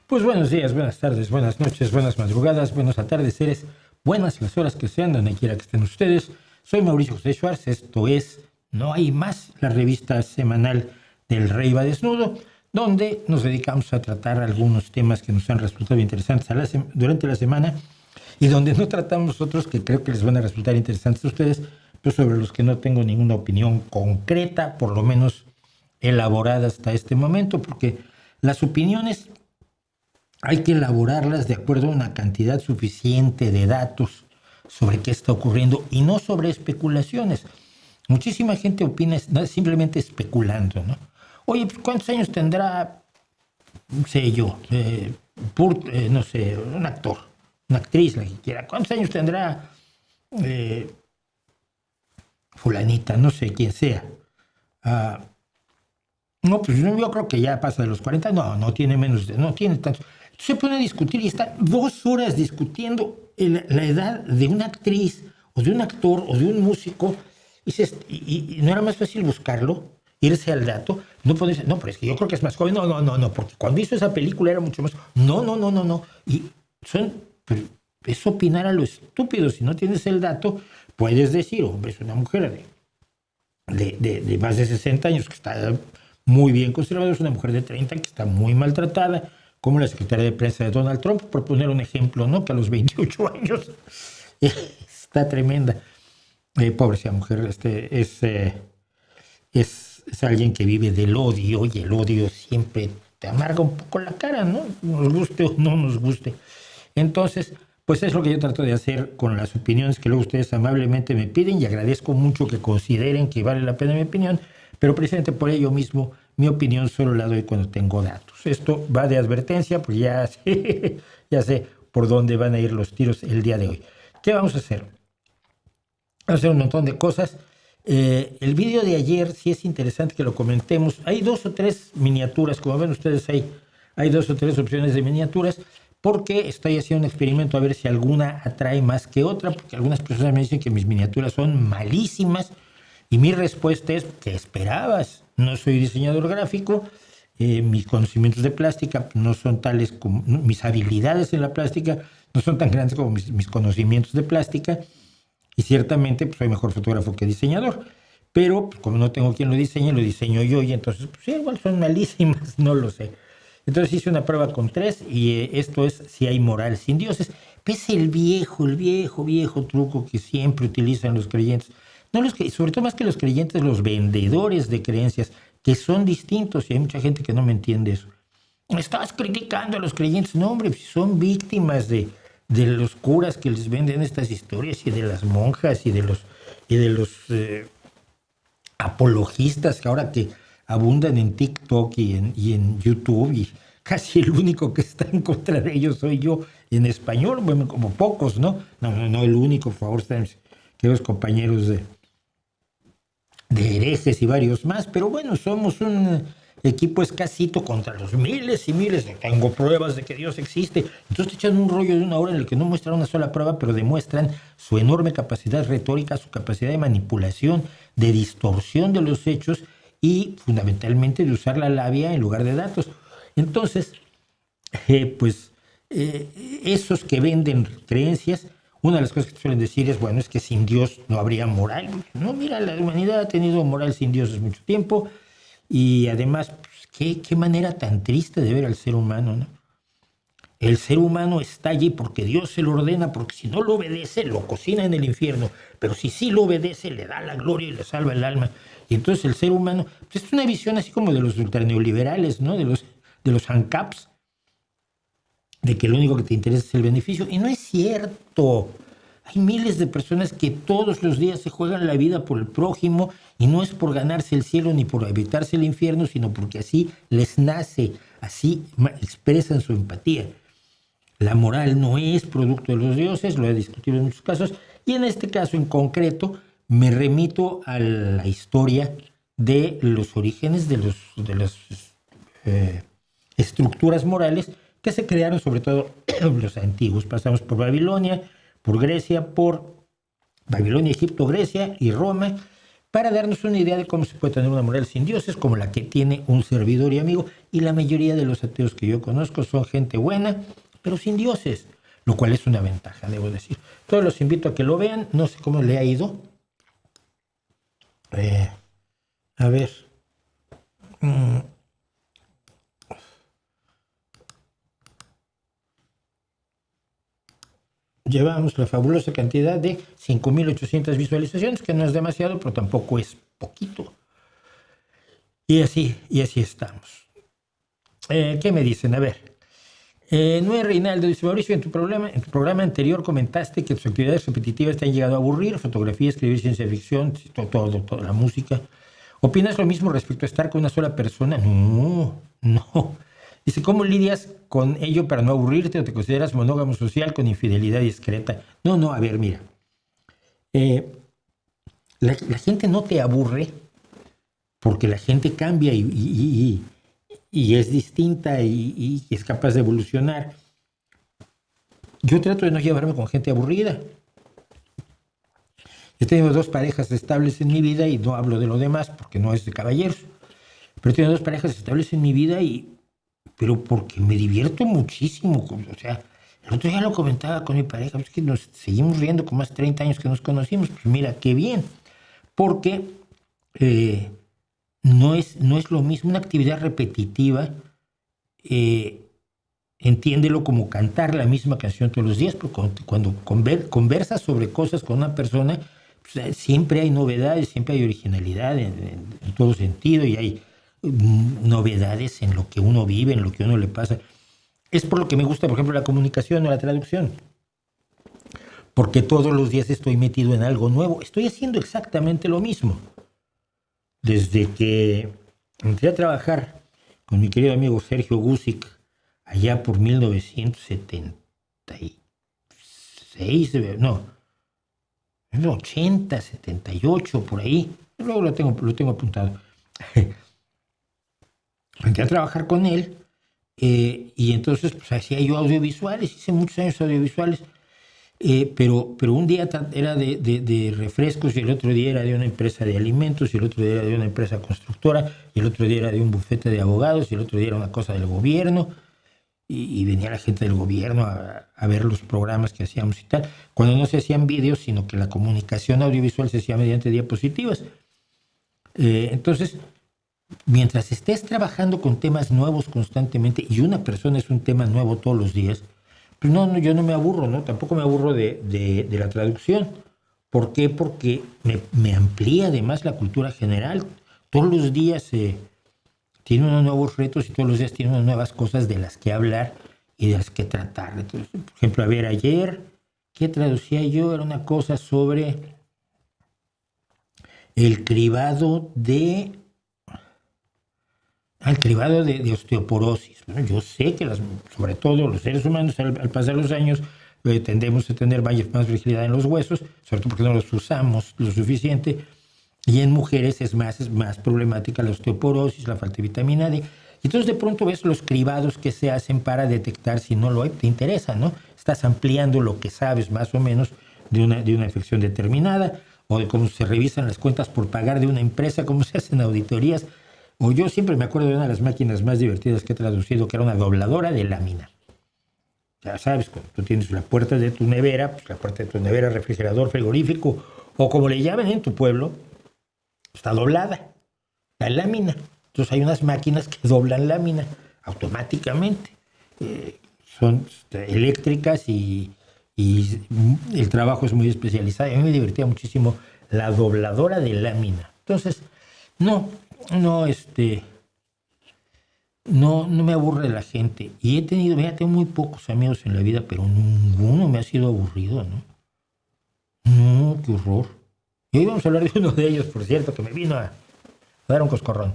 Pues buenos días, buenas tardes, buenas noches, buenas madrugadas, buenos atardeceres, buenas las horas que sean, donde quiera que estén ustedes. Soy Mauricio José Schwartz, esto es No Hay Más, la revista semanal del Rey va Desnudo, donde nos dedicamos a tratar algunos temas que nos han resultado interesantes durante la semana y donde no tratamos otros que creo que les van a resultar interesantes a ustedes, pero sobre los que no tengo ninguna opinión concreta, por lo menos elaborada hasta este momento, porque las opiniones hay que elaborarlas de acuerdo a una cantidad suficiente de datos sobre qué está ocurriendo y no sobre especulaciones. Muchísima gente opina simplemente especulando, ¿no? Oye, pues, ¿cuántos años tendrá, no sé yo, no sé, un actor, una actriz, la que quiera? ¿Cuántos años tendrá fulanita, no sé quién sea? No, pues yo creo que ya pasa de los 40. No tiene no tiene tanto. Se pone a discutir y está 2 horas discutiendo la edad de una actriz o de un actor o de un músico y no era más fácil buscarlo, irse al dato, no ponerse, no, pero es que yo creo que es más joven, no, porque cuando hizo esa película era mucho más, no, y es opinar a lo estúpido. Si no tienes el dato, puedes decir, hombre, es una mujer de más de 60 años que está muy bien conservada, es una mujer de 30 que está muy maltratada, como la secretaria de prensa de Donald Trump, por poner un ejemplo, ¿no? Que a los 28 años está tremenda. Pobre esa mujer, es alguien que vive del odio, y el odio siempre te amarga un poco la cara, ¿no? Nos guste o no nos guste. Entonces, pues es lo que yo trato de hacer con las opiniones que luego ustedes amablemente me piden, y agradezco mucho que consideren que vale la pena mi opinión, pero precisamente por ello mismo mi opinión solo la doy cuando tengo datos. Esto va de advertencia, pues ya sé por dónde van a ir los tiros el día de hoy. ¿Qué vamos a hacer? Vamos a hacer un montón de cosas. El vídeo de ayer sí es interesante que lo comentemos. Hay 2 o 3 miniaturas, como ven ustedes, hay 2 o 3 opciones de miniaturas, porque estoy haciendo un experimento a ver si alguna atrae más que otra, porque algunas personas me dicen que mis miniaturas son malísimas, y mi respuesta es: ¿qué esperabas? No soy diseñador gráfico, mis conocimientos de plástica no son tales como mis habilidades en la plástica, no son tan grandes como mis conocimientos de plástica, y ciertamente pues, soy mejor fotógrafo que diseñador, pero pues, como no tengo quien lo diseño yo, y entonces pues, sí, igual son malísimas, no lo sé. Entonces hice una prueba con 3 y esto es si hay moral sin dioses. Pese el viejo truco que siempre utilizan los creyentes. No sobre todo más que los creyentes, los vendedores de creencias, que son distintos, y hay mucha gente que no me entiende eso. Estás criticando a los creyentes. No, hombre, son víctimas de los curas que les venden estas historias, y de las monjas y de los apologistas que ahora que abundan en TikTok y en YouTube, y casi el único que está en contra de ellos soy yo en español, bueno, como pocos, ¿no? No el único, por favor, están queridos compañeros de herejes y varios más, pero bueno, somos un equipo escasito contra los miles y miles. Tengo pruebas de que Dios existe. Entonces te echan un rollo de 1 hora en el que no muestran una sola prueba, pero demuestran su enorme capacidad retórica, su capacidad de manipulación, de distorsión de los hechos y fundamentalmente de usar la labia en lugar de datos. Entonces, esos que venden creencias, una de las cosas que suelen decir es, bueno, es que sin Dios no habría moral. No, mira, la humanidad ha tenido moral sin Dios desde mucho tiempo, y además, pues, qué manera tan triste de ver al ser humano, ¿no? El ser humano está allí porque Dios se lo ordena, porque si no lo obedece, lo cocina en el infierno, pero si sí lo obedece, le da la gloria y le salva el alma. Y entonces el ser humano, pues es una visión así como de los ultraneoliberales, ¿no? De los ANCAPs, de que lo único que te interesa es el beneficio. Y no es cierto. Hay miles de personas que todos los días se juegan la vida por el prójimo, y no es por ganarse el cielo ni por evitarse el infierno, sino porque así les nace, así expresan su empatía. La moral no es producto de los dioses, lo he discutido en muchos casos, y en este caso en concreto me remito a la historia de los orígenes de las estructuras morales que se crearon, sobre todo los antiguos. Pasamos por Babilonia, por Grecia, por Babilonia, Egipto, Grecia y Roma, para darnos una idea de cómo se puede tener una moral sin dioses como la que tiene un servidor y amigo, y la mayoría de los ateos que yo conozco son gente buena, pero sin dioses, lo cual es una ventaja, debo decir. Todos los invito a que lo vean, no sé cómo le ha ido. A ver. Llevamos la fabulosa cantidad de 5.800 visualizaciones, que no es demasiado, pero tampoco es poquito. Y así estamos. ¿Qué me dicen? A ver. Noé Reinaldo dice: Mauricio, en tu programa anterior comentaste que tus actividades repetitivas te han llegado a aburrir, fotografía, escribir ciencia ficción, toda la música. ¿Opinas lo mismo respecto a estar con una sola persona? No. Dice: ¿cómo lidias con ello para no aburrirte o te consideras monógamo social con infidelidad discreta? No, a ver, mira. La gente no te aburre porque la gente cambia y es distinta y es capaz de evolucionar. Yo trato de no llevarme con gente aburrida. He tenido 2 parejas estables en mi vida y no hablo de lo demás porque no es de caballeros. Pero he tenido 2 parejas estables en mi vida pero porque me divierto muchísimo. O sea, el otro día lo comentaba con mi pareja, es que nos seguimos riendo con más de 30 años que nos conocimos. Pues mira, qué bien. Porque no es lo mismo una actividad repetitiva. Entiéndelo como cantar la misma canción todos los días, porque cuando conversas sobre cosas con una persona, pues, siempre hay novedades, siempre hay originalidad en todo sentido, y hay novedades en lo que uno vive, en lo que uno le pasa. Es por lo que me gusta, por ejemplo, la comunicación o la traducción, porque todos los días estoy metido en algo nuevo. Estoy haciendo exactamente lo mismo. Desde que entré a trabajar con mi querido amigo Sergio Gusic, allá por 1976, 80, 78, por ahí. Luego lo tengo apuntado. Entré a trabajar con él y entonces pues, hacía yo audiovisuales, hice muchos años audiovisuales, pero un día era de refrescos y el otro día era de una empresa de alimentos y el otro día era de una empresa constructora y el otro día era de un bufete de abogados y el otro día era una cosa del gobierno. Y venía la gente del gobierno a ver los programas que hacíamos y tal, cuando no se hacían vídeos, sino que la comunicación audiovisual se hacía mediante diapositivas. Entonces, mientras estés trabajando con temas nuevos constantemente, y una persona es un tema nuevo todos los días, pues yo no me aburro, ¿no? Tampoco me aburro de la traducción. ¿Por qué? Porque me amplía además la cultura general. Todos los días tiene unos nuevos retos y todos los días tiene unas nuevas cosas de las que hablar y de las que tratar. Entonces, por ejemplo, a ver, ayer, ¿qué traducía yo? Era una cosa sobre el cribado de osteoporosis. Bueno, yo sé que sobre todo los seres humanos al pasar los años tendemos a tener más fragilidad en los huesos, sobre todo porque no los usamos lo suficiente. Y en mujeres es más problemática la osteoporosis, la falta de vitamina D. Y entonces de pronto ves los cribados que se hacen para detectar si no lo hay. Te interesa, ¿no? Estás ampliando lo que sabes más o menos de una infección determinada, o de cómo se revisan las cuentas por pagar de una empresa, cómo se hacen auditorías. O yo siempre me acuerdo de una de las máquinas más divertidas que he traducido, que era una dobladora de lámina. Ya sabes, cuando tú tienes la puerta de tu nevera, pues la puerta de tu nevera, refrigerador, frigorífico, o como le llaman en tu pueblo, está doblada la lámina. Entonces hay unas máquinas que doblan lámina automáticamente. Son eléctricas y el trabajo es muy especializado. A mí me divertía muchísimo la dobladora de lámina. Entonces, no me aburre la gente. Y tengo muy pocos amigos en la vida, pero ninguno me ha sido aburrido, ¿no? No, qué horror. Y hoy vamos a hablar de uno de ellos, por cierto, que me vino a dar un coscorrón.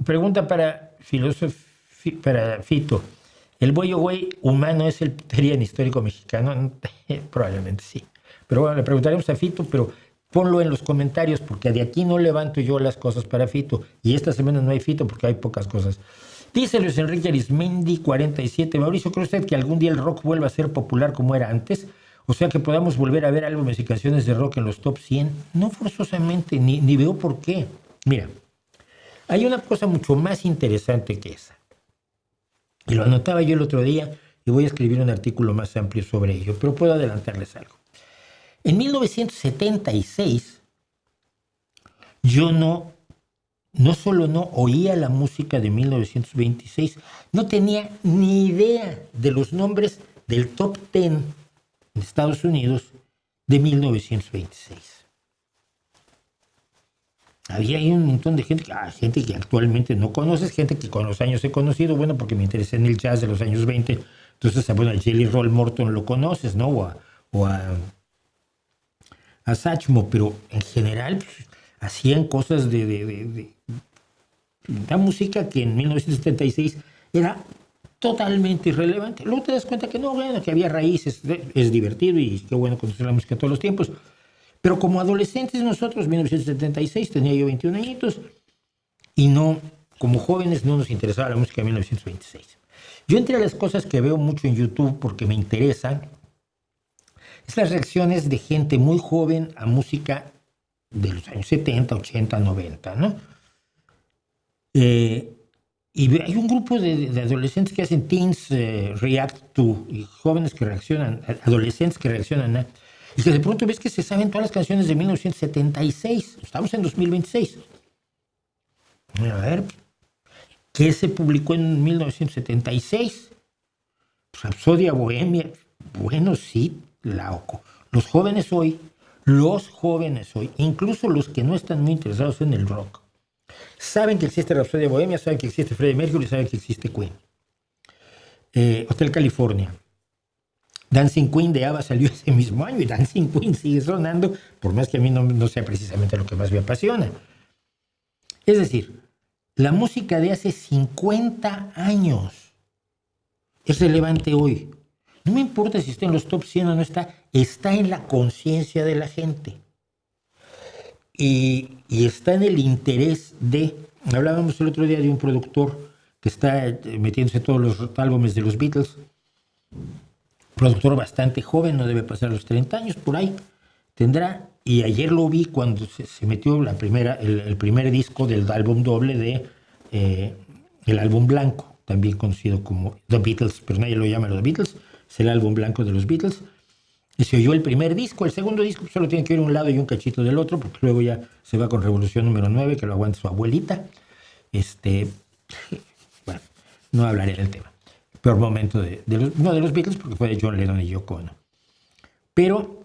Pregunta para Fito. ¿El bollo güey humano es el Terian histórico mexicano? Probablemente sí. Pero bueno, le preguntaremos a Fito, pero ponlo en los comentarios, porque de aquí no levanto yo las cosas para Fito. Y esta semana no hay Fito porque hay pocas cosas. Dice Luis Enrique Arismendi, 47. Mauricio, ¿cree usted que algún día el rock vuelva a ser popular como era antes? O sea, que podamos volver a ver álbumes y canciones de rock en los top 100. No forzosamente, ni veo por qué. Mira, hay una cosa mucho más interesante que esa. Y lo anotaba yo el otro día y voy a escribir un artículo más amplio sobre ello, pero puedo adelantarles algo. En 1976, yo no solo no oía la música de 1926, no tenía ni idea de los nombres del top 10 en Estados Unidos de 1926. Había ahí un montón de gente, gente que actualmente no conoces, gente que con los años he conocido, bueno, porque me interesé en el jazz de los años 20, entonces, bueno, a Jelly Roll Morton lo conoces, ¿no? A Satchmo, pero en general pues, hacían cosas de la música que en 1976 era totalmente irrelevante. Luego te das cuenta que no, bueno, que había raíces, es divertido y qué bueno conocer la música de todos los tiempos. Pero como adolescentes nosotros, 1976, tenía yo 21 añitos, y no, como jóvenes no nos interesaba la música de 1926. Yo entre las cosas que veo mucho en YouTube porque me interesan, es las reacciones de gente muy joven a música de los años 70, 80, 90, ¿no? Y hay un grupo de adolescentes que hacen teens react to, y jóvenes que reaccionan, adolescentes que reaccionan a, y que de pronto ves que se saben todas las canciones de 1976. Estamos en 2026. A ver, ¿qué se publicó en 1976? Pues Rapsodia Bohemia. Bueno, sí, los jóvenes hoy, incluso los que no están muy interesados en el rock, saben que existe Rapsodia Bohemia, saben que existe Freddie Mercury, saben que existe Queen. Hotel California. Dancing Queen de ABBA salió ese mismo año y Dancing Queen sigue sonando, por más que a mí no sea precisamente lo que más me apasiona. Es decir, la música de hace 50 años es relevante hoy. No me importa si está en los top 100 o no está en la conciencia de la gente. Y está en el interés de... Hablábamos el otro día de un productor que está metiéndose todos los álbumes de los Beatles, productor bastante joven, no debe pasar los 30 años, por ahí tendrá, y ayer lo vi cuando se metió el primer disco del álbum doble de el álbum blanco, también conocido como The Beatles, pero nadie lo llama los Beatles, es el álbum blanco de los Beatles, y se oyó el primer disco. El segundo disco solo tiene que oír un lado y un cachito del otro, porque luego ya se va con Revolución número 9, que lo aguanta su abuelita. Bueno, no hablaré del tema. Peor momento no de los Beatles, porque fue de John Lennon y Yoko Ono. Pero,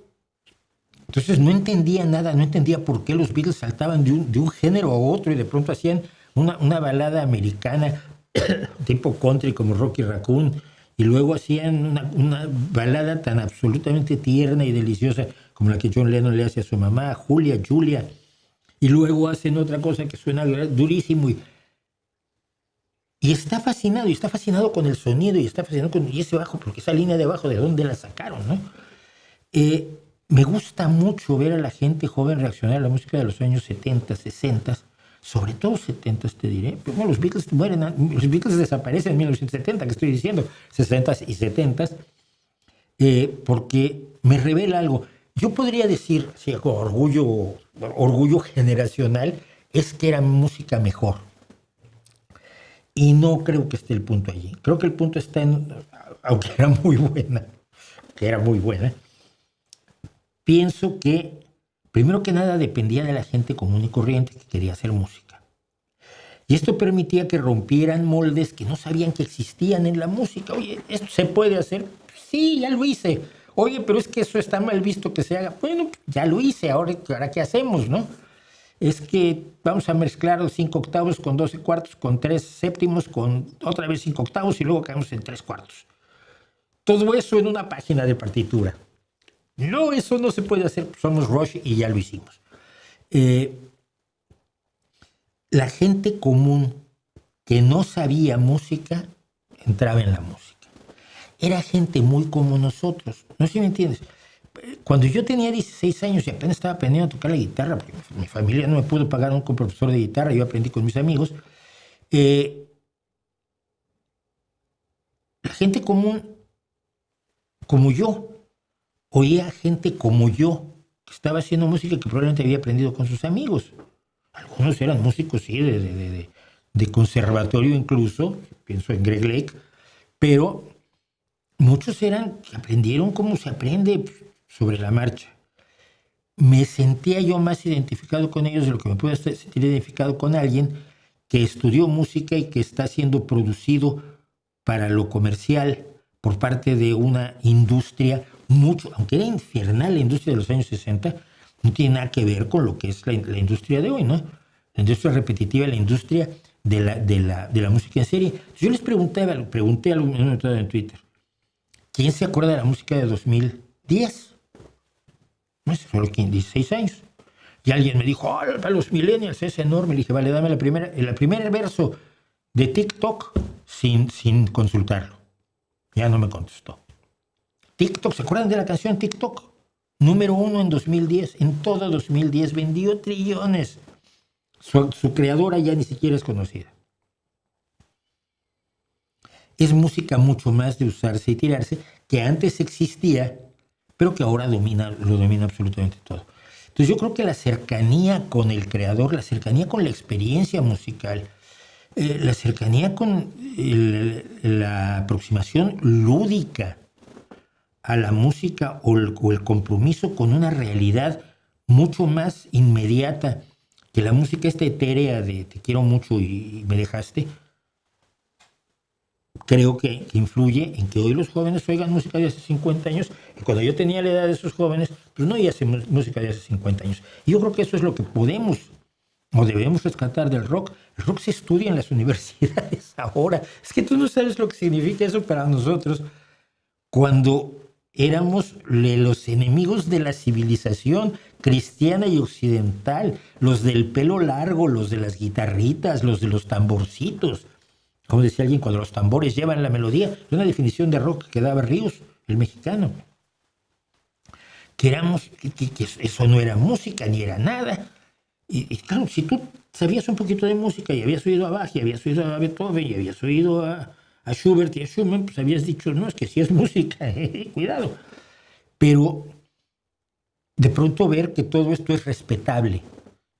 entonces no entendía nada, no entendía por qué los Beatles saltaban de un género a otro y de pronto hacían una balada americana tipo country como Rocky Raccoon, y luego hacían una balada tan absolutamente tierna y deliciosa como la que John Lennon le hace a su mamá, Julia, y luego hacen otra cosa que suena durísimo y está fascinado con el sonido y está fascinado con ese bajo, porque esa línea de bajo, ¿de dónde la sacaron, no? Me gusta mucho ver a la gente joven reaccionar a la música de los años 70, 60, sobre todo 70, te diré. Pero bueno, los Beatles desaparecen en 1970, que estoy diciendo, 60 y 70, porque me revela algo. Yo podría decir, sí, con orgullo generacional, es que era música mejor. Y no creo que esté el punto allí. Creo que el punto está aunque era muy buena, pienso que, primero que nada, dependía de la gente común y corriente que quería hacer música. Y esto permitía que rompieran moldes que no sabían que existían en la música. Oye, ¿esto se puede hacer? Sí, ya lo hice. Oye, pero es que eso está mal visto que se haga. Bueno, ya lo hice, ahora ¿qué hacemos, no? Es que vamos a mezclar los 5 octavos con 12 cuartos, con 3 séptimos, con otra vez 5 octavos y luego caemos en 3 cuartos. Todo eso en una página de partitura. No, eso no se puede hacer, somos Rush y ya lo hicimos. La gente común que no sabía música entraba en la música. Era gente muy como nosotros, no sé si me entiendes. Cuando yo tenía 16 años y apenas estaba aprendiendo a tocar la guitarra, porque mi familia no me pudo pagar un profesor de guitarra, yo aprendí con mis amigos, la gente común, como yo, oía gente como yo, que estaba haciendo música que probablemente había aprendido con sus amigos. Algunos eran músicos, sí, de conservatorio incluso, pienso en Greg Lake, pero muchos eran que aprendieron cómo se aprende sobre la marcha. Me sentía yo más identificado con ellos de lo que me puedo sentir identificado con alguien que estudió música y que está siendo producido para lo comercial por parte de una industria mucho, aunque era infernal la industria de los años 60, no tiene nada que ver con lo que es la industria de hoy, ¿no? La industria repetitiva, la industria de la música en serie. Yo les pregunté a un en Twitter, ¿quién se acuerda de la música de 2010? No es solo 16 años. Y alguien me dijo, para los millennials es enorme. Le dije, vale, dame el primer verso de TikTok sin consultarlo. Ya no me contestó. TikTok, ¿se acuerdan de la canción TikTok? Número 1 en 2010. En todo 2010 vendió trillones. Su creadora ya ni siquiera es conocida. Es música mucho más de usarse y tirarse, que antes existía, pero que ahora lo domina absolutamente todo. Entonces yo creo que la cercanía con el creador, la cercanía con la experiencia musical, la cercanía con la aproximación lúdica a la música o el compromiso con una realidad mucho más inmediata que la música esta etérea de te quiero mucho y me dejaste, creo que influye en que hoy los jóvenes oigan música de hace 50 años, y cuando yo tenía la edad de esos jóvenes, pues no oía música de hace 50 años. Y yo creo que eso es lo que podemos o debemos rescatar del rock. El rock se estudia en las universidades ahora. Es que tú no sabes lo que significa eso para nosotros cuando éramos los enemigos de la civilización cristiana y occidental, los del pelo largo, los de las guitarritas, los de los tamborcitos. Como decía alguien, cuando los tambores llevan la melodía, es una definición de rock que daba Ríos, el mexicano. Que eso no era música ni era nada. Y claro, si tú sabías un poquito de música y habías oído a Bach, y habías oído a Beethoven, y habías oído a Schubert y a Schumann, pues habías dicho, no, es que sí es música, cuidado. Pero de pronto ver que todo esto es respetable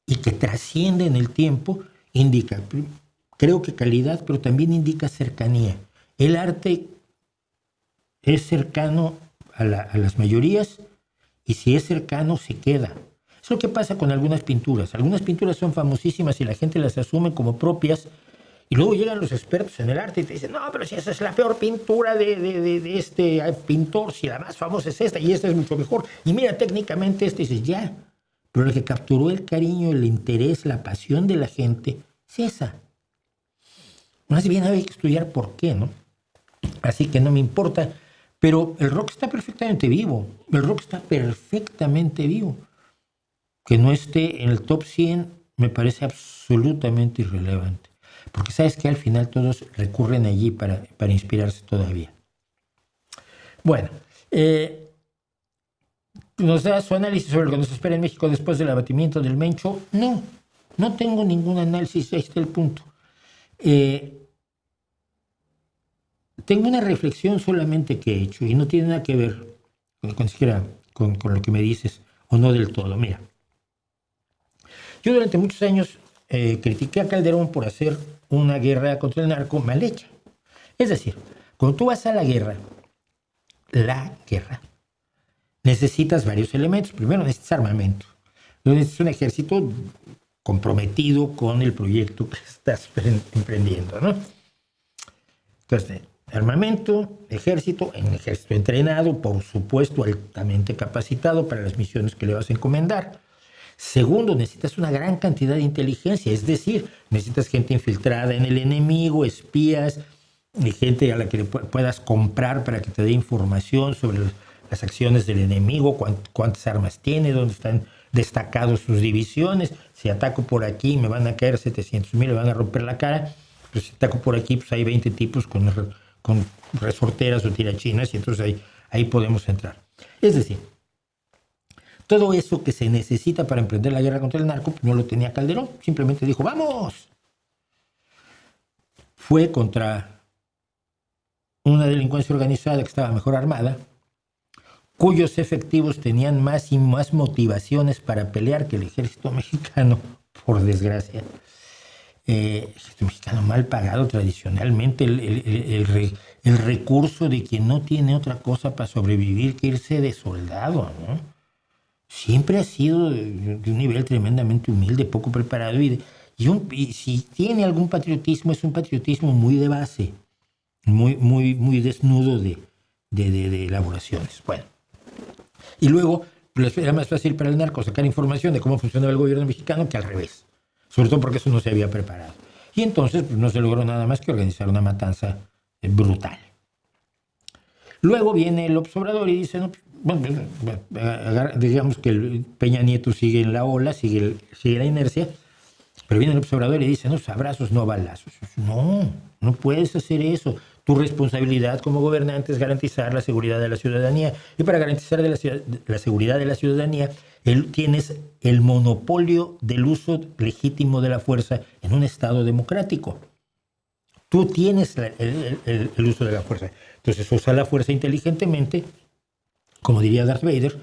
y que trasciende en el tiempo, indica, creo que calidad, pero también indica cercanía. El arte es cercano a las mayorías, y si es cercano, se queda. Es lo que pasa con algunas pinturas. Algunas pinturas son famosísimas y la gente las asume como propias, y luego llegan los expertos en el arte y te dicen, no, pero si esa es la peor pintura de este pintor, si la más famosa es esta, y esta es mucho mejor, y mira, técnicamente esta, y dices, ya, pero la que capturó el cariño, el interés, la pasión de la gente, es esa. Más bien hay que estudiar por qué, ¿no? Así que no me importa, pero el rock está perfectamente vivo. El rock está perfectamente vivo. Que no esté en el top 100 me parece absolutamente irrelevante. Porque sabes que al final todos recurren allí para inspirarse todavía. Bueno, ¿nos da su análisis sobre lo que nos espera en México después del abatimiento del Mencho? No tengo ningún análisis, ahí está el punto. Tengo una reflexión solamente que he hecho y no tiene nada que ver con lo que me dices o no del todo. Mira, yo durante muchos años critiqué a Calderón por hacer una guerra contra el narco mal hecha. Es decir, cuando tú vas a la guerra, necesitas varios elementos. Primero necesitas armamento. Luego necesitas un ejército comprometido con el proyecto que estás emprendiendo, ¿no? Entonces, armamento, ejército entrenado, por supuesto, altamente capacitado para las misiones que le vas a encomendar. Segundo, necesitas una gran cantidad de inteligencia, es decir, necesitas gente infiltrada en el enemigo, espías, y gente a la que le puedas comprar para que te dé información sobre las acciones del enemigo, cuántas armas tiene, dónde están destacados sus divisiones. Si ataco por aquí me van a caer 700,000, me van a romper la cara. Pero si ataco por aquí, pues hay 20 tipos con resorteras o tirachinas, y entonces ahí podemos entrar. Es decir, todo eso que se necesita para emprender la guerra contra el narco, pues no lo tenía Calderón. Simplemente dijo, ¡vamos! Fue contra una delincuencia organizada que estaba mejor armada, cuyos efectivos tenían más y más motivaciones para pelear que el ejército mexicano, por desgracia. El ejército mexicano mal pagado tradicionalmente, el recurso de quien no tiene otra cosa para sobrevivir que irse de soldado, ¿no? Siempre ha sido de un nivel tremendamente humilde, poco preparado, y si tiene algún patriotismo, es un patriotismo muy de base, muy desnudo de elaboraciones. Bueno, y luego pues, era más fácil para el narco sacar información de cómo funcionaba el gobierno mexicano que al revés, sobre todo porque eso no se había preparado. Y entonces pues, no se logró nada más que organizar una matanza brutal. Luego viene López Obrador y dice, no, digamos que el Peña Nieto sigue en la ola, sigue la inercia, pero viene López Obrador y dice, no, abrazos, no balazos. No puedes hacer eso. Tu responsabilidad como gobernante es garantizar la seguridad de la ciudadanía. Y para garantizar la seguridad de la ciudadanía, tienes el monopolio del uso legítimo de la fuerza en un Estado democrático. Tú tienes el uso de la fuerza. Entonces usa la fuerza inteligentemente, como diría Darth Vader,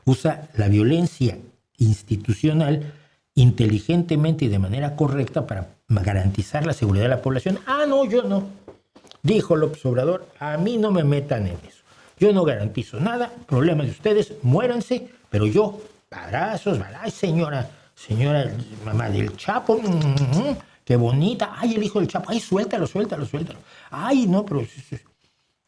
usa la violencia institucional inteligentemente y de manera correcta para garantizar la seguridad de la población. No, yo no. Dijo López Obrador, a mí no me metan en eso. Yo no garantizo nada, problema de ustedes, muéranse, pero yo, abrazos, ay señora mamá del Chapo, qué bonita, ay el hijo del Chapo, ay suéltalo. Ay no, pero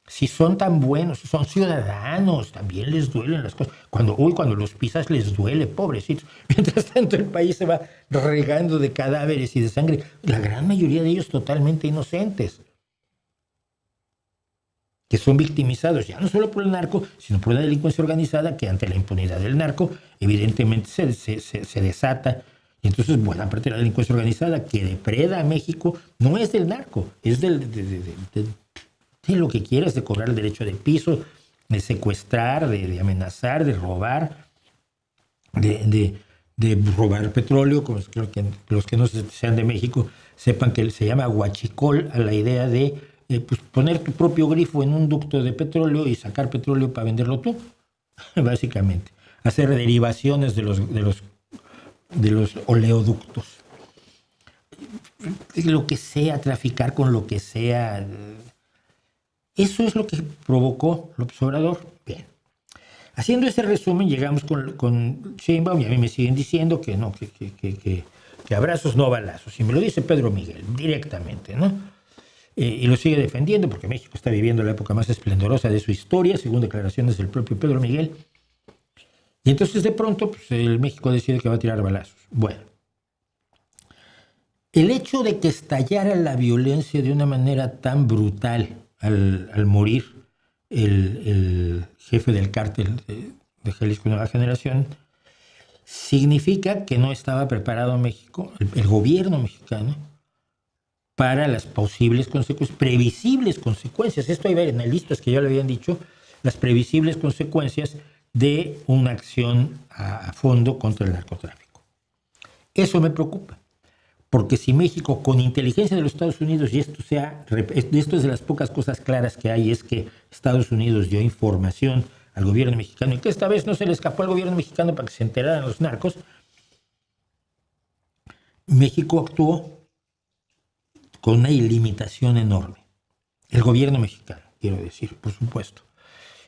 si son tan buenos, son ciudadanos, también les duelen las cosas. Cuando los pisas les duele, pobrecitos. Mientras tanto el país se va regando de cadáveres y de sangre, la gran mayoría de ellos totalmente inocentes, que son victimizados ya no solo por el narco, sino por la delincuencia organizada, que ante la impunidad del narco evidentemente se desata. Y entonces buena parte de la delincuencia organizada que depreda a México no es del narco, es de lo que quiere, es de cobrar el derecho de piso, de secuestrar, de amenazar, de robar, de robar petróleo. Como creo que los que no sean de México sepan que se llama huachicol a la idea de pues poner tu propio grifo en un ducto de petróleo y sacar petróleo para venderlo tú, básicamente. Hacer derivaciones de los oleoductos. Lo que sea, traficar con lo que sea. Eso es lo que provocó López Obrador. Bien. Haciendo ese resumen, llegamos con Sheinbaum, y a mí me siguen diciendo que no, que abrazos no balazos. Y me lo dice Pedro Miguel directamente, ¿no? Y lo sigue defendiendo porque México está viviendo la época más esplendorosa de su historia, según declaraciones del propio Pedro Miguel. Y entonces de pronto pues, el México decide que va a tirar balazos. Bueno, el hecho de que estallara la violencia de una manera tan brutal al morir el jefe del cártel de Jalisco Nueva Generación, significa que no estaba preparado México, el gobierno mexicano, para las posibles consecuencias, previsibles consecuencias. Esto hay analistas que ya lo habían dicho, las previsibles consecuencias de una acción a fondo contra el narcotráfico. Eso me preocupa, porque si México, con inteligencia de los Estados Unidos, y esto es de las pocas cosas claras que hay, es que Estados Unidos dio información al gobierno mexicano y que esta vez no se le escapó al gobierno mexicano para que se enteraran los narcos, México actuó con una ilimitación enorme. El gobierno mexicano, quiero decir, por supuesto.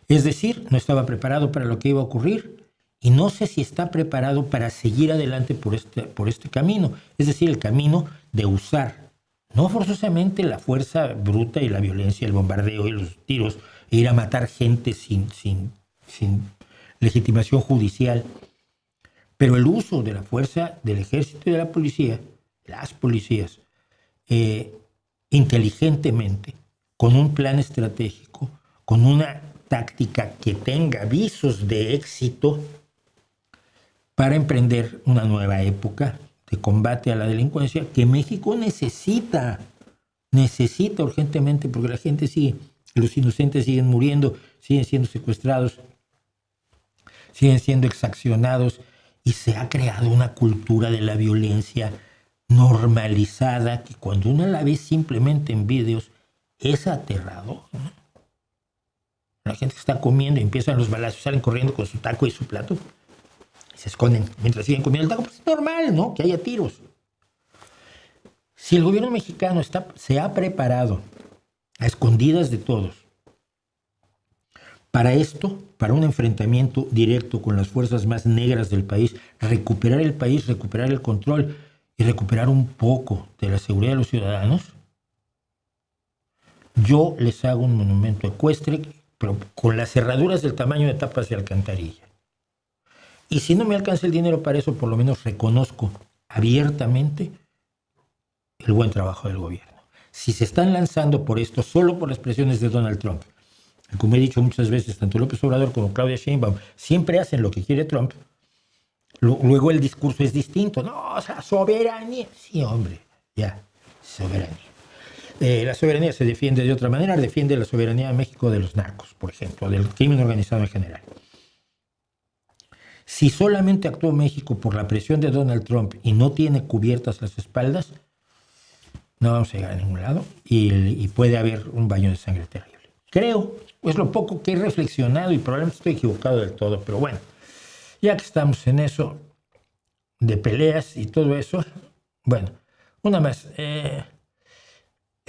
Es decir, no estaba preparado para lo que iba a ocurrir y no sé si está preparado para seguir adelante por este camino. Es decir, el camino de usar, no forzosamente la fuerza bruta y la violencia, el bombardeo y los tiros, e ir a matar gente sin legitimación judicial, pero el uso de la fuerza del ejército y de la policía, las policías, inteligentemente, con un plan estratégico, con una táctica que tenga visos de éxito para emprender una nueva época de combate a la delincuencia que México necesita urgentemente, porque la gente los inocentes siguen muriendo, siguen siendo secuestrados, siguen siendo exaccionados, y se ha creado una cultura de la violencia normalizada que cuando uno la ve simplemente en vídeos es aterrador, ¿no? gente que está comiendo y empiezan los balazos, salen corriendo con su taco y su plato, y se esconden mientras siguen comiendo el taco. Pues es normal, ¿no?, que haya tiros. Si el gobierno mexicano se ha preparado a escondidas de todos para esto, para un enfrentamiento directo con las fuerzas más negras del país, recuperar el país, recuperar el control y recuperar un poco de la seguridad de los ciudadanos, yo les hago un monumento ecuestre, pero con las cerraduras del tamaño de tapas de alcantarilla. Y si no me alcanza el dinero para eso, por lo menos reconozco abiertamente el buen trabajo del gobierno. Si se están lanzando por esto solo por las presiones de Donald Trump, como he dicho muchas veces, tanto López Obrador como Claudia Sheinbaum siempre hacen lo que quiere Trump, luego el discurso es distinto. No, o sea, soberanía. Sí, hombre, ya, soberanía. La soberanía se defiende de otra manera, defiende la soberanía de México de los narcos, por ejemplo, del crimen organizado en general. Si solamente actuó México por la presión de Donald Trump y no tiene cubiertas las espaldas, no vamos a llegar a ningún lado y puede haber un baño de sangre terrible. Creo, es lo poco que he reflexionado y probablemente estoy equivocado del todo, pero bueno, ya que estamos en eso de peleas y todo eso, bueno, una más.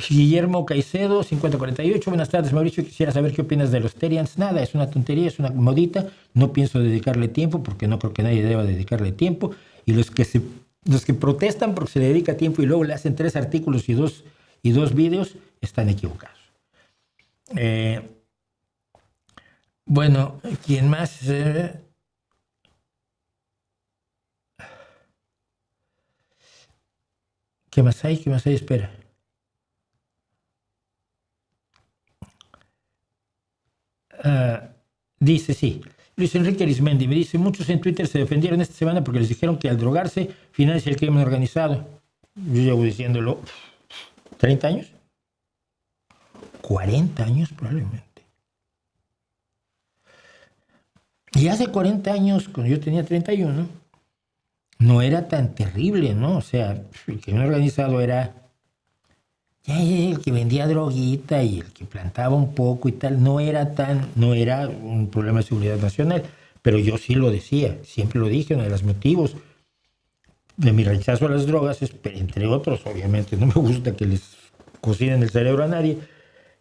Guillermo Caicedo, 5048, buenas tardes Mauricio, quisiera saber qué opinas de los Terians. Nada, es una tontería, es una modita, no pienso dedicarle tiempo porque no creo que nadie deba dedicarle tiempo, y los que protestan porque se le dedica tiempo y luego le hacen 3 artículos y dos vídeos, están equivocados. Bueno, ¿quién más? ¿Qué más hay? Espera. Dice, sí, Luis Enrique Arismendi me dice, muchos en Twitter se defendieron esta semana porque les dijeron que al drogarse financia el crimen organizado. Yo llevo diciéndolo 30 años, 40 años probablemente. Y hace 40 años, cuando yo tenía 31, no era tan terrible, ¿no? O sea, el crimen organizado era el que vendía droguita y el que plantaba un poco y tal, no era un problema de seguridad nacional, pero yo sí lo decía, siempre lo dije, uno de los motivos de mi rechazo a las drogas es, entre otros, obviamente, no me gusta que les cocinen el cerebro a nadie,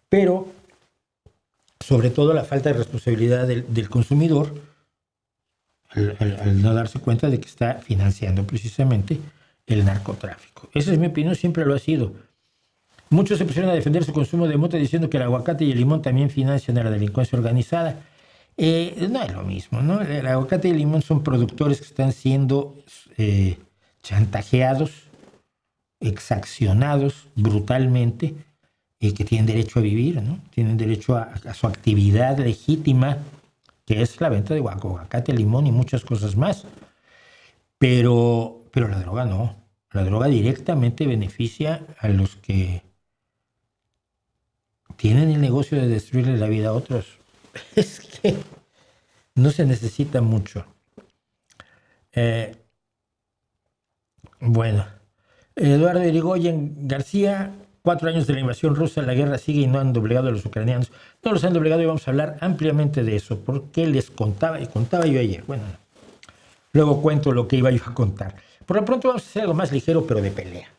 pero sobre todo la falta de responsabilidad del consumidor al no darse cuenta de que está financiando precisamente el narcotráfico. Esa es mi opinión, siempre lo ha sido. Muchos se pusieron a defender su consumo de mota diciendo que el aguacate y el limón también financian a la delincuencia organizada. No es lo mismo, ¿no? El aguacate y el limón son productores que están siendo chantajeados, exaccionados brutalmente, que tienen derecho a vivir, ¿no? Tienen derecho a su actividad legítima, que es la venta de aguacate, limón y muchas cosas más. Pero la droga no. La droga directamente beneficia a los que tienen el negocio de destruirle la vida a otros. Es que no se necesita mucho. Bueno, Eduardo Irigoyen García, 4 años de la invasión rusa, la guerra sigue y no han doblegado a los ucranianos. No los han doblegado y vamos a hablar ampliamente de eso, porque les contaba yo ayer. Bueno, no. Luego cuento lo que iba yo a contar. Por lo pronto vamos a hacer algo más ligero, pero de pelea.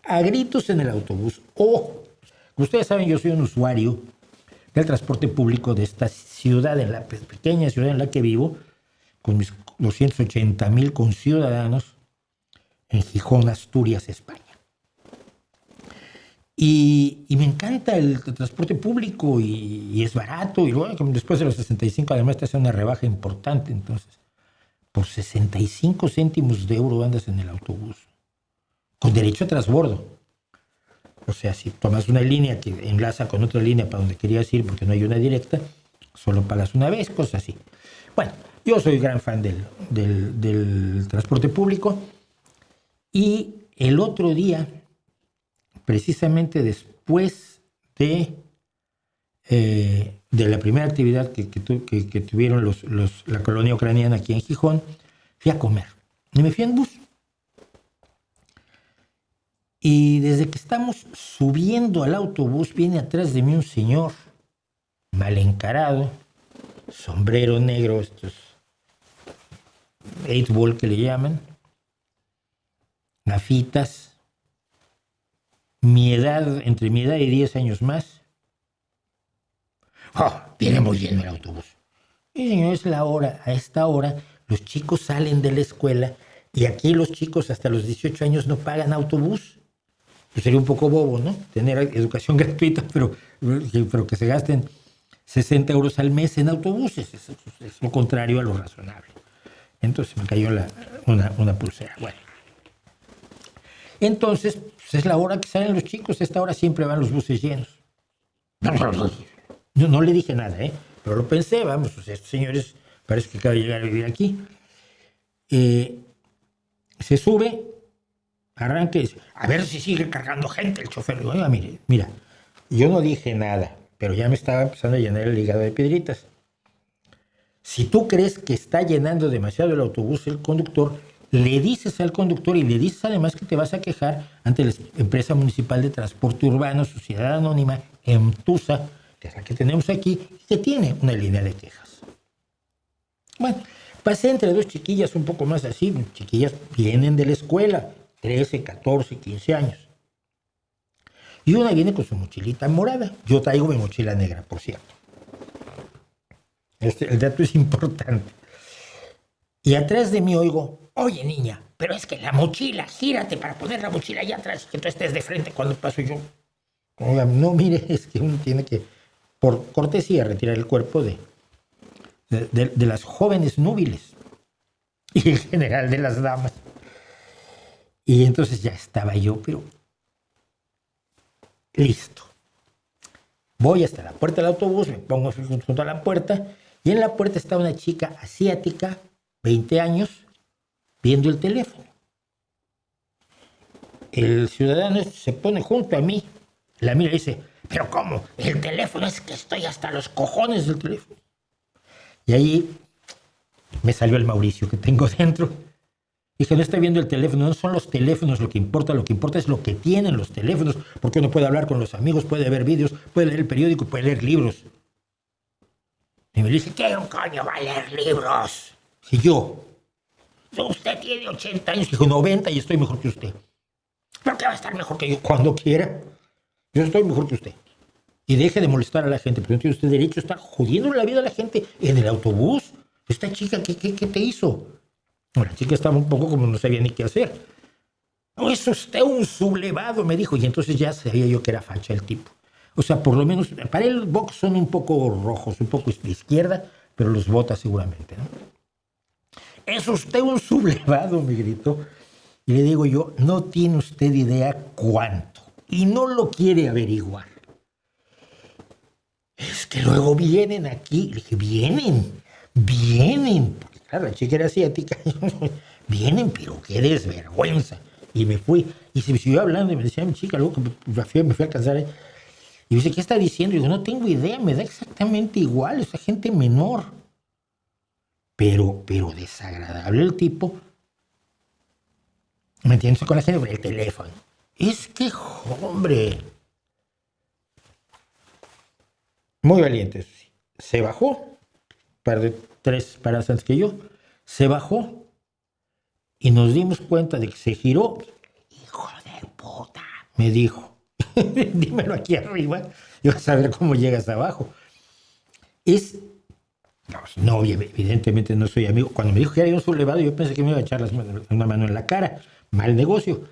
A gritos en el autobús. Como ustedes saben, yo soy un usuario del transporte público de esta ciudad, en la pequeña ciudad en la que vivo, con mis 280,000 conciudadanos en Gijón, Asturias, España. Y me encanta el transporte público y es barato. Y luego, después de los 65, además te hace una rebaja importante. Entonces, por 65 céntimos de euro andas en el autobús, con derecho a transbordo. O sea, si tomas una línea que enlaza con otra línea para donde querías ir porque no hay una directa, solo pagas una vez, cosas así. Bueno, yo soy gran fan del transporte público. Y el otro día, precisamente después de la primera actividad que tuvieron la colonia ucraniana aquí en Gijón, fui a comer. Y me fui en bus. Y desde que estamos subiendo al autobús, viene atrás de mí un señor mal encarado, sombrero negro, estos 8-ball que le llaman, gafitas, entre mi edad y 10 años más. Viene muy lleno el autobús. Y señor, es la hora, a esta hora los chicos salen de la escuela y aquí los chicos hasta los 18 años no pagan autobús. Pues sería un poco bobo, ¿no? Tener educación gratuita, pero que se gasten 60 euros al mes en autobuses. Es lo contrario a lo razonable. Entonces me cayó una pulsera. Bueno. Entonces, pues es la hora que salen los chicos. A esta hora siempre van los buses llenos. No le dije nada, pero lo pensé, vamos, estos señores parece que acaban de llegar a vivir aquí. Se sube, arranca y dice, a ver si sigue cargando gente el chofer. Digo, oiga, mira, yo no dije nada, pero ya me estaba empezando a llenar el hígado de piedritas. Si tú crees que está llenando demasiado el autobús el conductor, le dices al conductor y le dices además que te vas a quejar ante la empresa municipal de transporte urbano, Sociedad Anónima, EMTUSA, que es la que tenemos aquí, que tiene una línea de quejas. Bueno, pasé entre dos chiquillas un poco más así, chiquillas vienen de la escuela, 13, 14, 15 años. Y una viene con su mochilita morada. Yo traigo mi mochila negra, por cierto. El dato es importante. Y atrás de mí oigo, oye niña, pero es que la mochila, gírate para poner la mochila allá atrás y que tú estés de frente cuando paso yo. Oiga, no, mire, es que uno tiene que, por cortesía, retirar el cuerpo de las jóvenes núbiles y en general de las damas. Y entonces ya estaba yo, pero listo. Voy hasta la puerta del autobús, me pongo junto a la puerta y en la puerta está una chica asiática, 20 años, viendo el teléfono. El ciudadano se pone junto a mí, la mira y dice, ¿pero cómo? El teléfono, es que estoy hasta los cojones del teléfono. Y ahí me salió el Mauricio que tengo dentro. Dije, no está viendo el teléfono, no son los teléfonos lo que importa es lo que tienen los teléfonos, porque uno puede hablar con los amigos, puede ver vídeos, puede leer el periódico, puede leer libros. Y me dice, ¿qué coño va a leer libros? Y yo, usted tiene 80 años, dijo 90 y estoy mejor que usted. ¿Por qué va a estar mejor que yo cuando quiera? Yo estoy mejor que usted. Y deje de molestar a la gente, porque no tiene usted derecho a estar jodiendo la vida a la gente en el autobús. Esta chica, ¿qué te hizo? La chica estaba un poco como no sabía ni qué hacer. No, es usted un sublevado, me dijo. Y entonces ya sabía yo que era facha el tipo. O sea, por lo menos, para él los Vox son un poco rojos, un poco de izquierda, pero los vota seguramente, ¿no? Es usted un sublevado, me gritó. Y le digo yo, no tiene usted idea cuánto. Y no lo quiere averiguar. Es que luego vienen aquí. Le dije, vienen. Porque claro, la chica era asiática. Vienen, pero qué desvergüenza. Y me fui. Y se me siguió hablando y me decía mi chica, luego que me fui a casar. Y dice, ¿qué está diciendo? Y digo, no tengo idea, me da exactamente igual, esa gente menor. Pero desagradable el tipo. ¿Me entiendes? Con la gente por el teléfono. Es que, hombre. Muy valiente, eso sí. Se bajó, tres paradas antes que yo, se bajó y nos dimos cuenta de que se giró. Hijo de puta, me dijo. Dímelo aquí arriba y vas a ver cómo llegas abajo. No, evidentemente no soy amigo. Cuando me dijo que era un sublevado, yo pensé que me iba a echar una mano en la cara. Mal negocio.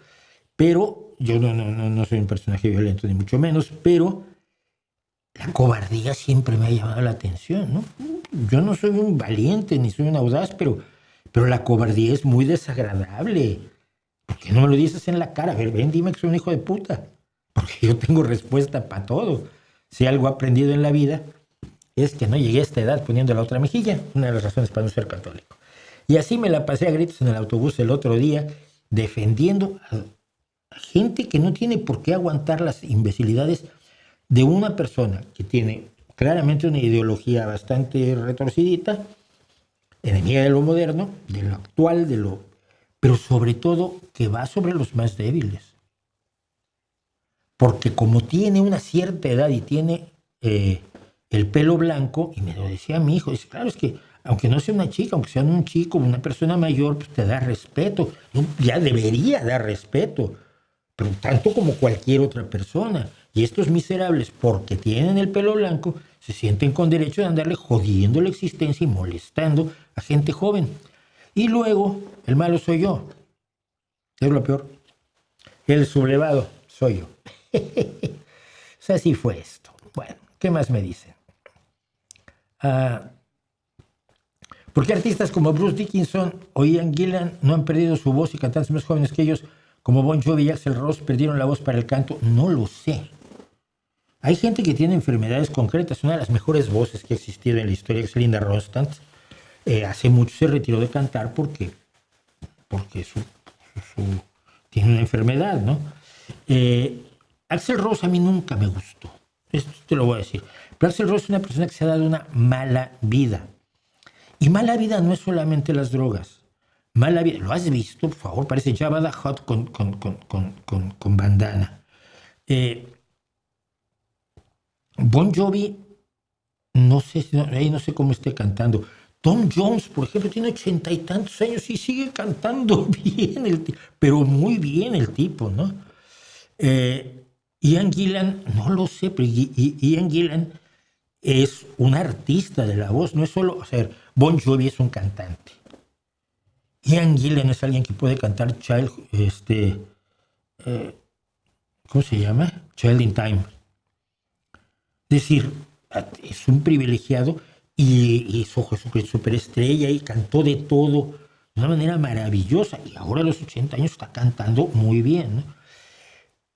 Pero yo no soy un personaje violento, ni mucho menos, pero la cobardía siempre me ha llamado la atención, ¿no? Yo no soy un valiente ni soy un audaz, pero la cobardía es muy desagradable. ¿Por qué no me lo dices en la cara? A ver, ven, dime que soy un hijo de puta. Porque yo tengo respuesta para todo. Si algo he aprendido en la vida es que no llegué a esta edad poniendo la otra mejilla. Una de las razones para no ser católico. Y así me la pasé a gritos en el autobús el otro día defendiendo a gente que no tiene por qué aguantar las imbecilidades de una persona que tiene claramente una ideología bastante retorcidita, enemiga de lo moderno, de lo actual, pero sobre todo que va sobre los más débiles. Porque como tiene una cierta edad y tiene el pelo blanco, y me lo decía mi hijo, dice, claro, es que aunque no sea una chica, aunque sea un chico, una persona mayor, pues te da respeto, ya debería dar respeto, pero tanto como cualquier otra persona. Y estos miserables, porque tienen el pelo blanco, se sienten con derecho de andarle jodiendo la existencia y molestando a gente joven. Y luego, el malo soy yo. Es lo peor. El sublevado soy yo. O sea, así fue esto. Bueno, ¿qué más me dicen? ¿Por qué artistas como Bruce Dickinson o Ian Gillan no han perdido su voz y cantantes más jóvenes que ellos, como Bon Jovi y Axl Rose, perdieron la voz para el canto? No lo sé. Hay gente que tiene enfermedades concretas. Una de las mejores voces que ha existido en la historia es Linda Ronstadt. Hace mucho se retiró de cantar porque tiene una enfermedad, ¿no? Axl Rose a mí nunca me gustó. Esto te lo voy a decir. Pero Axl Rose es una persona que se ha dado una mala vida. Y mala vida no es solamente las drogas. Mala vida, ¿lo has visto? Por favor, parece Jabba the Hutt con bandana. Bon Jovi, no sé cómo esté cantando. Tom Jones, por ejemplo, tiene 80 y tantos años y sigue cantando bien, pero muy bien el tipo, ¿no? Ian Gillan, no lo sé, pero Ian Gillan es un artista de la voz, no es solo, o sea, Bon Jovi es un cantante. Ian Gillan es alguien que puede cantar ¿cómo se llama? Child in Time. Es decir, es un privilegiado y es superestrella y cantó de todo de una manera maravillosa. Y ahora a los 80 años está cantando muy bien, ¿no?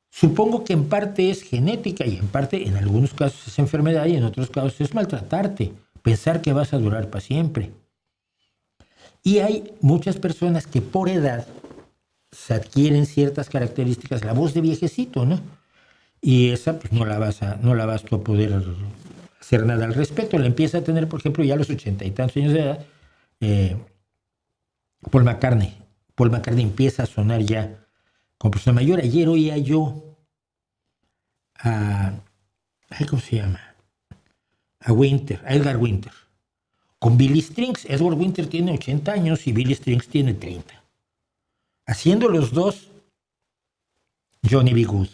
Supongo que en parte es genética y en parte, en algunos casos, es enfermedad y en otros casos es maltratarte, pensar que vas a durar para siempre. Y hay muchas personas que por edad se adquieren ciertas características, la voz de viejecito, ¿no? Y esa pues no la vas tú a poder hacer nada al respecto. La empieza a tener, por ejemplo, ya a los 80 y tantos años de edad, Paul McCartney. Paul McCartney empieza a sonar ya como persona mayor. Ayer oía yo ¿cómo se llama? A Edgar Winter. Con Billy Strings. Edward Winter tiene 80 años y Billy Strings tiene 30. Haciendo los dos Johnny B. Good.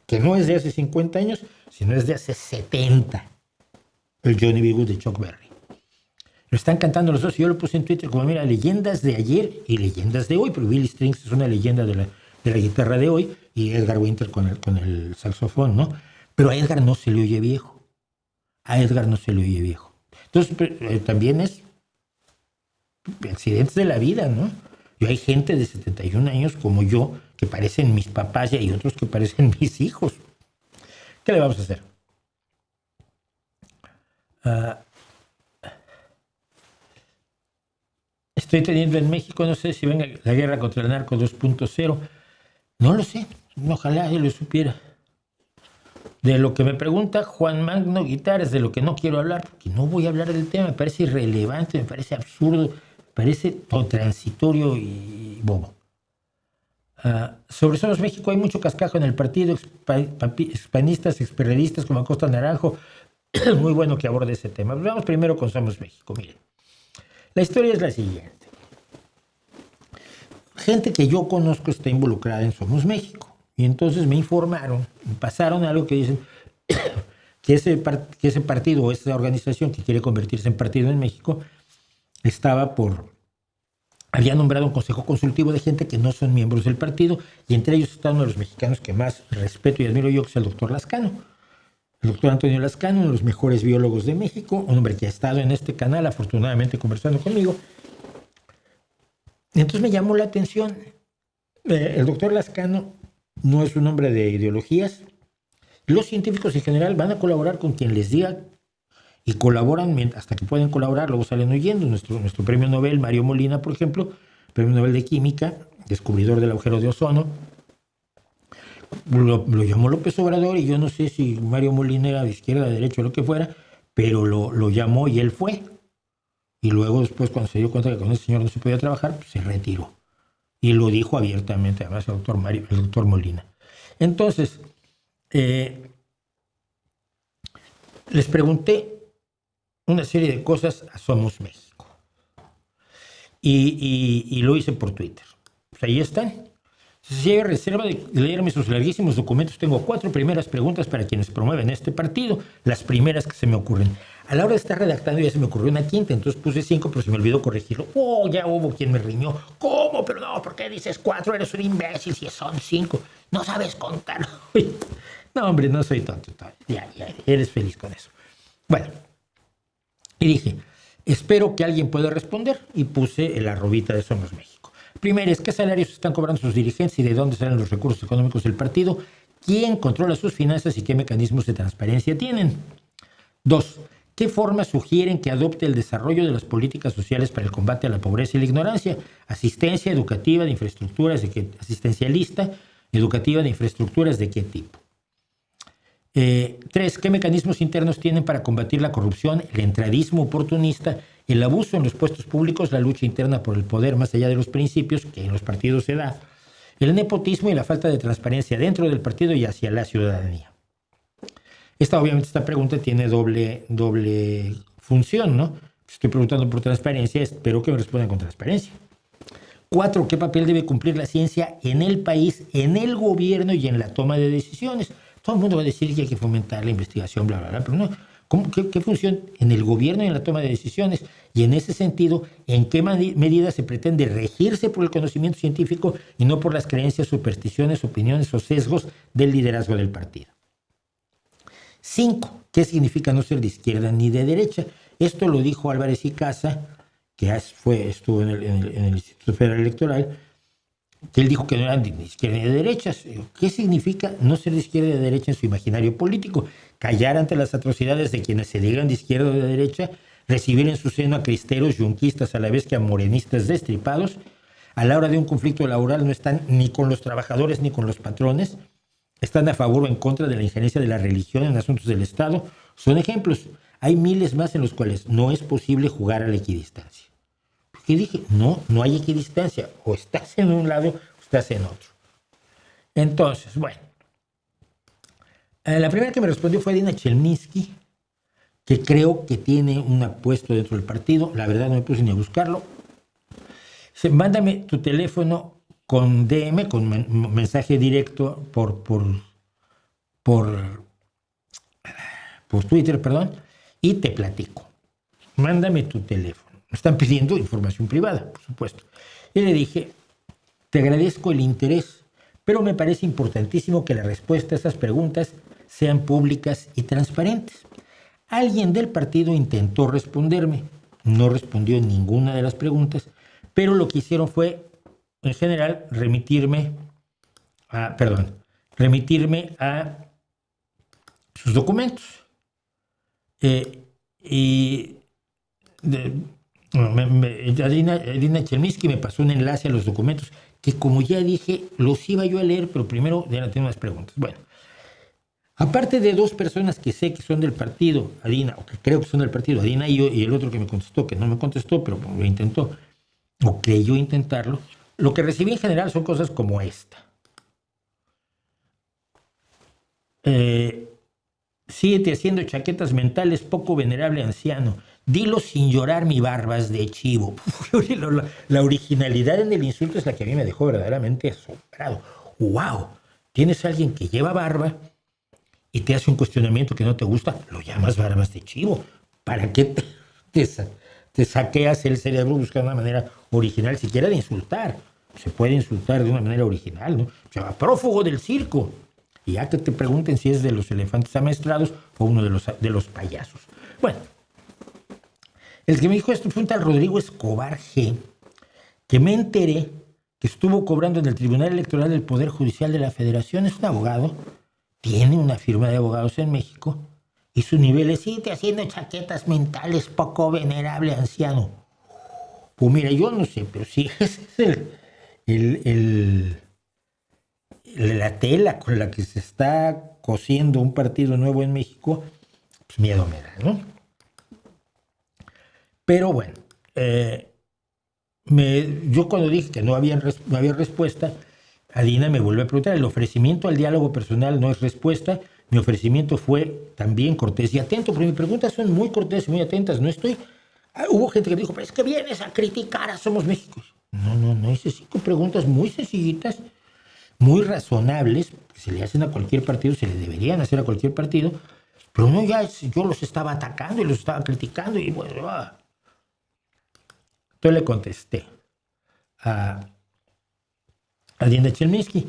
Que no es de hace 50 años, sino es de hace 70. El Johnny B. Good de Chuck Berry. Lo están cantando los dos y yo lo puse en Twitter como, mira, leyendas de ayer y leyendas de hoy, porque Billy Strings es una leyenda de la guitarra de hoy y Edgar Winter con el saxofón, ¿no? Pero a Edgar no se le oye viejo. Entonces, también es accidentes de la vida, ¿no? Hay gente de 71 años como yo que parecen mis papás y hay otros que parecen mis hijos. ¿Qué le vamos a hacer? Estoy teniendo en México, no sé si venga la guerra contra el narco 2.0. No lo sé, ojalá yo lo supiera. De lo que me pregunta Juan Magno Guitares, de lo que no quiero hablar, porque no voy a hablar del tema, me parece irrelevante, me parece absurdo, me parece todo transitorio y bobo. Sobre Somos México hay mucho cascajo en el partido, expanistas, experredistas como Acosta Naranjo. Muy bueno que aborde ese tema. Vamos primero con Somos México. Miren, la historia es la siguiente. Gente que yo conozco está involucrada en Somos México. Y entonces me informaron, me pasaron algo que dicen que ese partido o esa organización que quiere convertirse en partido en México había nombrado un consejo consultivo de gente que no son miembros del partido, y entre ellos está uno de los mexicanos que más respeto y admiro yo, que es el doctor Lascano. El doctor Antonio Lascano, uno de los mejores biólogos de México, un hombre que ha estado en este canal, afortunadamente, conversando conmigo. Y entonces me llamó la atención. El doctor Lascano no es un hombre de ideologías. Los científicos en general van a colaborar con quien les diga y colaboran hasta que pueden colaborar, luego salen huyendo. Nuestro premio Nobel, Mario Molina, por ejemplo, premio Nobel de Química, descubridor del agujero de ozono, lo llamó López Obrador y yo no sé si Mario Molina era de izquierda, de derecha o lo que fuera, pero lo llamó y él fue. Y luego después, cuando se dio cuenta que con ese señor no se podía trabajar, pues se retiró. Y lo dijo abiertamente, además, el doctor Molina. Entonces, Les pregunté una serie de cosas a Somos México. Y lo hice por Twitter. Pues ahí están. Si hay reserva de leerme sus larguísimos documentos, tengo 4 primeras preguntas para quienes promueven este partido, las primeras que se me ocurren. A la hora de estar redactando ya se me ocurrió una quinta, entonces puse 5, pero se me olvidó corregirlo. Ya hubo quien me riñó. ¿Cómo? Pero no, ¿por qué dices 4? Eres un imbécil si son 5. No sabes contar. No, hombre, no soy tonto. Ya, eres feliz con eso. Bueno, y dije, espero que alguien pueda responder, y puse el arrobita de Somos México. Primero es, ¿qué salarios están cobrando sus dirigentes y de dónde salen los recursos económicos del partido? ¿Quién controla sus finanzas y qué mecanismos de transparencia tienen? 2. ¿Qué formas sugieren que adopte el desarrollo de las políticas sociales para el combate a la pobreza y la ignorancia? Asistencia educativa de infraestructuras de qué, asistencialista, educativa de infraestructuras de qué tipo. 3. ¿Qué mecanismos internos tienen para combatir la corrupción, el entradismo oportunista, el abuso en los puestos públicos, la lucha interna por el poder más allá de los principios que en los partidos se da, el nepotismo y la falta de transparencia dentro del partido y hacia la ciudadanía? Obviamente esta pregunta tiene doble función, ¿no? Estoy preguntando por transparencia, espero que me respondan con transparencia. 4. ¿Qué papel debe cumplir la ciencia en el país, en el gobierno y en la toma de decisiones? Todo el mundo va a decir que hay que fomentar la investigación, bla, bla, bla, pero no. ¿Qué función en el gobierno y en la toma de decisiones? Y en ese sentido, ¿en qué medida se pretende regirse por el conocimiento científico y no por las creencias, supersticiones, opiniones o sesgos del liderazgo del partido? 5. ¿Qué significa no ser de izquierda ni de derecha? Esto lo dijo Álvarez y Casa, que estuvo en el Instituto Federal Electoral, que él dijo que no eran ni de izquierda ni de derecha. ¿Qué significa no ser de izquierda y de derecha en su imaginario político? Callar ante las atrocidades de quienes se digan de izquierda o de derecha, recibir en su seno a cristeros yunquistas a la vez que a morenistas destripados. A la hora de un conflicto laboral no están ni con los trabajadores ni con los patrones, están a favor o en contra de la injerencia de la religión en asuntos del Estado. Son ejemplos. Hay miles más en los cuales no es posible jugar a la equidistancia. Porque dije, no hay equidistancia. O estás en un lado o estás en otro. Entonces, bueno. La primera que me respondió fue Adina Chelminsky, que creo que tiene un puesto dentro del partido. La verdad no me puse ni a buscarlo. Dice, mándame tu teléfono con DM, con mensaje directo por Twitter, perdón, y te platico. Mándame tu teléfono. Me están pidiendo información privada, por supuesto. Y le dije, te agradezco el interés, pero me parece importantísimo que la respuesta a esas preguntas sean públicas y transparentes. Alguien del partido intentó responderme, no respondió en ninguna de las preguntas, pero lo que hicieron fue, en general, remitirme a sus documentos. Adina Chelminsky me pasó un enlace a los documentos que, como ya dije, los iba yo a leer, pero primero ya tengo unas preguntas. Bueno, aparte de 2 personas que sé que son del partido, Adina, o que creo que son del partido, Adina y yo, y el otro que me contestó, que no me contestó, pero lo intentó, o creyó intentarlo, lo que recibí en general son cosas como esta. Síguete haciendo chaquetas mentales, poco venerable anciano. Dilo sin llorar, mi barbas de chivo. La originalidad en el insulto es la que a mí me dejó verdaderamente asombrado. ¡Wow! Tienes a alguien que lleva barba y te hace un cuestionamiento que no te gusta, lo llamas barbas de chivo. ¿Para qué te saqueas el cerebro buscando una manera original, siquiera de insultar? Se puede insultar de una manera original, ¿no? Se llama prófugo del circo. Y ya que te pregunten si es de los elefantes amaestrados o uno de los payasos. Bueno, el que me dijo esto fue un tal Rodrigo Escobar G., que me enteré que estuvo cobrando en el Tribunal Electoral del Poder Judicial de la Federación. Es un abogado, tiene una firma de abogados en México, y su nivel es, síguete haciendo chaquetas mentales, poco venerable anciano. Pues mira, yo no sé, pero si ese es la tela con la que se está cosiendo un partido nuevo en México, pues miedo me da, ¿no? Pero bueno, yo cuando dije que no había respuesta, Adina me vuelve a preguntar, el ofrecimiento al diálogo personal no es respuesta, Mi ofrecimiento fue también cortés y atento, porque mis preguntas son muy cortés y muy atentas. No estoy... Hubo gente que dijo, pero es que vienes a criticar a Somos México. No, hice 5 preguntas muy sencillitas, muy razonables, que se le hacen a cualquier partido, se le deberían hacer a cualquier partido, pero no, ya yo los estaba atacando y los estaba criticando y bueno... Entonces le contesté a Diana Chelminsky.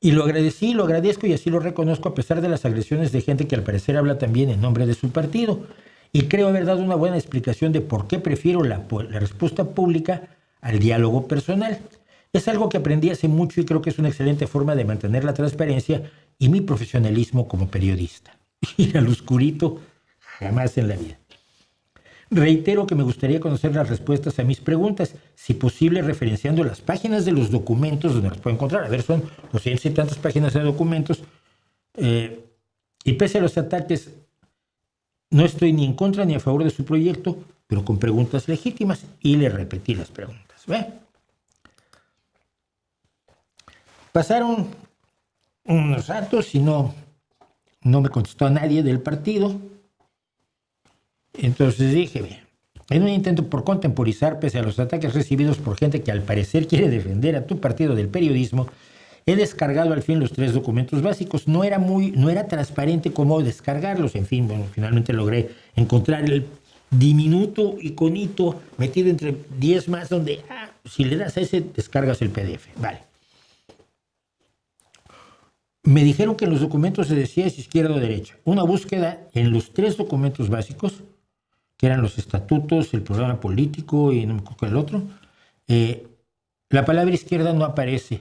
Y lo agradecí, lo agradezco y así lo reconozco a pesar de las agresiones de gente que al parecer habla también en nombre de su partido. Y creo haber dado una buena explicación de por qué prefiero la respuesta pública al diálogo personal. Es algo que aprendí hace mucho y creo que es una excelente forma de mantener la transparencia y mi profesionalismo como periodista. Ir al oscurito, jamás en la vida. Reitero que me gustaría conocer las respuestas a mis preguntas, si posible referenciando las páginas de los documentos donde las puedo encontrar. A ver, son 200 y tantas páginas de documentos. Y pese a los ataques, no estoy ni en contra ni a favor de su proyecto, pero con preguntas legítimas. Y le repetí las preguntas. ¿Ve? Pasaron unos ratos y no me contestó a nadie del partido. Entonces dije, bien, en un intento por contemporizar, pese a los ataques recibidos por gente que al parecer quiere defender a tu partido del periodismo, he descargado al fin los 3 documentos básicos. No era transparente cómo descargarlos. En fin, bueno, finalmente logré encontrar el diminuto iconito metido entre 10 más donde, si le das a ese, descargas el PDF. Vale. Me dijeron que en los documentos se decía si izquierda o derecha. Una búsqueda en los 3 documentos básicos, que eran los estatutos, el programa político y no me acuerdo el otro, la palabra izquierda no aparece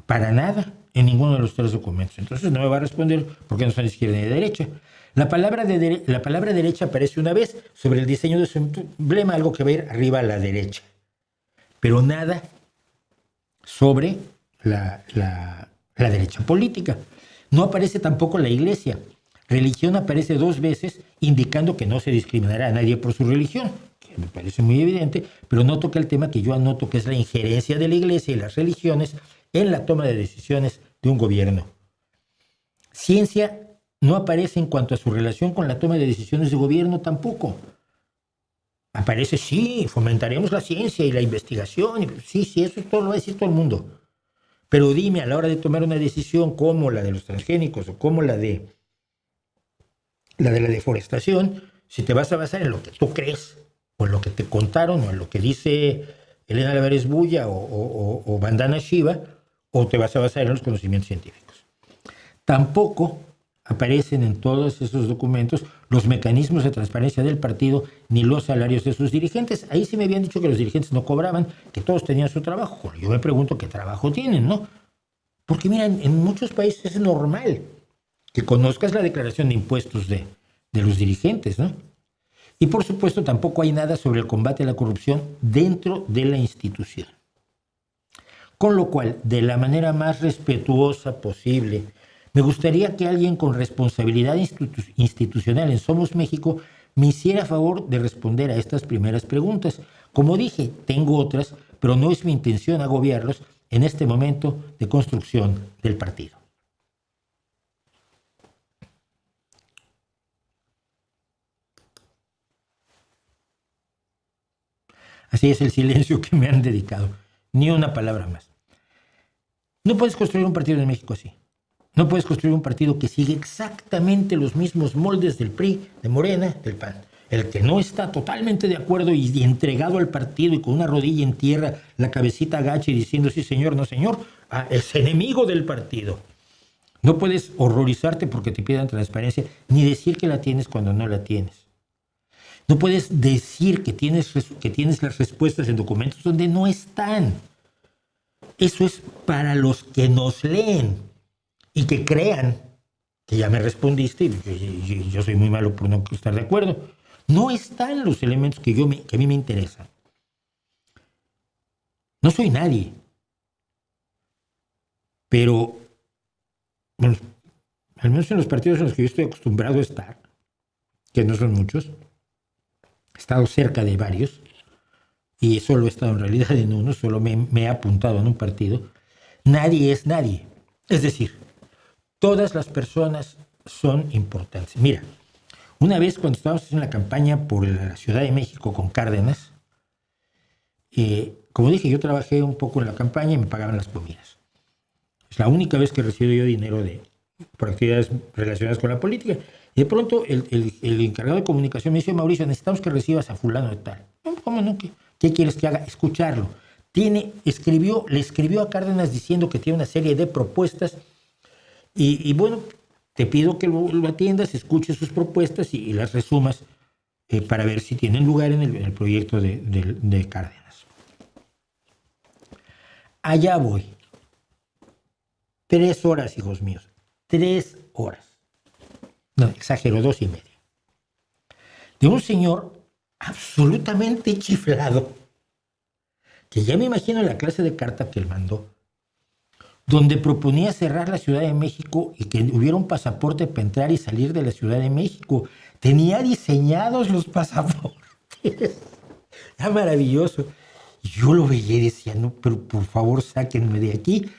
para nada en ninguno de los 3 documentos. Entonces no me va a responder por qué no son izquierda ni derecha. La palabra derecha aparece una vez sobre el diseño de su emblema, algo que va a ir arriba a la derecha, pero nada sobre la derecha política. No aparece tampoco la iglesia. Religión aparece 2 veces, indicando que no se discriminará a nadie por su religión, que me parece muy evidente, pero no toca el tema que yo anoto, que es la injerencia de la iglesia y las religiones en la toma de decisiones de un gobierno. Ciencia no aparece en cuanto a su relación con la toma de decisiones de gobierno tampoco. Aparece, sí, fomentaremos la ciencia y la investigación, sí, eso todo lo va a decir todo el mundo. Pero dime, a la hora de tomar una decisión como la de los transgénicos o como la de la deforestación, si te vas a basar en lo que tú crees, o en lo que te contaron, o en lo que dice Elena Álvarez Bulla o Vandana Shiva, o te vas a basar en los conocimientos científicos. Tampoco aparecen en todos esos documentos los mecanismos de transparencia del partido ni los salarios de sus dirigentes. Ahí sí me habían dicho que los dirigentes no cobraban, que todos tenían su trabajo. Yo me pregunto qué trabajo tienen, ¿no? Porque mira, en muchos países es normal que conozcas la declaración de impuestos de los dirigentes, ¿no? Y por supuesto tampoco hay nada sobre el combate a la corrupción dentro de la institución. Con lo cual, de la manera más respetuosa posible, me gustaría que alguien con responsabilidad institucional en Somos México me hiciera favor de responder a estas primeras preguntas. Como dije, tengo otras, pero no es mi intención agobiarlos en este momento de construcción del partido. Así es el silencio que me han dedicado. Ni una palabra más. No puedes construir un partido en México así. No puedes construir un partido que sigue exactamente los mismos moldes del PRI, de Morena, del PAN. El que no está totalmente de acuerdo y entregado al partido y con una rodilla en tierra, la cabecita agacha y diciendo sí señor, no señor, es enemigo del partido. No puedes horrorizarte porque te pidan transparencia, ni decir que la tienes cuando no la tienes. No puedes decir que tienes las respuestas en documentos donde no están. Eso es para los que nos leen y que crean que ya me respondiste y yo soy muy malo por no estar de acuerdo. No están los elementos que a mí me interesan. No soy nadie. Pero, bueno, al menos en los partidos en los que yo estoy acostumbrado a estar, que no son muchos, he estado cerca de varios, y solo he estado en realidad en uno, solo me he apuntado en un partido, nadie es nadie. Es decir, Todas las personas son importantes. Mira, una vez cuando estábamos en la campaña por la Ciudad de México con Cárdenas, como dije, yo trabajé un poco en la campaña y me pagaban las comidas. Es la única vez que recibo yo dinero por actividades relacionadas con la política. Y de pronto el encargado de comunicación me dice: Mauricio, necesitamos que recibas a fulano de tal. ¿Cómo no? ¿Qué quieres que haga? Escucharlo. Le escribió a Cárdenas diciendo que tiene una serie de propuestas y bueno, te pido que lo atiendas, escuches sus propuestas y las resumas para ver si tienen lugar en el proyecto de Cárdenas. Allá voy. 3 horas, hijos míos. 3 horas. No, exagero, 2:30. De un señor absolutamente chiflado, que ya me imagino la clase de carta que él mandó, donde proponía cerrar la Ciudad de México y que hubiera un pasaporte para entrar y salir de la Ciudad de México. Tenía diseñados los pasaportes. Era maravilloso. Y yo lo veía y decía: no, pero por favor sáquenme de aquí.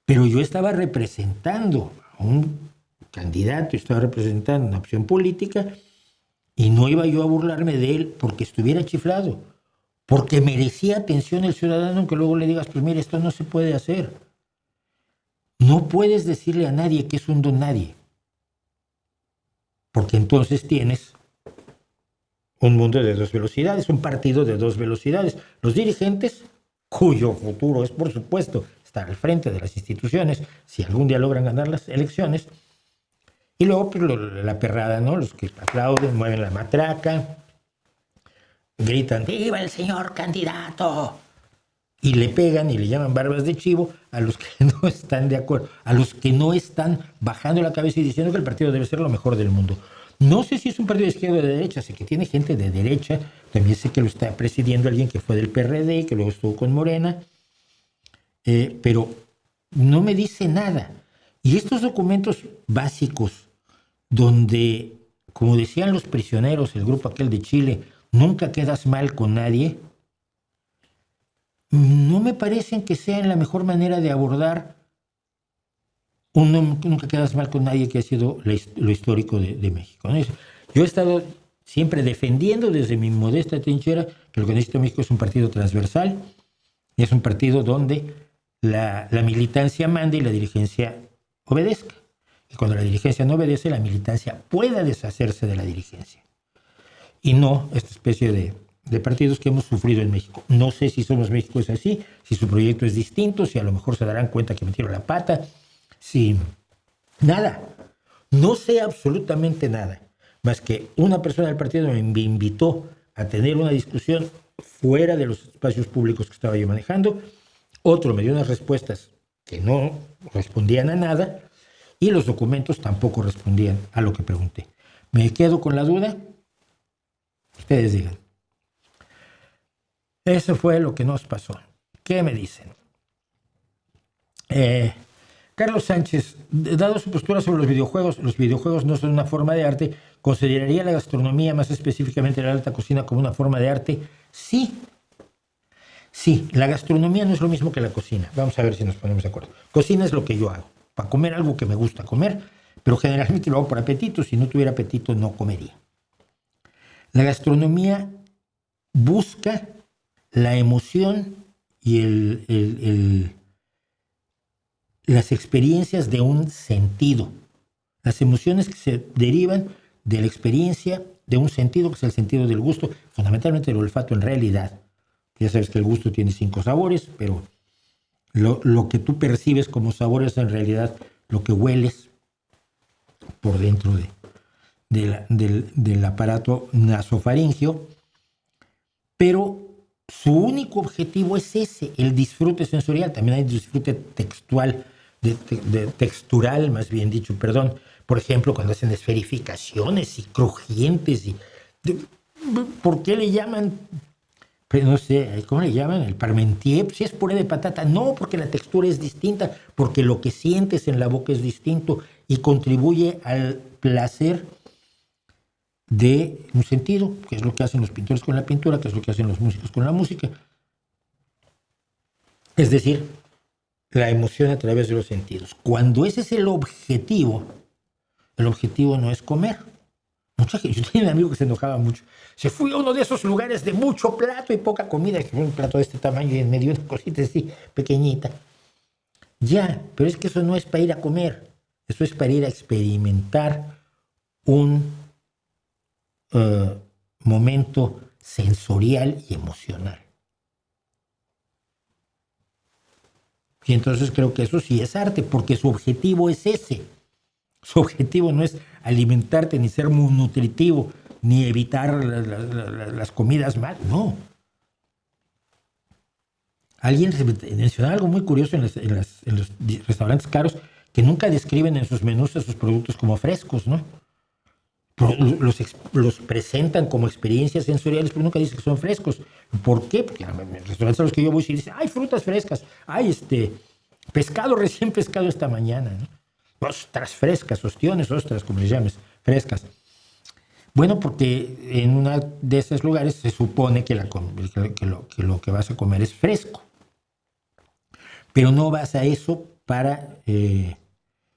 Pero yo estaba representando a un candidato, estaba representando una opción política y no iba yo a burlarme de él porque estuviera chiflado, porque merecía atención el ciudadano, aunque luego le digas: pues mire, esto no se puede hacer. No puedes decirle a nadie que es un don nadie, porque entonces tienes un mundo de 2 velocidades, un partido de 2 velocidades. Los dirigentes, cuyo futuro es, por supuesto, estar al frente de las instituciones, si algún día logran ganar las elecciones, y luego pues, la perrada, ¿no? Los que aplauden, mueven la matraca, gritan: ¡viva el señor candidato! Y le pegan y le llaman barbas de chivo a los que no están de acuerdo, a los que no están bajando la cabeza y diciendo que el partido debe ser lo mejor del mundo. No sé si es un partido de izquierda o de derecha, sé que tiene gente de derecha, también sé que lo está presidiendo alguien que fue del PRD, que luego estuvo con Morena, pero no me dice nada. Y estos documentos básicos, donde, como decían los prisioneros, el grupo aquel de Chile, nunca quedas mal con nadie, no me parecen que sean la mejor manera de abordar nunca quedas mal con nadie, que ha sido lo histórico de México, ¿no? Yo he estado siempre defendiendo desde mi modesta trinchera que lo que necesita México es un partido transversal, es un partido donde la militancia mande y la dirigencia obedezca. Y cuando la dirigencia no obedece, la militancia pueda deshacerse de la dirigencia. Y no esta especie de partidos que hemos sufrido en México. No sé si Somos México es así, si su proyecto es distinto, si a lo mejor se darán cuenta que metieron la pata. Sí, nada, no sé absolutamente nada, más que una persona del partido me invitó a tener una discusión fuera de los espacios públicos que estaba yo manejando, otro me dio unas respuestas que no respondían a nada y los documentos tampoco respondían a lo que pregunté. Me quedo con la duda, ustedes digan. Eso fue lo que nos pasó. ¿Qué me dicen? Carlos Sánchez, dado su postura sobre los videojuegos no son una forma de arte, ¿consideraría la gastronomía, más específicamente la alta cocina, como una forma de arte? Sí. Sí, la gastronomía no es lo mismo que la cocina. Vamos a ver si nos ponemos de acuerdo. Cocina es lo que yo hago, para comer algo que me gusta comer, pero generalmente lo hago por apetito. Si no tuviera apetito, no comería. La gastronomía busca la emoción y las experiencias de un sentido, las emociones que se derivan de la experiencia de un sentido, que es el sentido del gusto, fundamentalmente el olfato en realidad. Ya sabes que el gusto tiene 5 sabores, pero lo que tú percibes como sabores en realidad lo que hueles por dentro del aparato nasofaringeo, pero su único objetivo es ese, el disfrute sensorial. También hay disfrute textural, más bien dicho, perdón. Por ejemplo, cuando hacen esferificaciones y crujientes. ¿Por qué le llaman? No sé, ¿cómo le llaman? El parmentier. Si es puré de patata. No, porque la textura es distinta, porque lo que sientes en la boca es distinto y contribuye al placer de un sentido, que es lo que hacen los pintores con la pintura, que es lo que hacen los músicos con la música. Es decir, la emoción a través de los sentidos. Cuando ese es el objetivo no es comer. Mucha gente, yo tenía un amigo que se enojaba mucho. Se fue a uno de esos lugares de mucho plato y poca comida, que un plato de este tamaño y en medio una cosita así pequeñita. Ya, pero es que eso no es para ir a comer, eso es para ir a experimentar un momento sensorial y emocional. Y entonces creo que eso sí es arte, porque su objetivo es ese. Su objetivo no es alimentarte, ni ser muy nutritivo, ni evitar las comidas mal, no. Alguien mencionaba algo muy curioso en los restaurantes caros, que nunca describen en sus menús a sus productos como frescos, ¿no? Los presentan como experiencias sensoriales, pero nunca dicen que son frescos. ¿Por qué? Porque en los restaurantes a los que yo voy se dicen, hay frutas frescas, hay pescado recién pescado esta mañana, ¿no? Ostras frescas, ostiones, ostras, como les llames, frescas. Bueno, porque en uno de esos lugares se supone que lo que vas a comer es fresco. Pero no vas a eso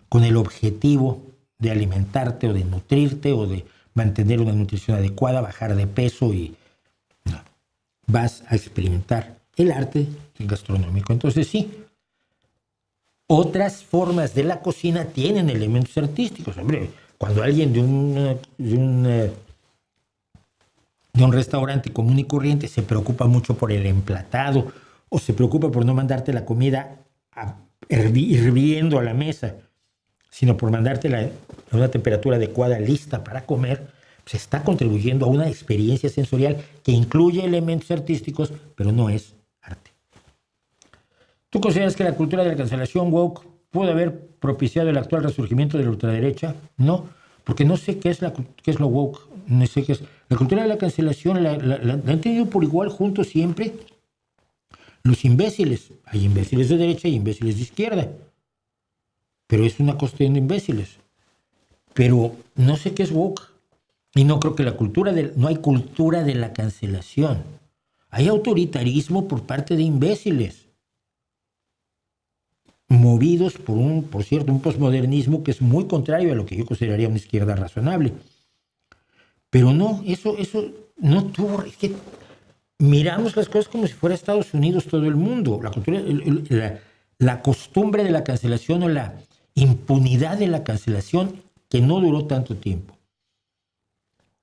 con el objetivo de alimentarte o de nutrirte o de mantener una nutrición adecuada, bajar de peso y no. Vas a experimentar el arte gastronómico. Entonces sí, otras formas de la cocina tienen elementos artísticos. Hombre, cuando alguien de un restaurante común y corriente se preocupa mucho por el emplatado o se preocupa por no mandarte la comida hirviendo a la mesa, sino por mandártela a una temperatura adecuada, lista para comer, pues está contribuyendo a una experiencia sensorial que incluye elementos artísticos, pero no es arte. ¿Tú consideras que la cultura de la cancelación woke pudo haber propiciado el actual resurgimiento de la ultraderecha? No, porque no sé qué es lo woke, no sé qué es. La cultura de la cancelación la han tenido por igual juntos siempre los imbéciles. Hay imbéciles de derecha y imbéciles de izquierda. Pero es una cuestión de imbéciles. Pero no sé qué es woke. Y no creo que no hay cultura de la cancelación. Hay autoritarismo por parte de imbéciles, movidos por cierto, un posmodernismo que es muy contrario a lo que yo consideraría una izquierda razonable. Pero no, eso no tuvo... Es que miramos las cosas como si fuera Estados Unidos todo el mundo. La cultura, la costumbre de la cancelación o la impunidad de la cancelación, que no duró tanto tiempo,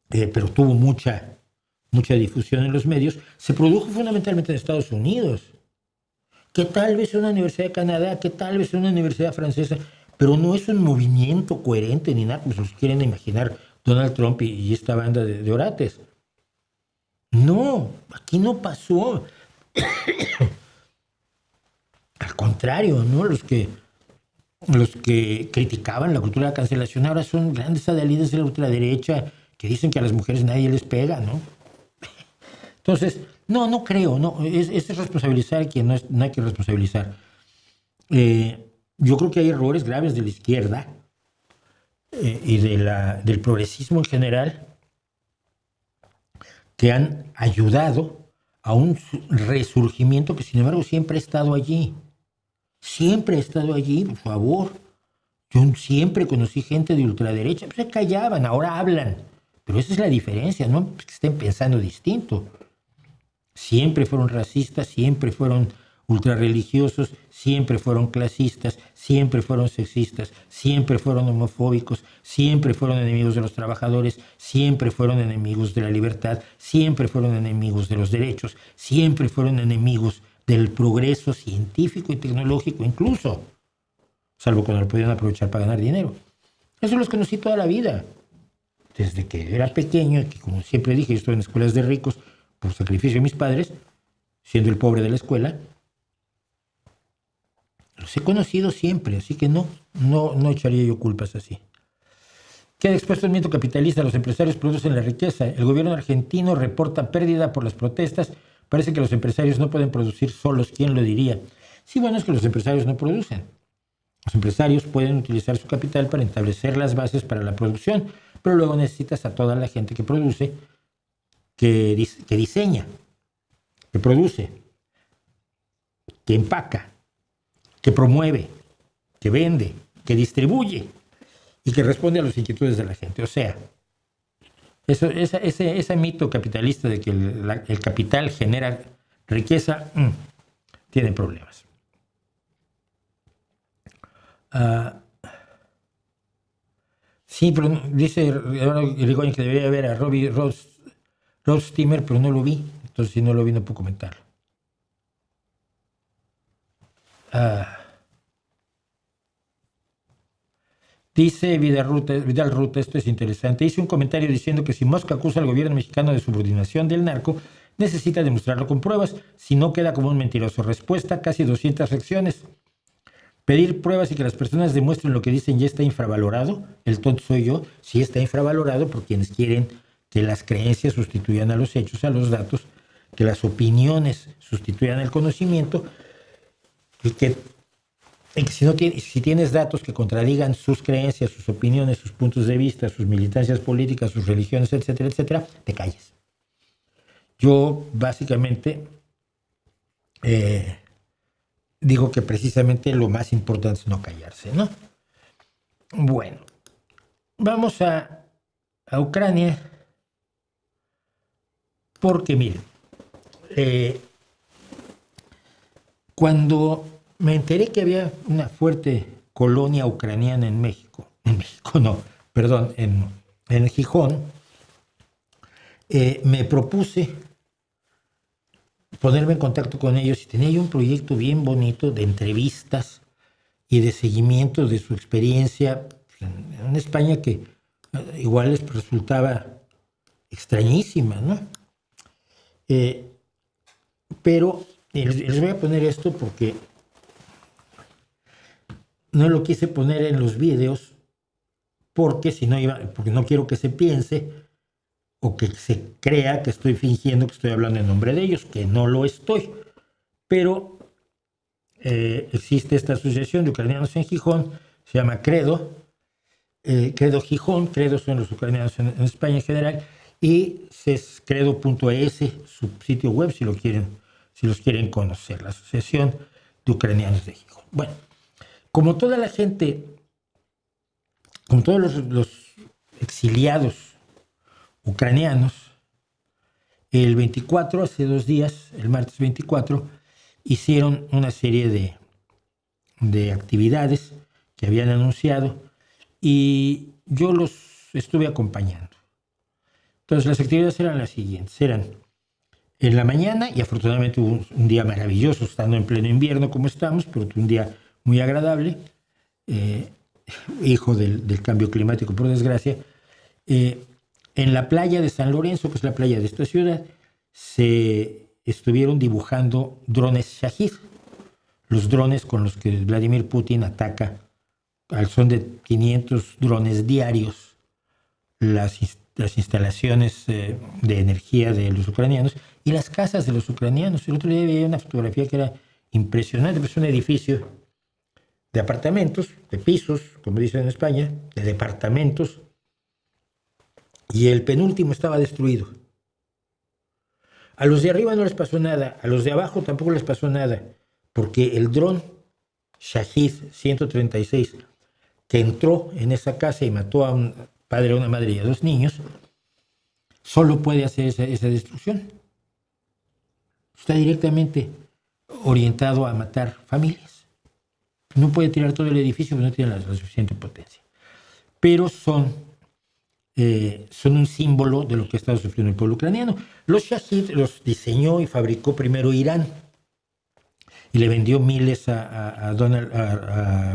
pero tuvo mucha difusión en los medios, se produjo fundamentalmente en Estados Unidos, que tal vez en una universidad de Canadá, que tal vez en una universidad francesa, pero no es un movimiento coherente ni nada, pues si quieren imaginar Donald Trump y esta banda de orates. No, aquí no pasó. Al contrario, ¿no? Los que criticaban la cultura de la cancelación ahora son grandes adalides de la ultraderecha que dicen que a las mujeres nadie les pega, ¿no? Entonces, no creo, no, es responsabilizar a quien no hay que responsabilizar. Yo creo que hay errores graves de la izquierda y del progresismo en general que han ayudado a un resurgimiento que, sin embargo, siempre ha estado allí. Siempre ha estado allí, por favor. Yo siempre conocí gente de ultraderecha, pues se callaban, ahora hablan. Pero esa es la diferencia, no que estén pensando distinto. Siempre fueron racistas, siempre fueron ultrarreligiosos, siempre fueron clasistas, siempre fueron sexistas, siempre fueron homofóbicos, siempre fueron enemigos de los trabajadores, siempre fueron enemigos de la libertad, siempre fueron enemigos de los derechos, siempre fueron enemigos del progreso científico y tecnológico incluso, salvo cuando lo podían aprovechar para ganar dinero. Eso los conocí toda la vida, desde que era pequeño, que como siempre dije, yo estuve en escuelas de ricos por sacrificio de mis padres, siendo el pobre de la escuela. Los he conocido siempre, así que no echaría yo culpas así. Queda expuesto el movimiento capitalista, los empresarios producen la riqueza. El gobierno argentino reporta pérdida por las protestas. Parece que los empresarios no pueden producir solos, ¿quién lo diría? Sí, bueno, es que los empresarios no producen. Los empresarios pueden utilizar su capital para establecer las bases para la producción, pero luego necesitas a toda la gente que produce, que diseña, que produce, que empaca, que promueve, que vende, que distribuye y que responde a las inquietudes de la gente. O sea, ese mito capitalista de que el capital genera riqueza tiene problemas. Sí, pero dice Irigoyen que debería ver a Robbie Rothsteiner, pero no lo vi. Entonces, si no lo vi, no puedo comentarlo. Dice Vidal Ruta, esto es interesante. Hice un comentario diciendo que si Mosca acusa al gobierno mexicano de subordinación del narco, necesita demostrarlo con pruebas, si no queda como un mentiroso. Respuesta, casi 200 secciones. Pedir pruebas y que las personas demuestren lo que dicen ya está infravalorado. El tonto soy yo. Sí está infravalorado por quienes quieren que las creencias sustituyan a los hechos, a los datos, que las opiniones sustituyan al conocimiento y que si tienes datos que contradigan sus creencias, sus opiniones, sus puntos de vista, sus militancias políticas, sus religiones, etcétera, etcétera, te calles. Yo básicamente digo que precisamente lo más importante es no callarse, ¿no? Bueno, vamos a Ucrania, porque miren, cuando me enteré que había una fuerte colonia ucraniana en Gijón, me propuse ponerme en contacto con ellos y tenía yo un proyecto bien bonito de entrevistas y de seguimiento de su experiencia en España que igual les resultaba extrañísima, ¿no? Pero les voy a poner esto porque no lo quise poner en los vídeos porque no quiero que se piense o que se crea que estoy fingiendo que estoy hablando en nombre de ellos, que no lo estoy. Pero existe esta asociación de ucranianos en Gijón, se llama Credo, Credo Gijón, Credo son los ucranianos en España en general, y es credo.es, su sitio web si los quieren conocer, la Asociación de Ucranianos de Gijón. Bueno, como toda la gente, como todos los exiliados ucranianos, el 24, hace 2 días, el martes 24, hicieron una serie de actividades que habían anunciado y yo los estuve acompañando. Entonces las actividades eran las siguientes, eran en la mañana, y afortunadamente hubo un día maravilloso, estando en pleno invierno como estamos, pero un día muy agradable, hijo del cambio climático por desgracia. En la playa de San Lorenzo, que es la playa de esta ciudad, se estuvieron dibujando drones Shahid, los drones con los que Vladimir Putin ataca al son de 500 drones diarios las instalaciones de energía de los ucranianos y las casas de los ucranianos. El otro día veía una fotografía que era impresionante, pues un edificio de apartamentos, de pisos, como dicen en España, de departamentos, y el penúltimo estaba destruido. A los de arriba no les pasó nada, a los de abajo tampoco les pasó nada, porque el dron Shahid 136, que entró en esa casa y mató a un padre, a una madre y a 2 niños, solo puede hacer esa destrucción. Está directamente orientado a matar familias. No puede tirar todo el edificio porque no tiene la suficiente potencia. Pero son un símbolo de lo que ha estado sufriendo el pueblo ucraniano. Los Shahid los diseñó y fabricó primero Irán y le vendió miles a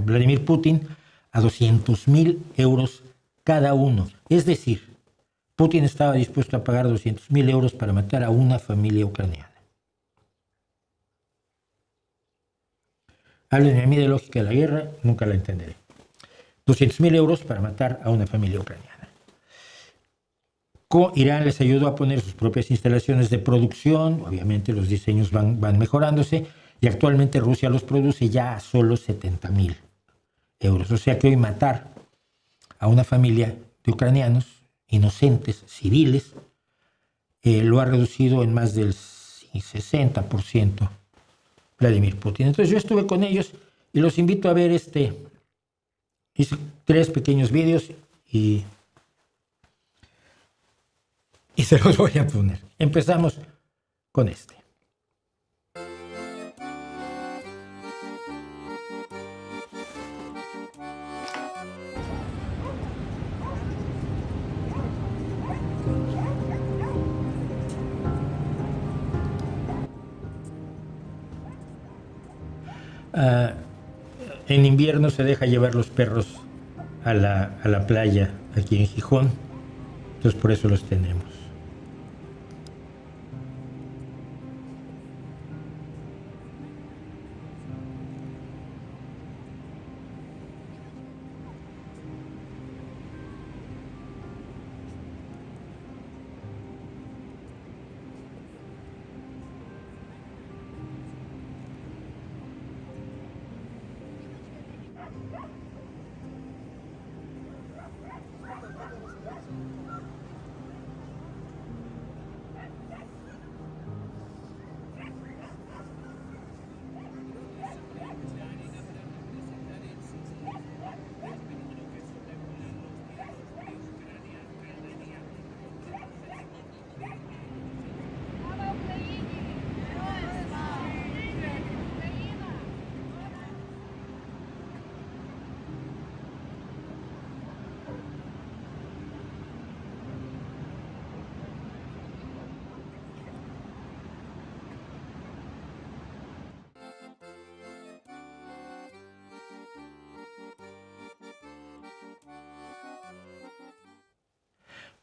Vladimir Putin a 200,000 euros cada uno. Es decir, Putin estaba dispuesto a pagar 200,000 euros para matar a una familia ucraniana. Háblenme a mí de lógica de la guerra, nunca la entenderé. 200,000 euros para matar a una familia ucraniana. Irán les ayudó a poner sus propias instalaciones de producción, obviamente los diseños van mejorándose, y actualmente Rusia los produce ya a solo 70,000 euros. O sea que hoy matar a una familia de ucranianos inocentes, civiles, lo ha reducido en más del 60% Vladimir Putin. Entonces yo estuve con ellos Y los invito a ver hice 3 pequeños vídeos y se los voy a poner. Empezamos con este. En invierno se deja llevar los perros a la playa aquí en Gijón, entonces por eso los tenemos.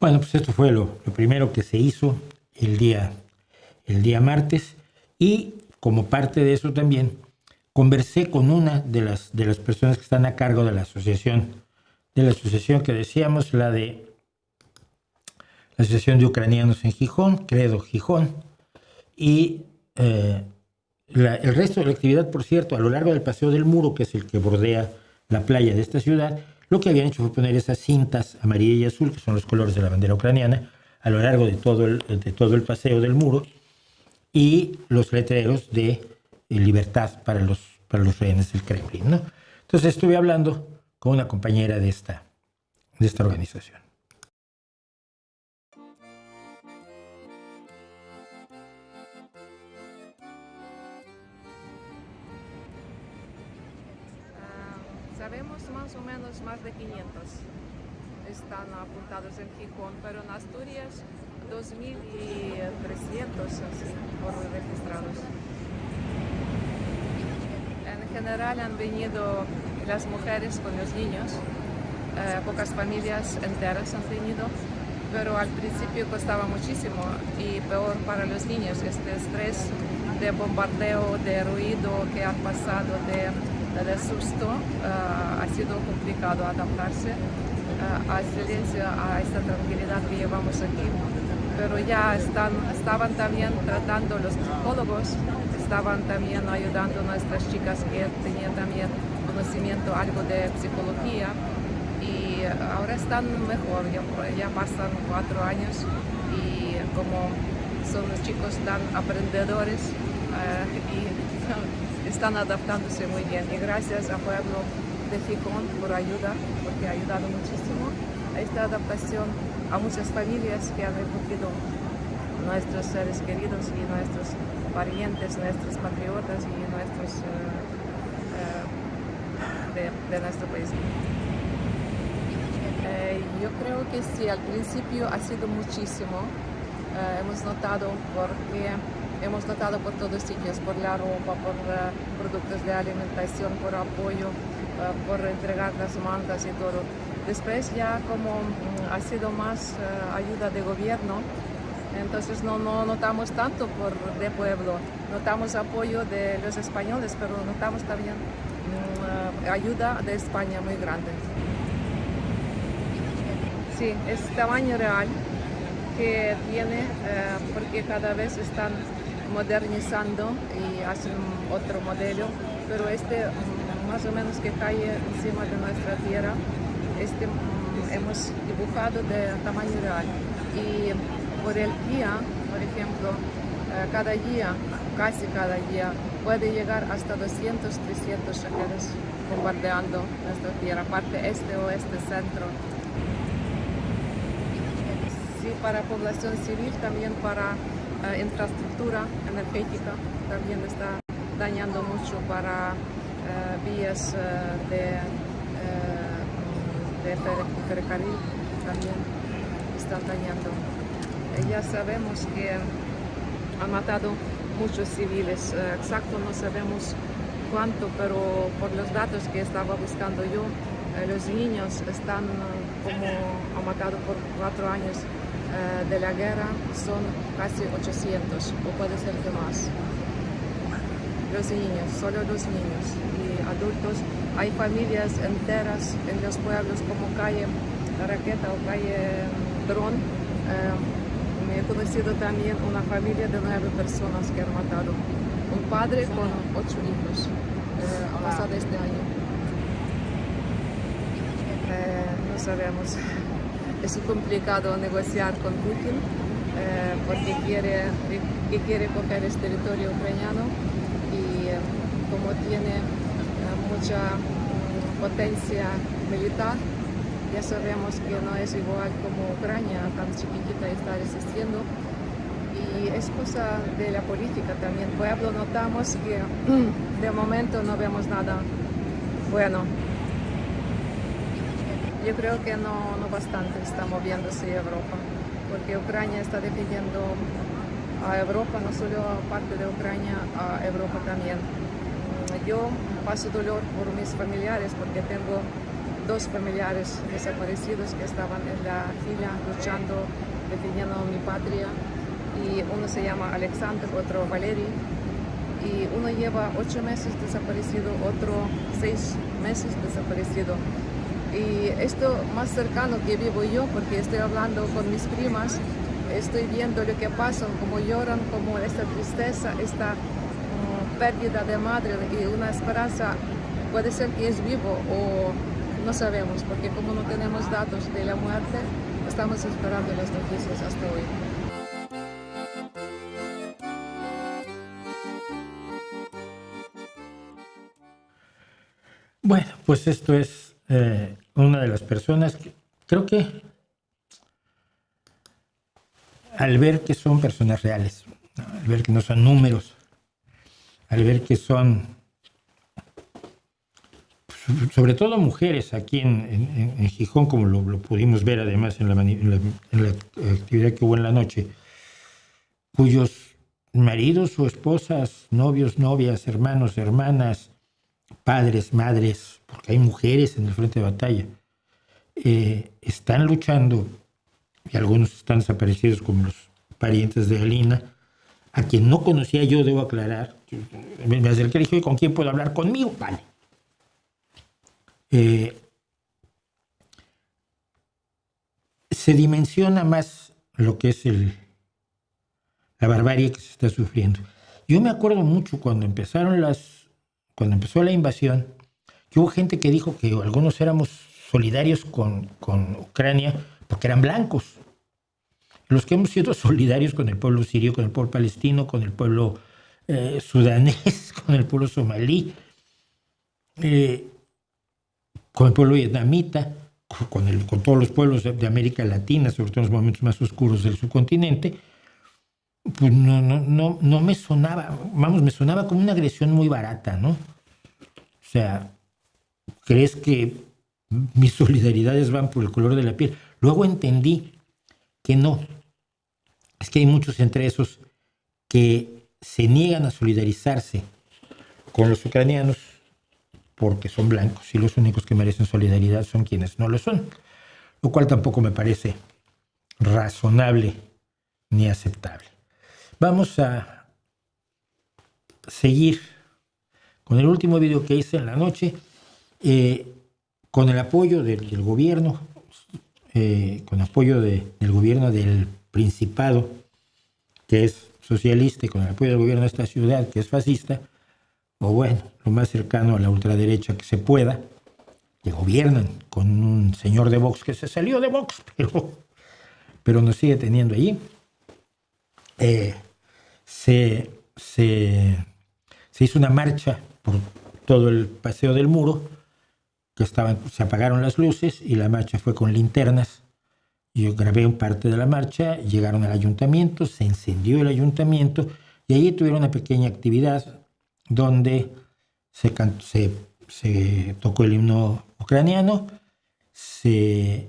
Bueno, pues esto fue lo primero que se hizo el día martes, y como parte de eso también conversé con una de las personas que están a cargo de la asociación que decíamos, la Asociación de Ucranianos en Gijón, Credo Gijón, y el resto de la actividad, por cierto, a lo largo del Paseo del Muro, que es el que bordea la playa de esta ciudad, lo que habían hecho fue poner esas cintas amarilla y azul, que son los colores de la bandera ucraniana, a lo largo de todo el Paseo del Muro, y los letreros de libertad para los rehenes del Kremlin, ¿no? Entonces estuve hablando con una compañera de esta organización. Sabemos más o menos más de 500 están apuntados en Gijón, pero en Asturias 2.300 así, por registrados. En general han venido las mujeres con los niños, pocas familias enteras han venido, pero al principio costaba muchísimo y peor para los niños, este estrés de bombardeo, de ruido que han pasado, de susto, ha sido complicado adaptarse al silencio, a esta tranquilidad que llevamos aquí. Pero ya estaban también tratando los psicólogos, estaban también ayudando a nuestras chicas que tenían también conocimiento, algo de psicología, y ahora están mejor, ya pasan 4 años y como son los chicos tan aprendedores y están adaptándose muy bien, y gracias al pueblo de Gijón por ayuda, porque ha ayudado muchísimo a esta adaptación, a muchas familias que han recogido nuestros seres queridos y nuestros parientes, nuestros patriotas y nuestros de nuestro país. Yo creo que sí, al principio ha sido muchísimo, hemos notado por todos sitios, por la ropa, por productos de alimentación, por apoyo, por entregar las mantas y todo. Después ya como ha sido más ayuda de gobierno, entonces no notamos tanto de pueblo, notamos apoyo de los españoles, pero notamos también ayuda de España muy grande. Sí, es tamaño real que tiene, porque cada vez están modernizando y hacen otro modelo, pero más o menos que cae encima de nuestra tierra, hemos dibujado de tamaño real. Y por el día, por ejemplo, cada día, casi cada día, puede llegar hasta 200, 300 shaheeds bombardeando nuestra tierra, parte este, oeste, centro. Sí, para población civil, también para infraestructura energética, también está dañando mucho para vías de ferrocarril, también están dañando. Ya sabemos que han matado muchos civiles, exacto no sabemos cuánto, pero por los datos que estaba buscando yo, los niños están como han matado por 4 años de la guerra, son casi 800 o puede ser que más. Los niños, solo los niños y adultos. Hay familias enteras en los pueblos como calle Raqueta o calle Dron. He conocido también una familia de 9 personas que han matado. Un padre con 8 hijos a pasar este año. No sabemos. Es complicado negociar con Putin porque quiere coger este territorio ucraniano y como tiene mucha potencia militar, ya sabemos que no es igual como Ucrania, tan chiquitita está resistiendo. Y es cosa de la política también. Pueblo notamos que de momento no vemos nada bueno. Yo creo que no bastante está moviéndose Europa, porque Ucrania está defendiendo a Europa, no solo a parte de Ucrania, a Europa también. Yo paso dolor por mis familiares porque tengo 2 familiares desaparecidos que estaban en la fila luchando, defendiendo mi patria. Y uno se llama Alexander, otro Valery. Y uno lleva 8 meses desaparecido, otro 6 meses desaparecido. Y esto más cercano que vivo yo, porque estoy hablando con mis primas, estoy viendo lo que pasa, cómo lloran, como esta tristeza, esta pérdida de madre y una esperanza, puede ser que es vivo o no sabemos, porque como no tenemos datos de la muerte, estamos esperando las noticias hasta hoy. Bueno, pues esto es una de las personas que creo que al ver que son personas reales, al ver que no son números, al ver que son sobre todo mujeres aquí en Gijón, como lo pudimos ver además en la actividad que hubo en la noche, cuyos maridos o esposas, novios, novias, hermanos, hermanas, padres, madres, porque hay mujeres en el frente de batalla, están luchando, y algunos están desaparecidos como los parientes de Alina, a quien no conocía yo, debo aclarar. Me acerqué y dije, ¿con quién puedo hablar? Conmigo, vale. Se dimensiona más lo que es la barbarie que se está sufriendo. Yo me acuerdo mucho cuando empezó la invasión, que hubo gente que dijo que algunos éramos solidarios con Ucrania porque eran blancos. Los que hemos sido solidarios con el pueblo sirio, con el pueblo palestino, con el pueblo sudanés, con el pueblo somalí, con el pueblo vietnamita, con todos los pueblos de América Latina, sobre todo en los momentos más oscuros del subcontinente, pues no me sonaba, me sonaba como una agresión muy barata, ¿no? O sea, ¿crees que mis solidaridades van por el color de la piel? Luego entendí que no. Es que hay muchos entre esos que se niegan a solidarizarse con los ucranianos porque son blancos y los únicos que merecen solidaridad son quienes no lo son, lo cual tampoco me parece razonable ni aceptable. Vamos a seguir con el último video que hice en la noche, con el apoyo del gobierno, con apoyo del gobierno del Principado, que es socialista, y con el apoyo del gobierno de esta ciudad, que es fascista, o bueno, lo más cercano a la ultraderecha que se pueda, que gobiernan con un señor de Vox que se salió de Vox, pero nos sigue teniendo allí. se hizo una marcha por todo el Paseo del Muro, se apagaron las luces y la marcha fue con linternas. Yo grabé un parte de la marcha, llegaron al ayuntamiento, se encendió el ayuntamiento y allí tuvieron una pequeña actividad donde se tocó el himno ucraniano, se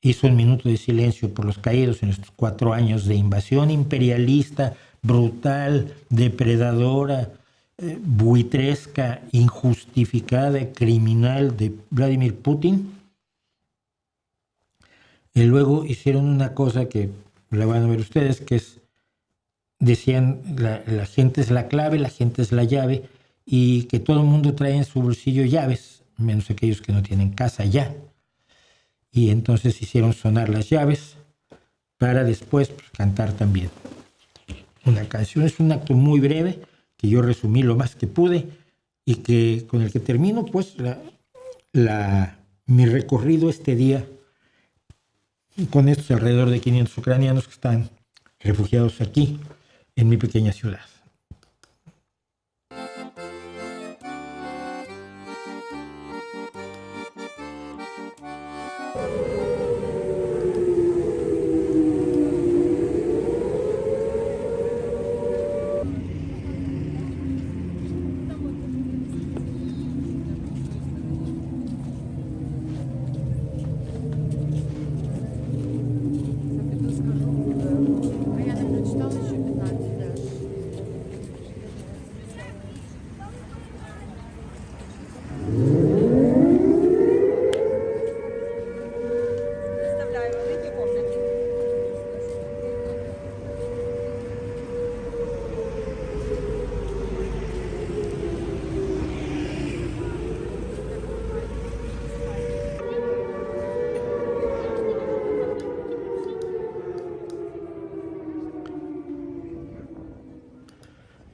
hizo un minuto de silencio por los caídos en estos 4 años de invasión imperialista, brutal, depredadora, buitresca, injustificada, criminal de Vladimir Putin. Y luego hicieron una cosa que la van a ver ustedes, que decían, la gente es la clave, la gente es la llave, y que todo el mundo trae en su bolsillo llaves, menos aquellos que no tienen casa ya. Y entonces hicieron sonar las llaves para después cantar también una canción. Es un acto muy breve que yo resumí lo más que pude y que con el que termino pues mi recorrido este día con estos alrededor de 500 ucranianos que están refugiados aquí en mi pequeña ciudad.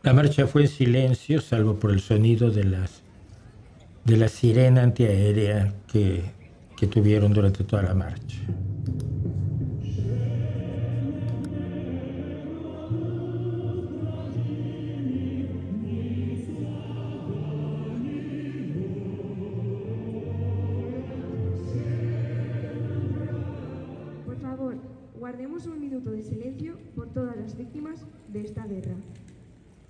La marcha fue en silencio, salvo por el sonido de la sirena antiaérea que tuvieron durante toda la marcha. Por favor, guardemos un minuto de silencio por todas las víctimas de esta guerra.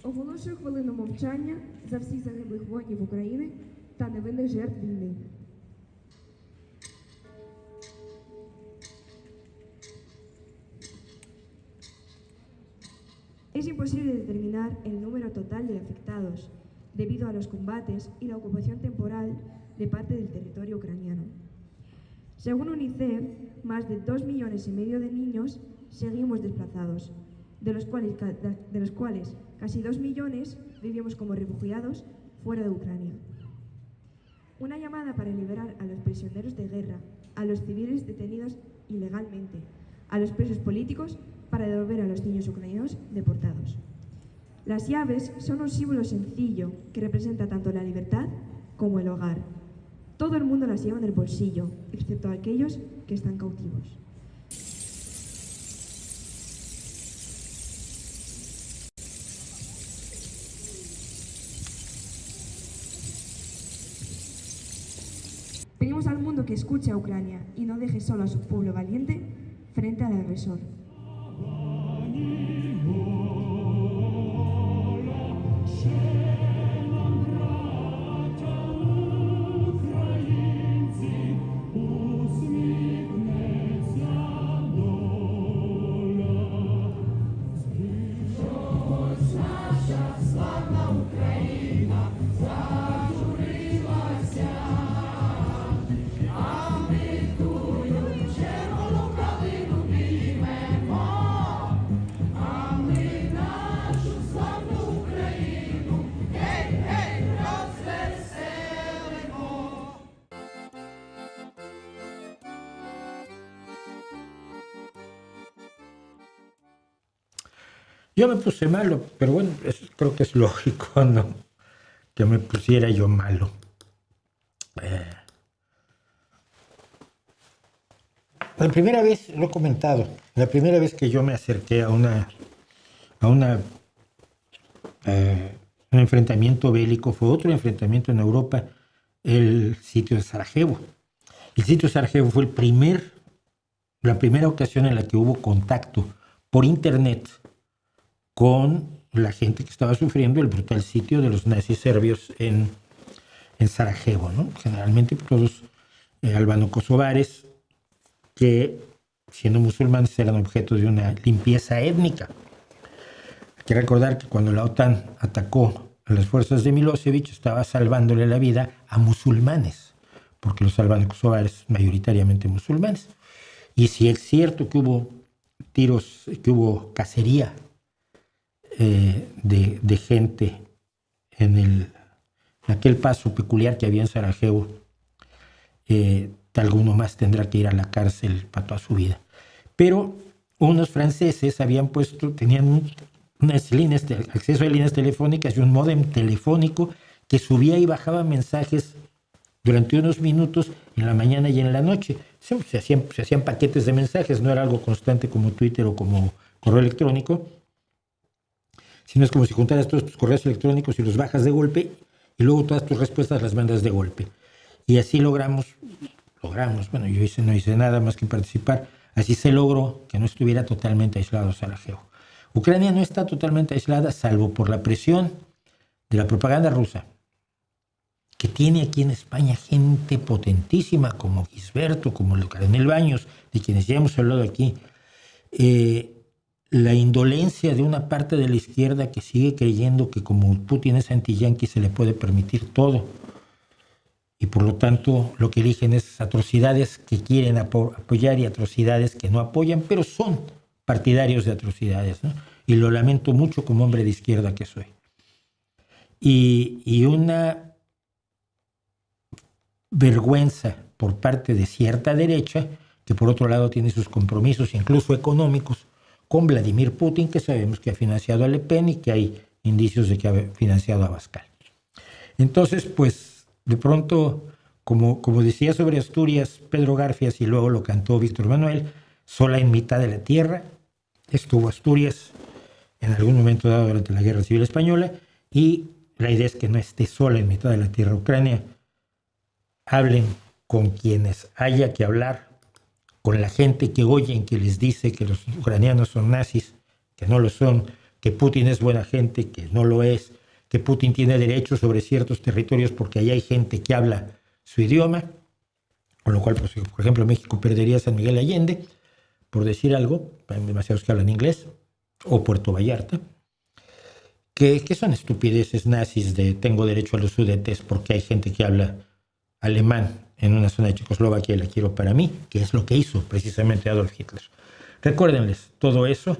Оголошую хвилину мовчання за всіх загиблих воїнів України та невинних жертв війни. Es imposible determinar el número total de afectados debido a los combates y la ocupación temporal de parte del territorio ucraniano. Según UNICEF, más de 2,5 millones de niños seguimos desplazados, de los cuales casi 2 millones vivimos como refugiados fuera de Ucrania. Una llamada para liberar a los prisioneros de guerra, a los civiles detenidos ilegalmente, a los presos políticos para devolver a los niños ucranianos deportados. Las llaves son un símbolo sencillo que representa tanto la libertad como el hogar. Todo el mundo las lleva en el bolsillo, excepto aquellos que están cautivos. Pedimos al mundo que escuche a Ucrania y no deje solo a su pueblo valiente frente al agresor. Yo me puse malo, pero bueno, creo que es lógico, ¿no? Que me pusiera yo malo. La primera vez, lo he comentado, la primera vez que yo me acerqué a a un enfrentamiento bélico, fue otro enfrentamiento en Europa, el sitio de Sarajevo. El sitio de Sarajevo fue la primera ocasión en la que hubo contacto por internet con la gente que estaba sufriendo el brutal sitio de los nazis serbios en Sarajevo, ¿no? Generalmente todos albano-kosovares que, siendo musulmanes, eran objeto de una limpieza étnica. Hay que recordar que cuando la OTAN atacó a las fuerzas de Milosevic, estaba salvándole la vida a musulmanes, porque los albano-kosovares mayoritariamente musulmanes. Y si es cierto que hubo tiros, que hubo cacería de gente en aquel paso peculiar que había en Sarajevo, alguno más tendrá que ir a la cárcel para toda su vida. Pero unos franceses tenían acceso a líneas telefónicas y un módem telefónico que subía y bajaba mensajes durante unos minutos en la mañana y en la noche. Se hacían paquetes de mensajes, no era algo constante como Twitter o como correo electrónico, sino es como si juntaras todos tus correos electrónicos y los bajas de golpe y luego todas tus respuestas las mandas de golpe. Y así logramos, bueno, yo no hice nada más que participar, así se logró que no estuviera totalmente aislado Sarajevo. Ucrania no está totalmente aislada, salvo por la presión de la propaganda rusa, que tiene aquí en España gente potentísima como Gisberto, como el Coronel Baños, de quienes ya hemos hablado aquí. La indolencia de una parte de la izquierda que sigue creyendo que como Putin es anti-yanqui se le puede permitir todo. Y por lo tanto lo que eligen es atrocidades que quieren apoyar y atrocidades que no apoyan, pero son partidarios de atrocidades, ¿no? Y lo lamento mucho como hombre de izquierda que soy. Y una vergüenza por parte de cierta derecha, que por otro lado tiene sus compromisos incluso económicos con Vladimir Putin, que sabemos que ha financiado a Le Pen y que hay indicios de que ha financiado a Abascal. Entonces, pues, de pronto, como decía sobre Asturias Pedro Garfias y luego lo cantó Víctor Manuel, sola en mitad de la tierra, estuvo Asturias en algún momento dado durante la Guerra Civil Española, y la idea es que no esté sola en mitad de la tierra. Ucrania, hablen con quienes haya que hablar, con la gente que oyen que les dice que los ucranianos son nazis, que no lo son, que Putin es buena gente, que no lo es, que Putin tiene derechos sobre ciertos territorios porque allá hay gente que habla su idioma, con lo cual, pues, por ejemplo, México perdería San Miguel Allende, por decir algo, hay demasiados que hablan inglés, o Puerto Vallarta, que son estupideces nazis de tengo derecho a los Sudetes porque hay gente que habla alemán en una zona de Checoslovaquia y la quiero para mí, que es lo que hizo precisamente Adolf Hitler. Recuérdenles todo eso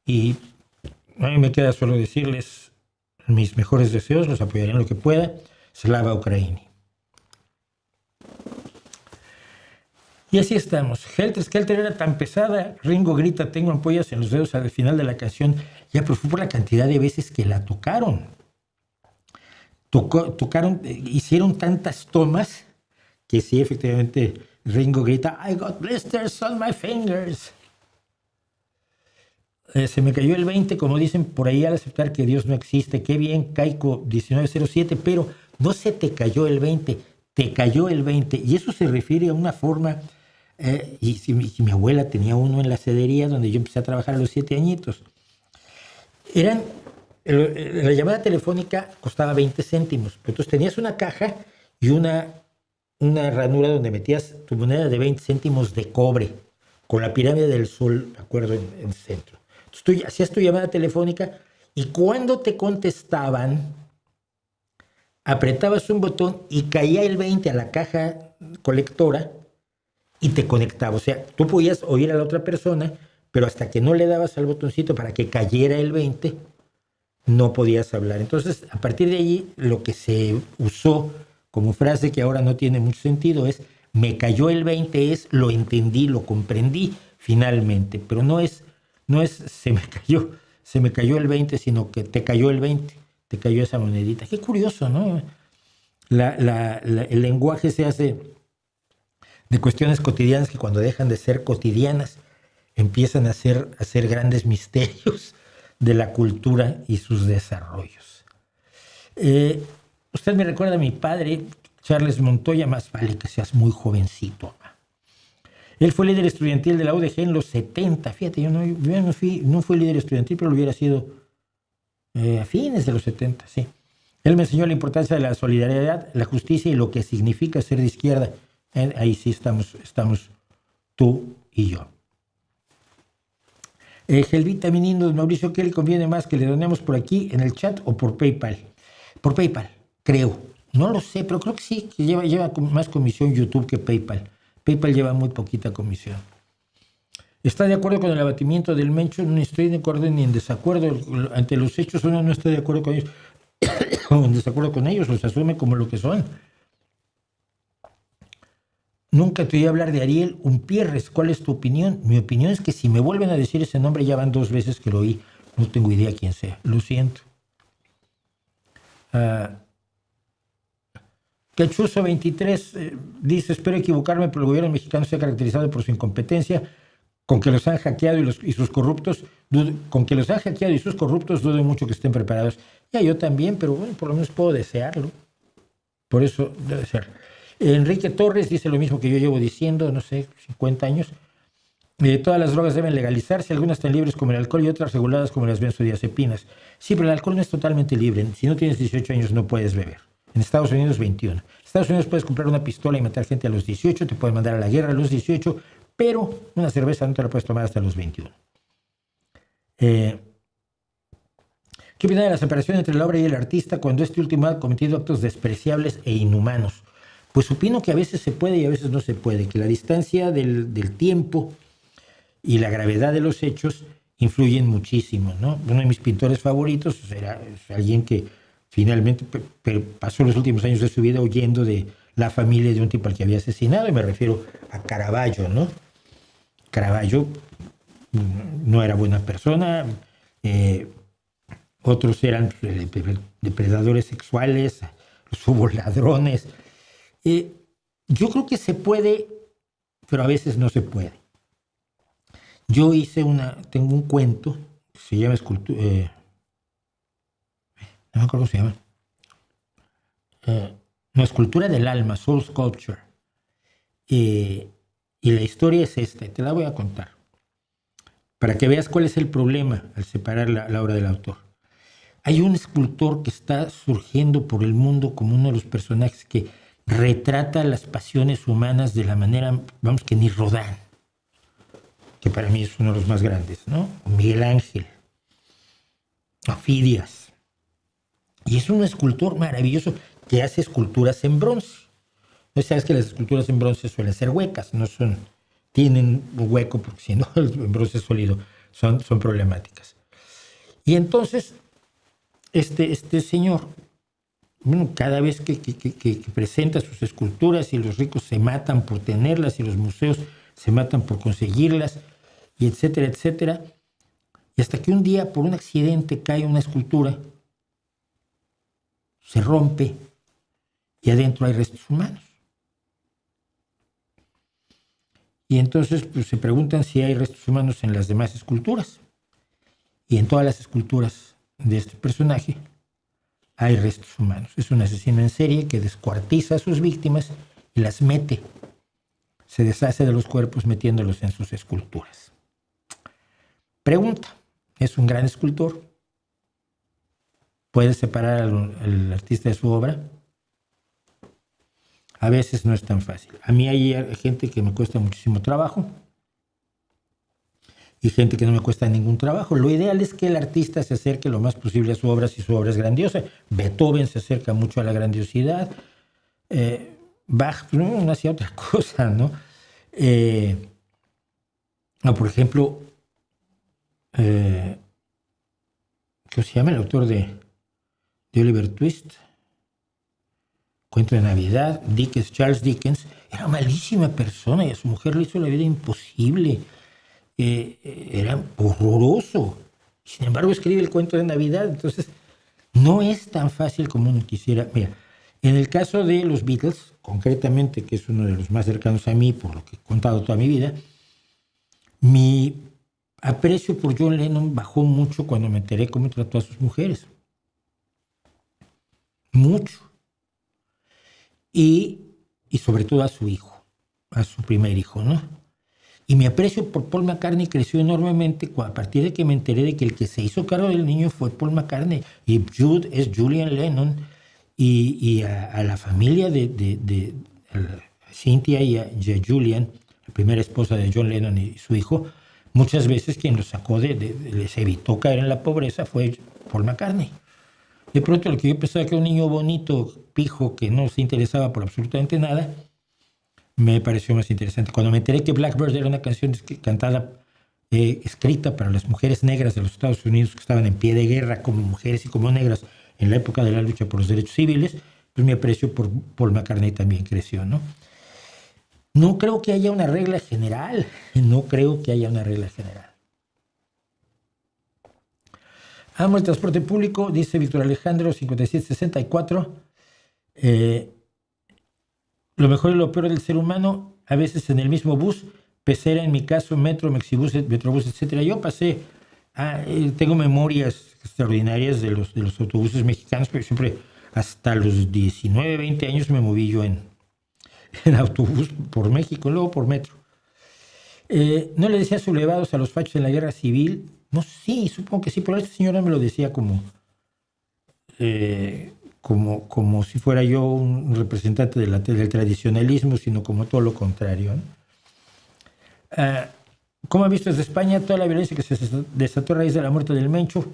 y a mí me queda solo decirles mis mejores deseos, los apoyaré en lo que pueda. Slava Ukraini. Y así estamos. Helter Skelter era tan pesada. Ringo grita, tengo ampollas en los dedos al final de la canción. Ya, pero fue por la cantidad de veces que la tocaron. Hicieron tantas tomas que sí, efectivamente, Ringo grita, I got blisters on my fingers. Se me cayó el 20, como dicen por ahí, al aceptar que Dios no existe. Qué bien, Caico 1907, pero no se te cayó el 20, te cayó el 20. Y eso se refiere a una forma, y si mi abuela tenía uno en la cedería donde yo empecé a trabajar a los 7 añitos. La llamada telefónica costaba 20 céntimos, pero entonces tenías una caja y una ranura donde metías tu moneda de 20 céntimos de cobre, con la pirámide del sol, me acuerdo, en el centro. Entonces tú hacías tu llamada telefónica y cuando te contestaban, apretabas un botón y caía el 20 a la caja colectora y te conectaba. O sea, tú podías oír a la otra persona, pero hasta que no le dabas al botoncito para que cayera el 20, no podías hablar. Entonces, a partir de allí, lo que se usó como frase que ahora no tiene mucho sentido es me cayó el 20, es lo entendí, lo comprendí finalmente, pero no es se me cayó el 20, sino que te cayó el 20, te cayó esa monedita. Qué curioso, ¿no? El lenguaje se hace de cuestiones cotidianas que cuando dejan de ser cotidianas empiezan a ser grandes misterios de la cultura y sus desarrollos. Usted me recuerda a mi padre, Charles Montoya, más vale que seas muy jovencito. Él fue líder estudiantil de la UDG en los 70. Fíjate, yo no fui líder estudiantil, pero lo hubiera sido a fines de los 70, sí. Él me enseñó la importancia de la solidaridad, la justicia y lo que significa ser de izquierda. Ahí sí estamos tú y yo. Gelvita Minindo, Mauricio, ¿qué le conviene más, que le donemos por aquí en el chat o por PayPal? Por PayPal, creo. No lo sé, pero creo que sí, que lleva más comisión YouTube que PayPal. PayPal lleva muy poquita comisión. ¿Está de acuerdo con el abatimiento del Mencho? No estoy de acuerdo ni en desacuerdo. Ante los hechos uno no está de acuerdo con ellos. O en desacuerdo con ellos, los asume como lo que son. Nunca te oí hablar de Ariel Umpierres. ¿Cuál es tu opinión? Mi opinión es que si me vuelven a decir ese nombre, ya van 2 veces que lo oí. No tengo idea quién sea. Lo siento. Cachuzo 23 dice: espero equivocarme, pero el gobierno mexicano se ha caracterizado por su incompetencia, con que los han hackeado y sus corruptos, dudo mucho que estén preparados. Ya yo también, pero bueno, por lo menos puedo desearlo. Por eso debe ser. Enrique Torres dice lo mismo que yo llevo diciendo, no sé, 50 años. Todas las drogas deben legalizarse, algunas tan libres como el alcohol y otras reguladas como las benzodiazepinas. Sí, pero el alcohol no es totalmente libre. Si no tienes 18 años no puedes beber. En Estados Unidos 21. En Estados Unidos puedes comprar una pistola y matar gente a los 18, te pueden mandar a la guerra a los 18, pero una cerveza no te la puedes tomar hasta los 21. ¿Qué opina de la separación entre la obra y el artista cuando este último ha cometido actos despreciables e inhumanos? Pues opino que a veces se puede y a veces no se puede, que la distancia del tiempo y la gravedad de los hechos influyen muchísimo, ¿no? Uno de mis pintores favoritos es alguien que finalmente pasó los últimos años de su vida huyendo de la familia de un tipo al que había asesinado, y me refiero a Caravaggio, ¿no? Caravaggio no era buena persona, otros eran depredadores sexuales, hubo ladrones. Yo creo que se puede, pero a veces no se puede. Yo tengo un cuento que se llama no me acuerdo cómo se llama. Escultura del alma, Soul Sculpture. Y la historia es esta, te la voy a contar, para que veas cuál es el problema al separar la obra del autor. Hay un escultor que está surgiendo por el mundo como uno de los personajes que retrata las pasiones humanas de la manera, vamos, que ni Rodin, que para mí es uno de los más grandes, ¿no? Miguel Ángel, Fidias. Y es un escultor maravilloso que hace esculturas en bronce. No sabes que las esculturas en bronce suelen ser huecas, tienen un hueco, porque si no, el bronce sólido son problemáticas. Y entonces, este señor, bueno, cada vez que presenta sus esculturas, y los ricos se matan por tenerlas, y los museos se matan por conseguirlas, y etcétera, etcétera, y hasta que un día, por un accidente, cae una escultura, se rompe y adentro hay restos humanos. Y entonces pues, se preguntan si hay restos humanos en las demás esculturas. Y en todas las esculturas de este personaje hay restos humanos. Es un asesino en serie que descuartiza a sus víctimas y las mete. Se deshace de los cuerpos metiéndolos en sus esculturas. Pregunta, ¿es un gran escultor? ¿Puede separar al artista de su obra? A veces no es tan fácil. A mí hay gente que me cuesta muchísimo trabajo y gente que no me cuesta ningún trabajo. Lo ideal es que el artista se acerque lo más posible a su obra si su obra es grandiosa. Beethoven se acerca mucho a la grandiosidad. Bach no hacía otra cosa, ¿no? Por ejemplo, ¿cómo se llama el autor de Oliver Twist? Cuento de Navidad, Charles Dickens, era malísima persona y a su mujer le hizo la vida imposible. Era horroroso. Sin embargo, escribe el cuento de Navidad. Entonces, no es tan fácil como uno quisiera. Mira, en el caso de los Beatles, concretamente, que es uno de los más cercanos a mí, por lo que he contado toda mi vida, mi aprecio por John Lennon bajó mucho cuando me enteré cómo trató a sus mujeres. Mucho. Y sobre todo a su hijo, a su primer hijo, ¿no? Y mi aprecio por Paul McCartney creció enormemente a partir de que me enteré de que el que se hizo cargo del niño fue Paul McCartney. Y Jude es Julian Lennon. Y a la familia de Cynthia y a Julian, la primera esposa de John Lennon y su hijo, muchas veces quien los sacó les evitó caer en la pobreza fue Paul McCartney. De pronto lo que yo pensaba que era un niño bonito, pijo, que no se interesaba por absolutamente nada, me pareció más interesante. Cuando me enteré que Blackbird era una canción cantada, escrita para las mujeres negras de los Estados Unidos que estaban en pie de guerra como mujeres y como negras en la época de la lucha por los derechos civiles, pues mi aprecio por Paul McCartney también creció, ¿no? No creo que haya una regla general. Amo el transporte público, dice Víctor Alejandro 5764. Lo mejor y lo peor del ser humano, a veces en el mismo bus, pecera en mi caso, metro, mexibus, metrobús, etc. Yo tengo memorias extraordinarias de los autobuses mexicanos, porque siempre hasta los 19, 20 años me moví yo en autobús por México, luego por metro. ¿No le decía sublevados a los fachos en la guerra civil? No, sí, supongo que sí, pero esta señora me lo decía como si fuera yo un representante del tradicionalismo, sino como todo lo contrario, ¿no? ¿Cómo ha visto desde España toda la violencia que se desató a raíz de la muerte del Mencho?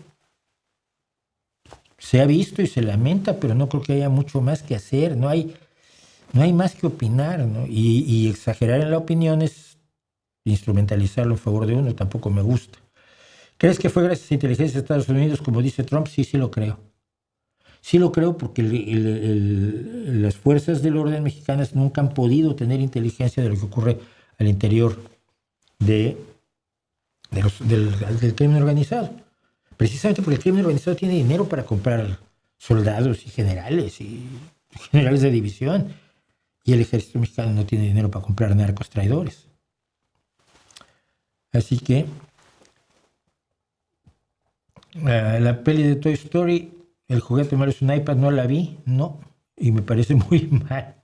Se ha visto y se lamenta, pero no creo que haya mucho más que hacer. No hay más que opinar, ¿no? Y exagerar en la opinión es instrumentalizarlo en favor de uno, tampoco me gusta. ¿Crees que fue gracias a inteligencia de Estados Unidos, como dice Trump? Sí lo creo. Sí lo creo porque las fuerzas del orden mexicanas nunca han podido tener inteligencia de lo que ocurre al interior del crimen organizado. Precisamente porque el crimen organizado tiene dinero para comprar soldados y generales de división. Y el ejército mexicano no tiene dinero para comprar narcos traidores. Así que la peli de Toy Story, el juguete malo es un iPad, no la vi, no, y me parece muy mal.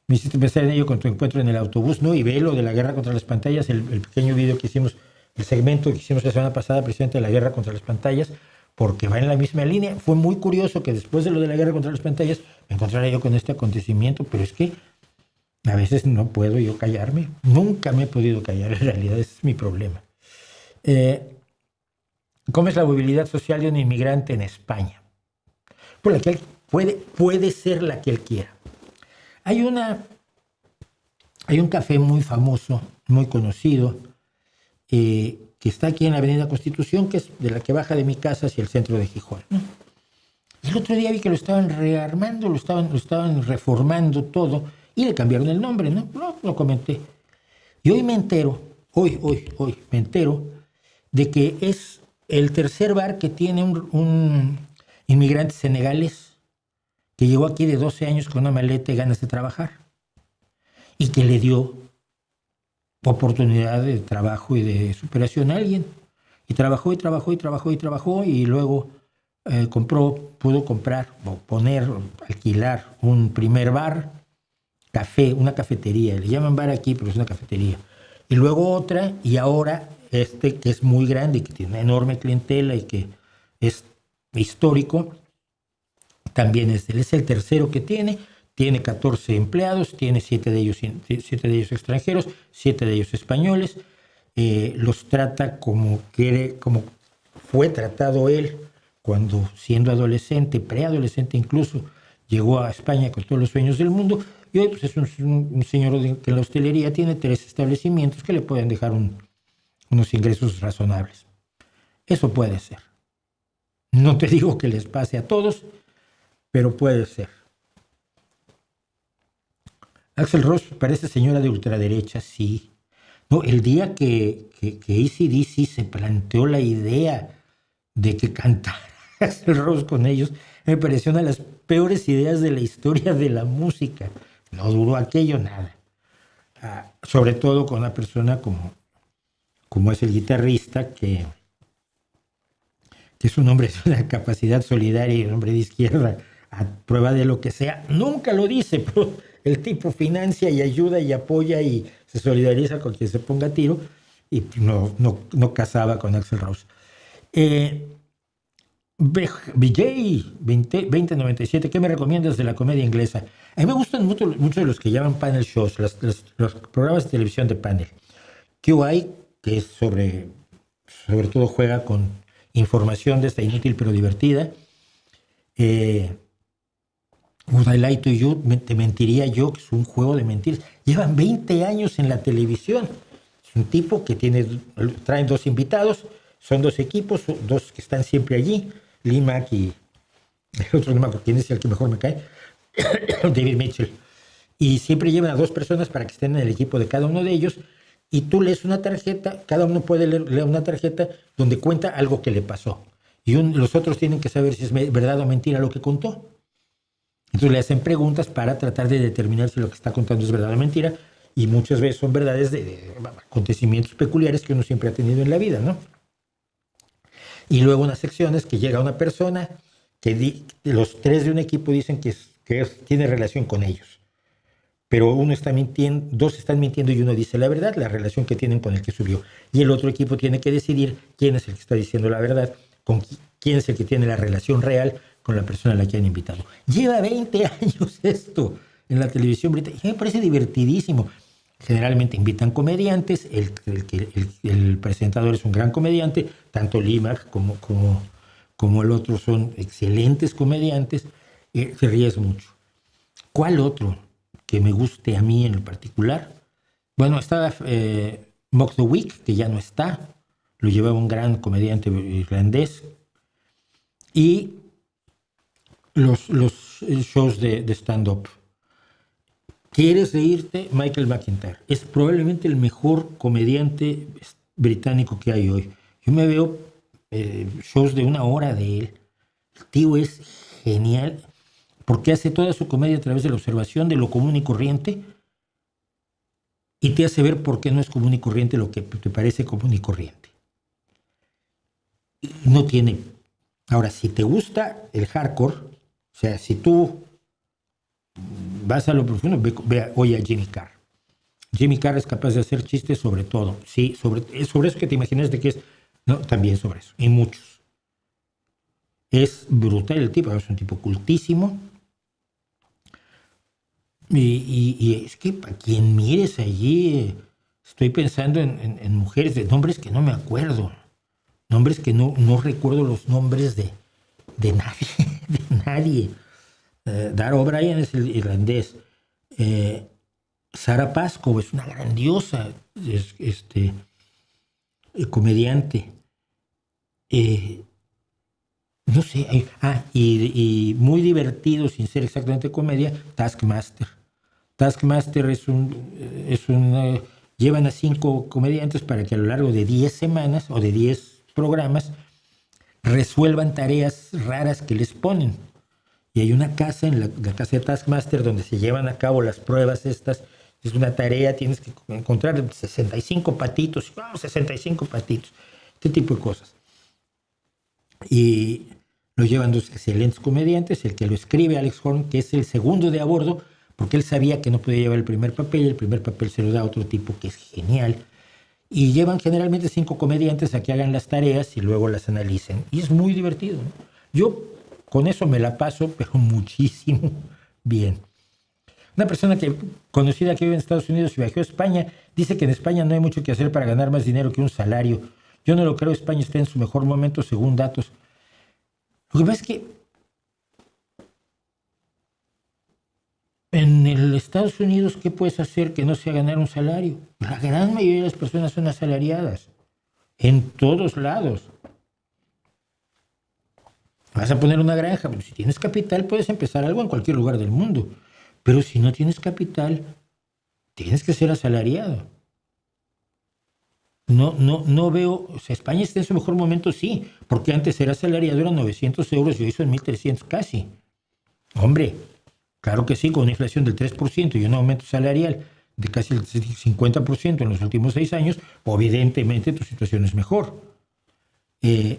Me hiciste pensar en ello con tu encuentro en el autobús, ¿no? Y ve lo de la guerra contra las pantallas, el pequeño video que hicimos, el segmento que hicimos la semana pasada, precisamente de la guerra contra las pantallas, porque va en la misma línea. Fue muy curioso que después de lo de la guerra contra las pantallas me encontrara yo con este acontecimiento, pero es que a veces no puedo yo callarme. Nunca me he podido callar, en realidad ese es mi problema. ¿Cómo es la movilidad social de un inmigrante en España? Por la que él puede ser la que él quiera. Hay un café muy famoso, muy conocido, que está aquí en la Avenida Constitución, que es de la que baja de mi casa hacia el centro de Gijón, ¿no? El otro día vi que lo estaban rearmando, lo estaban reformando todo y le cambiaron el nombre, ¿no? Lo comenté. Y hoy me entero de que es el tercer bar que tiene un inmigrante senegalés que llegó aquí de 12 años con una maleta y ganas de trabajar y que le dio oportunidad de trabajo y de superación a alguien. Y trabajó y luego pudo comprar o alquilar un primer bar, café, una cafetería. Le llaman bar aquí, pero es una cafetería. Y luego otra, y ahora que es muy grande y que tiene una enorme clientela y que es histórico, también es el tercero que tiene 14 empleados, tiene 7 de ellos extranjeros, 7 de ellos españoles, los trata como fue tratado él cuando siendo adolescente, preadolescente incluso, llegó a España con todos los sueños del mundo, y hoy pues, es un señor que en la hostelería tiene 3 establecimientos que le pueden dejar unos ingresos razonables. Eso puede ser. No te digo que les pase a todos, pero puede ser. Axl Rose parece señora de ultraderecha, sí. No, el día que AC/DC se planteó la idea de que cantara Axl Rose con ellos, me pareció una de las peores ideas de la historia de la música. No duró aquello nada. Sobre todo con una persona como como es el guitarrista, que es un hombre de una capacidad solidaria y un hombre de izquierda, a prueba de lo que sea. Nunca lo dice, pero el tipo financia y ayuda y apoya y se solidariza con quien se ponga a tiro, y no casaba con Axl Rose. BJ 2097, ¿qué me recomiendas de la comedia inglesa? A mí me gustan mucho los que llaman panel shows, los programas de televisión de panel. QI, que es sobre todo juega con información de esta inútil pero divertida. Would I Lie to You, te mentiría yo, que es un juego de mentiras. Llevan 20 años en la televisión. Es un tipo que traen dos invitados, son dos equipos, dos que están siempre allí, Lee Mack y el otro, no me acuerdo quién es el que mejor me cae, David Mitchell. Y siempre llevan a dos personas para que estén en el equipo de cada uno de ellos, y tú lees una tarjeta, cada uno puede leer una tarjeta donde cuenta algo que le pasó. Y los otros tienen que saber si es verdad o mentira lo que contó. Entonces le hacen preguntas para tratar de determinar si lo que está contando es verdad o mentira, y muchas veces son verdades de acontecimientos peculiares que uno siempre ha tenido en la vida, ¿no? Y luego unas secciones que llega una persona que los tres de un equipo dicen que tiene relación con ellos, pero uno está mintiendo, dos están mintiendo y uno dice la verdad, la relación que tienen con el que subió, y el otro equipo tiene que decidir quién es el que está diciendo la verdad, con quién es el que tiene la relación real con la persona a la que han invitado. Lleva 20 años esto en la televisión británica, y me parece divertidísimo. Generalmente invitan comediantes, el presentador es un gran comediante, tanto Lee Mack como el otro son excelentes comediantes, te ríes mucho. ¿Cuál otro que me guste a mí en lo particular? Bueno, estaba Mock the Week, que ya no está, lo llevaba un gran comediante irlandés, y los shows de stand-up. ¿Quieres reírte? Michael McIntyre. Es probablemente el mejor comediante británico que hay hoy. Yo me veo shows de 1 hora de él. El tío es genial porque hace toda su comedia a través de la observación de lo común y corriente, y te hace ver por qué no es común y corriente lo que te parece común y corriente. No tiene... Ahora, si te gusta el hardcore, o sea, si tú vas a lo profundo, oye a Jimmy Carr. Jimmy Carr es capaz de hacer chistes sobre todo. Sí, sobre eso que te imaginas de que es... No, también sobre eso, y muchos. Es brutal el tipo, es un tipo cultísimo. Y es que para quien mires allí, estoy pensando en mujeres de nombres que no me acuerdo. Nombres que no recuerdo los nombres de nadie. De nadie. Dara O'Brien es el irlandés. Sarah Pascoe es una grandiosa comediante. No sé. Y muy divertido, sin ser exactamente comedia, Taskmaster. Taskmaster llevan a 5 comediantes para que a lo largo de 10 semanas o de 10 programas resuelvan tareas raras que les ponen. Y hay una casa, en la casa de Taskmaster, donde se llevan a cabo las pruebas estas. Es una tarea, tienes que encontrar 65 patitos. 65 patitos. Este tipo de cosas. Y lo llevan 2 excelentes comediantes. El que lo escribe, Alex Horn, que es el segundo de a bordo, porque él sabía que no podía llevar el primer papel. El primer papel se lo da a otro tipo que es genial. Y llevan generalmente 5 comediantes a que hagan las tareas y luego las analicen. Y es muy divertido, ¿no? Yo con eso me la paso, pero muchísimo bien. Una persona conocida que vive en Estados Unidos y viajó a España, dice que en España no hay mucho que hacer para ganar más dinero que un salario. Yo no lo creo, España está en su mejor momento según datos. Lo que pasa es que en el Estados Unidos, ¿qué puedes hacer que no sea ganar un salario? La gran mayoría de las personas son asalariadas, en todos lados. Vas a poner una granja, pero si tienes capital puedes empezar algo en cualquier lugar del mundo. Pero si no tienes capital, tienes que ser asalariado. No veo... O sea, España está en su mejor momento, sí, porque antes era asalariado, eran 900 euros y hoy son 1.300 casi. Hombre, claro que sí, con una inflación del 3% y un aumento salarial de casi el 50% en los últimos 6 años, evidentemente tu situación es mejor. Y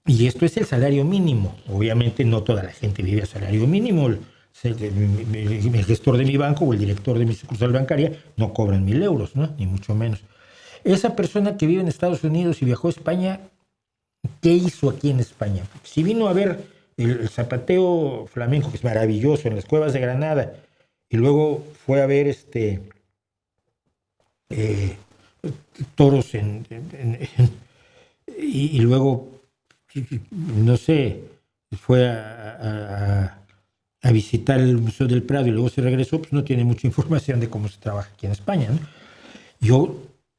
esto es el salario mínimo. Obviamente no toda la gente vive a salario mínimo. El gestor de mi banco o el director de mi sucursal bancaria no cobran 1,000 euros, ¿no? Ni mucho menos. Esa persona que vive en Estados Unidos y viajó a España, ¿qué hizo aquí en España? Si vino a ver el zapateo flamenco, que es maravilloso, en las cuevas de Granada, y luego fue a ver toros y luego, no sé, fue a visitar el Museo del Prado y luego se regresó, pues no tiene mucha información de cómo se trabaja aquí en España, ¿no?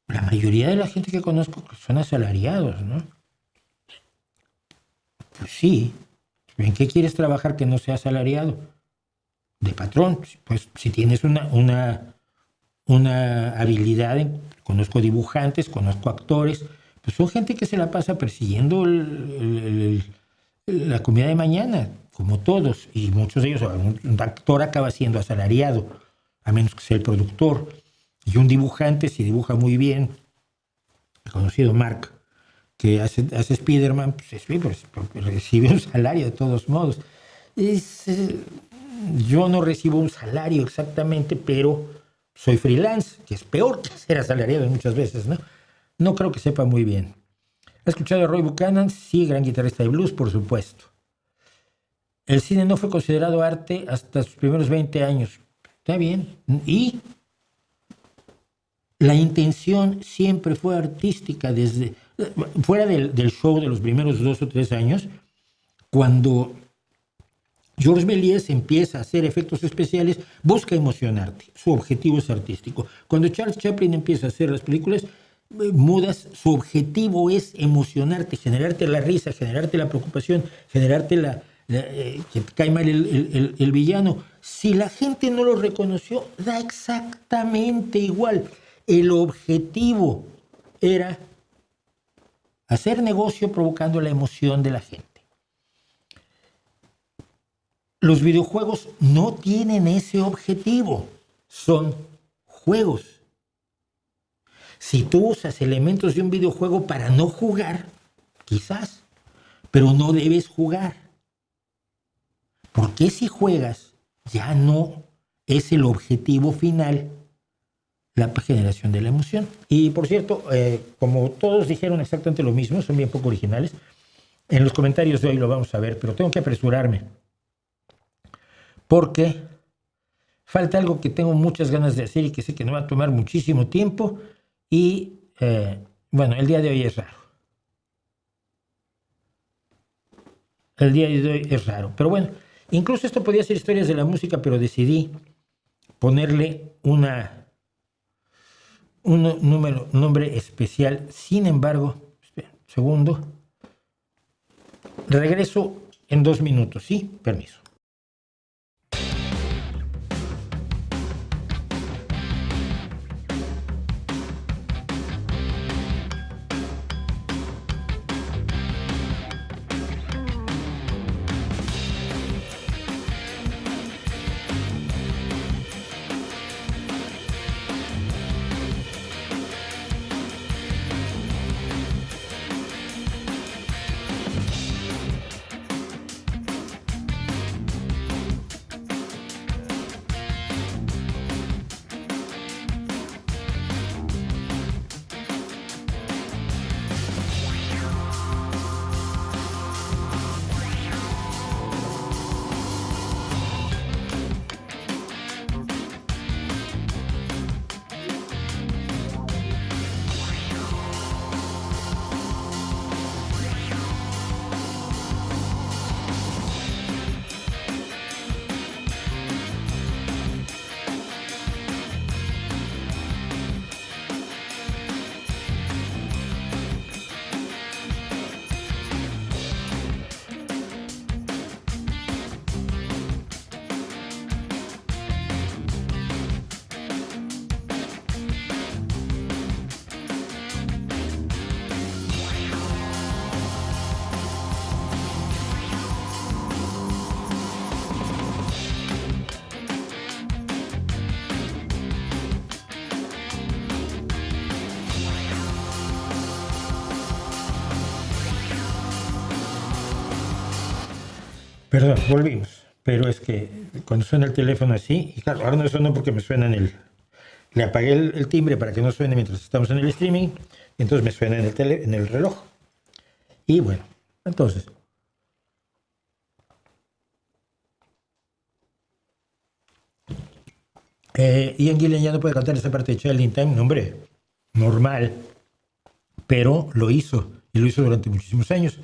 La mayoría de la gente que conozco son asalariados, ¿no? Pues sí. ¿En qué quieres trabajar que no sea asalariado? De patrón. Pues si tienes una habilidad, conozco dibujantes, conozco actores, pues son gente que se la pasa persiguiendo la comida de mañana, como todos, y muchos de ellos, un actor acaba siendo asalariado, a menos que sea el productor, y un dibujante, si dibuja muy bien, el conocido Mark, que hace Spider-Man, pues recibe un salario de todos modos. Yo no recibo un salario exactamente, pero soy freelance, que es peor que ser asalariado muchas veces, ¿no? No creo que sepa muy bien. ¿Ha escuchado a Roy Buchanan? Sí, gran guitarrista de blues, por supuesto. El cine no fue considerado arte hasta sus primeros 20 años. Está bien. Y la intención siempre fue artística, desde fuera del show de los primeros 2 o 3 años, cuando Georges Méliès empieza a hacer efectos especiales, busca emocionarte. Su objetivo es artístico. Cuando Charles Chaplin empieza a hacer las películas mudas, su objetivo es emocionarte, generarte la risa, generarte la preocupación, generarte que te cae mal el villano. Si la gente no lo reconoció, da exactamente igual. El objetivo era hacer negocio provocando la emoción de la gente. Los videojuegos no tienen ese objetivo, son juegos. Si tú usas elementos de un videojuego para no jugar, quizás, pero no debes jugar. Porque si juegas, ya no es el objetivo final la generación de la emoción. Y por cierto, como todos dijeron exactamente lo mismo, son bien poco originales, en los comentarios de hoy lo vamos a ver, pero tengo que apresurarme. Porque falta algo que tengo muchas ganas de hacer y que sé que no va a tomar muchísimo tiempo. Y bueno, el día de hoy es raro. El día de hoy es raro. Pero bueno, incluso esto podía ser historias de la música, pero decidí ponerle un nombre especial. Sin embargo, espera un segundo. Regreso en 2 minutos, ¿sí? Permiso. Perdón, volvimos. Pero es que cuando suena el teléfono así, y claro, ahora no sonó porque me suena en el... Le apagué el timbre para que no suene mientras estamos en el streaming, y entonces me suena en el reloj. Y bueno, entonces... Ian Gillan ya no puede cantar esa parte de Child in Time, no, hombre, normal, pero lo hizo, y lo hizo durante muchísimos años.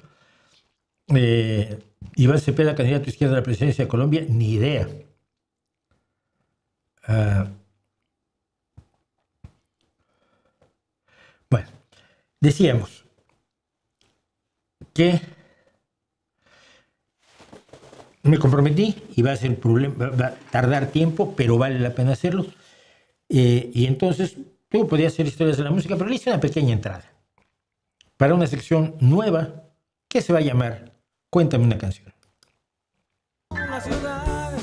Iván Cepeda, candidato izquierda a la presidencia de Colombia, ni idea. Bueno, decíamos que me comprometí y va a ser un problema, va a tardar tiempo, pero vale la pena hacerlo. Y entonces, yo podía hacer historias de la música, pero le hice una pequeña entrada para una sección nueva que se va a llamar Cuéntame una canción. Las ciudades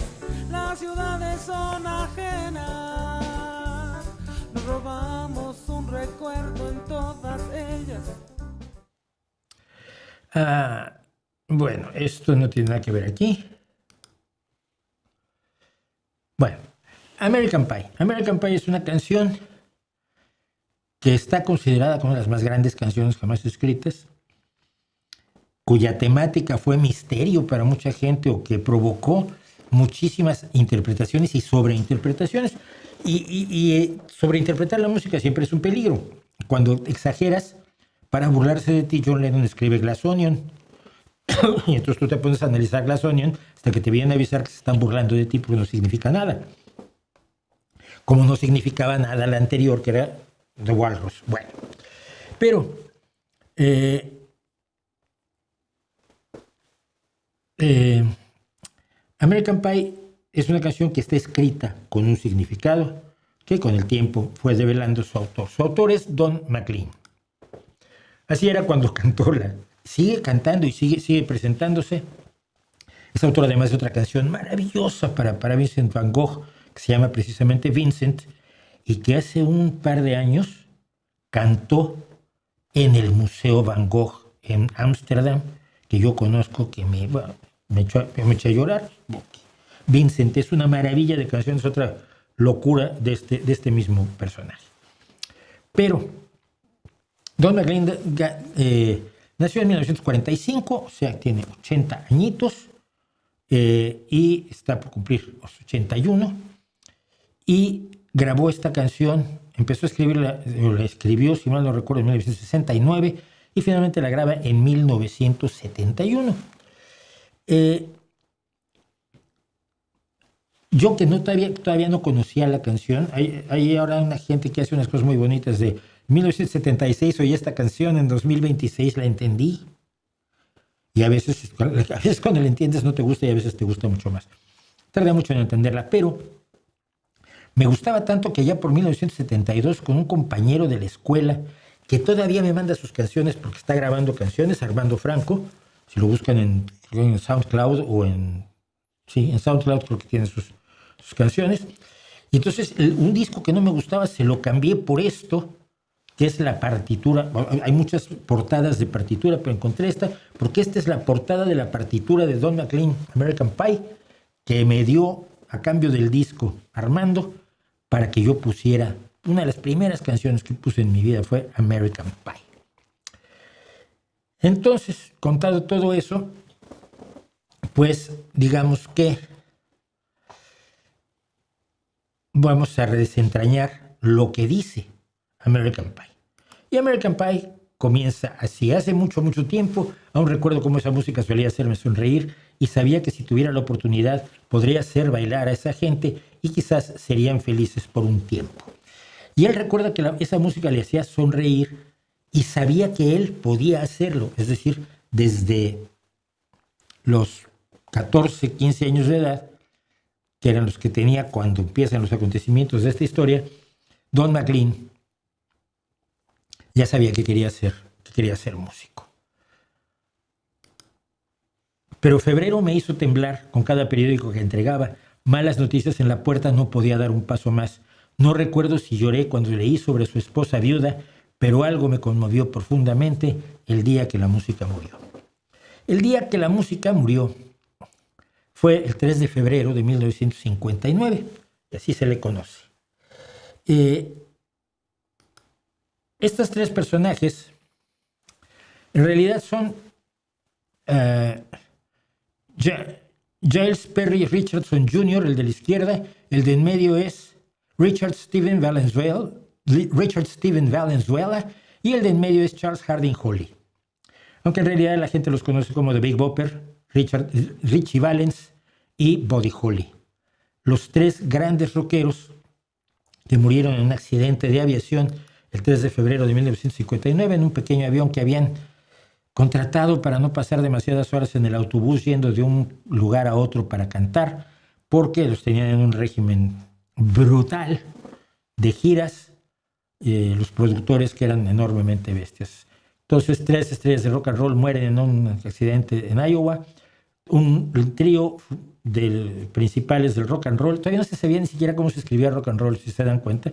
son ajenas. Nos robamos un recuerdo en todas ellas. Bueno, esto no tiene nada que ver aquí. Bueno, American Pie. American Pie es una canción que está considerada como una de las más grandes canciones jamás escritas, cuya temática fue misterio para mucha gente o que provocó muchísimas interpretaciones y sobreinterpretaciones. Y sobreinterpretar la música siempre es un peligro. Cuando exageras, para burlarse de ti, John Lennon escribe Glass Onion. Y entonces tú te pones a analizar Glass Onion hasta que te vienen a avisar que se están burlando de ti porque no significa nada. Como no significaba nada la anterior, que era The Walrus. Bueno, pero American Pie es una canción que está escrita con un significado que con el tiempo fue develando su autor. Su autor es Don McLean. Así era cuando cantó sigue cantando y sigue presentándose. Es autor además de otra canción maravillosa para Vincent Van Gogh, que se llama precisamente Vincent, y que hace un par de años cantó en el Museo Van Gogh en Ámsterdam, que yo conozco, que me eché a llorar. Vincent es una maravilla de canción, es otra locura de este mismo personaje. Pero Don McLean nació en 1945, o sea, tiene 80 añitos, y está por cumplir los 81, y grabó esta canción, empezó a escribirla, la escribió, si mal no recuerdo, en 1969, y finalmente la graba en 1971. Yo que todavía no conocía la canción, hay ahora una gente que hace unas cosas muy bonitas de 1976 oí esta canción, en 2026 la entendí. Y a veces cuando la entiendes no te gusta y a veces te gusta mucho más. Tarda mucho en entenderla, pero me gustaba tanto que ya por 1972 con un compañero de la escuela que todavía me manda sus canciones porque está grabando canciones, Armando Franco, si lo buscan en SoundCloud o en SoundCloud creo que tiene sus canciones. Y entonces un disco que no me gustaba se lo cambié por esto, que es la partitura. Hay muchas portadas de partitura, pero encontré esta, porque esta es la portada de la partitura de Don McLean, American Pie, que me dio a cambio del disco Armando, para que yo pusiera, una de las primeras canciones que puse en mi vida fue American Pie. Entonces, contado todo eso, pues digamos que vamos a desentrañar lo que dice American Pie. Y American Pie comienza así. Hace mucho tiempo, aún recuerdo cómo esa música solía hacerme sonreír y sabía que si tuviera la oportunidad podría hacer bailar a esa gente y quizás serían felices por un tiempo. Y él recuerda que esa música le hacía sonreír y sabía que él podía hacerlo. Es decir, desde los 14, 15 años de edad, que eran los que tenía cuando empiezan los acontecimientos de esta historia, Don McLean ya sabía que quería ser músico. Pero febrero me hizo temblar con cada periódico que entregaba. Malas noticias en la puerta, no podía dar un paso más. No recuerdo si lloré cuando leí sobre su esposa viuda, pero algo me conmovió profundamente el día que la música murió. El día que la música murió, fue el 3 de febrero de 1959, y así se le conoce. Estos tres personajes en realidad son Giles Perry Richardson Jr., el de la izquierda. El de en medio es Richard Steven Valenzuela, y el de en medio es Charles Harding Holly. Aunque en realidad la gente los conoce como The Big Bopper, Richie Valens y Buddy Holly. Los tres grandes rockeros que murieron en un accidente de aviación el 3 de febrero de 1959 en un pequeño avión que habían contratado para no pasar demasiadas horas en el autobús yendo de un lugar a otro para cantar, porque los tenían en un régimen brutal de giras, los productores que eran enormemente bestias. Entonces, tres estrellas de rock and roll mueren en un accidente en Iowa. Un trío de principales del rock and roll, todavía no se sabía ni siquiera cómo se escribía rock and roll, si se dan cuenta,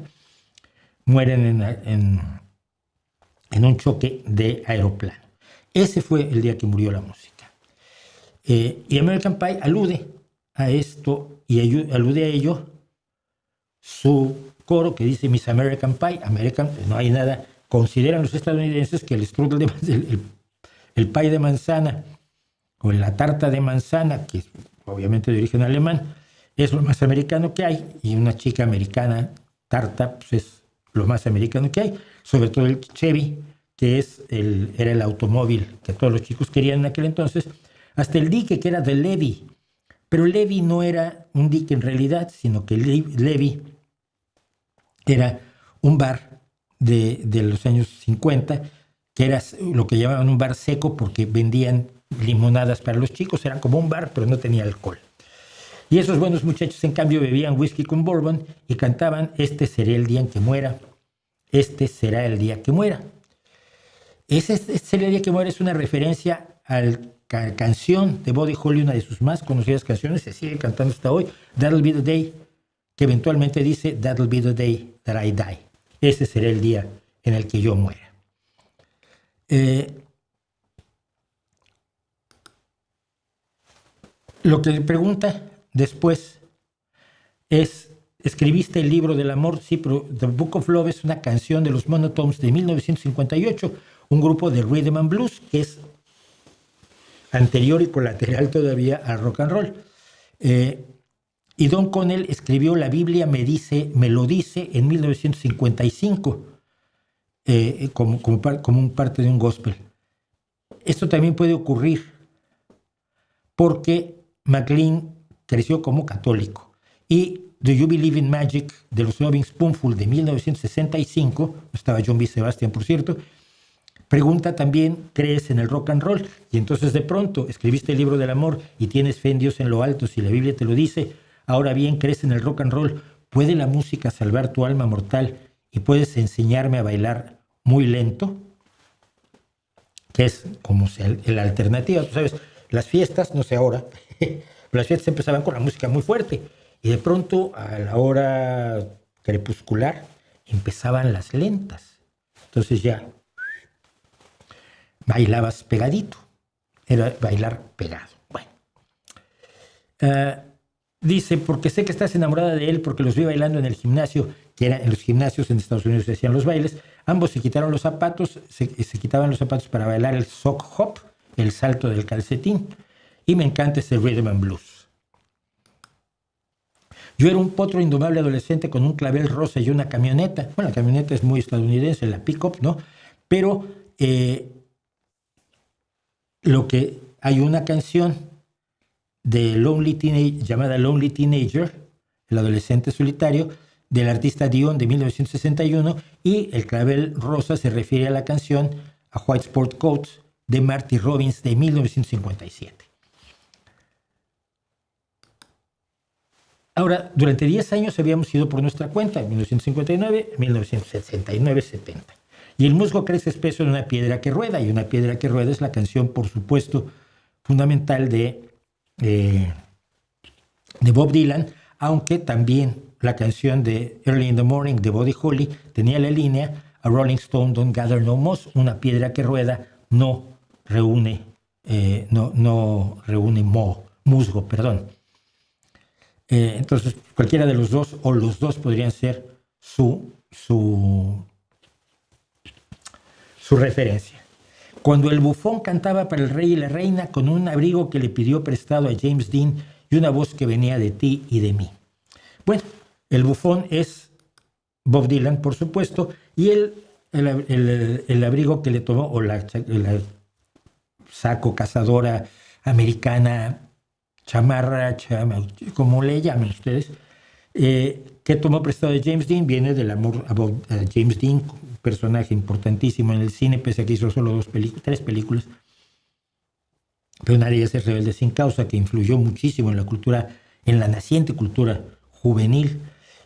mueren en un choque de aeroplano. Ese fue el día que murió la música. Y American Pie alude a esto y alude a ello su coro que dice Miss American Pie. American, no hay nada. Consideran los estadounidenses que el strudel el pie de manzana o la tarta de manzana, que es obviamente de origen alemán, es lo más americano que hay, y una chica americana tarta pues es lo más americano que hay, sobre todo el Chevy, que era el automóvil que todos los chicos querían en aquel entonces, hasta el dique, que era de Levy. Pero Levy no era un dique en realidad, sino que Levy era un bar de los años 50, que era lo que llamaban un bar seco porque vendían limonadas para los chicos, era como un bar, pero no tenía alcohol. Y esos buenos muchachos, en cambio, bebían whisky con bourbon y cantaban Este será el día en que muera, este será el día que muera. Este será el día que muera es una referencia a la canción de Buddy Holly, una de sus más conocidas canciones, se sigue cantando hasta hoy, That'll Be the Day, que eventualmente dice That'll Be the Day that I Die. Ese será el día en el que yo muera. Lo que le pregunta después es, ¿escribiste el libro del amor? Sí, pero The Book of Love es una canción de los Monotones de 1958, un grupo de rhythm and blues que es anterior y colateral todavía al rock and roll. Y Don Connell escribió La Biblia me lo dice en 1955 como parte de un gospel. Esto también puede ocurrir porque McLean creció como católico, y Do You Believe in Magic de los Loving Spoonful de 1965, estaba John B. Sebastian por cierto, pregunta también, ¿crees en el rock and roll? Y entonces de pronto escribiste el libro del amor y tienes fe en Dios en lo alto, si la Biblia te lo dice. Ahora bien, ¿crees en el rock and roll? ¿Puede la música salvar tu alma mortal y puedes enseñarme a bailar muy lento? Que es como la alternativa. Tú sabes, las fiestas, no sé ahora, pero las fiestas empezaban con la música muy fuerte y de pronto a la hora crepuscular empezaban las lentas. Entonces ya bailabas pegadito. Era bailar pegado. Bueno. Dice, porque sé que estás enamorada de él porque los vi bailando en el gimnasio, que era en los gimnasios en Estados Unidos se hacían los bailes. Ambos se quitaron los zapatos, se quitaban los zapatos para bailar el sock hop, el salto del calcetín. Y me encanta ese rhythm and blues. Yo era un potro indomable adolescente con un clavel rosa y una camioneta. Bueno, la camioneta es muy estadounidense, la pick-up, ¿no? Pero hay una canción de llamada Lonely Teenager, el adolescente solitario, del artista Dion de 1961, y el clavel rosa se refiere a la canción A White Sport Coat de Marty Robbins de 1957. Ahora, durante 10 años habíamos ido por nuestra cuenta, 1959, 1969, 70. Y el musgo crece espeso en una piedra que rueda, y una piedra que rueda es la canción, por supuesto, fundamental de Bob Dylan, aunque también la canción de Early in the Morning de Buddy Holly tenía la línea A Rolling Stone don't gather no moss, una piedra que rueda no reúne moho, musgo, perdón. Entonces, cualquiera de los dos o los dos podrían ser su referencia. Cuando el bufón cantaba para el rey y la reina con un abrigo que le pidió prestado a James Dean y una voz que venía de ti y de mí. Bueno, el bufón es Bob Dylan, por supuesto, y el abrigo que le tomó, o la saco, cazadora americana, chamarra, como le llamen ustedes, que tomó prestado de James Dean, viene del amor a James Dean, un personaje importantísimo en el cine, pese a que hizo solo 3 películas. Pero una de ellas es Rebelde sin causa, que influyó muchísimo en la cultura, en la naciente cultura juvenil.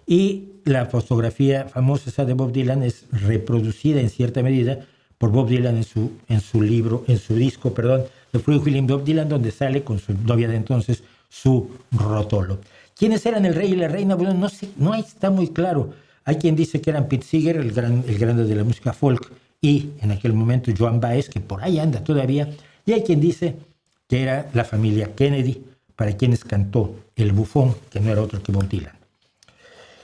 Y la fotografía famosa esa de Bob Dylan es reproducida en cierta medida por Bob Dylan en su disco, The Free Willing Bob Dylan, donde sale con su novia de entonces, Sue Rotolo. ¿Quiénes eran el rey y la reina? Bueno, no sé, no está muy claro. Hay quien dice que eran Pete Seeger, el grande de la música folk, y en aquel momento Joan Baez, que por ahí anda todavía, y hay quien dice que era la familia Kennedy, para quienes cantó el bufón, que no era otro que Bob Dylan.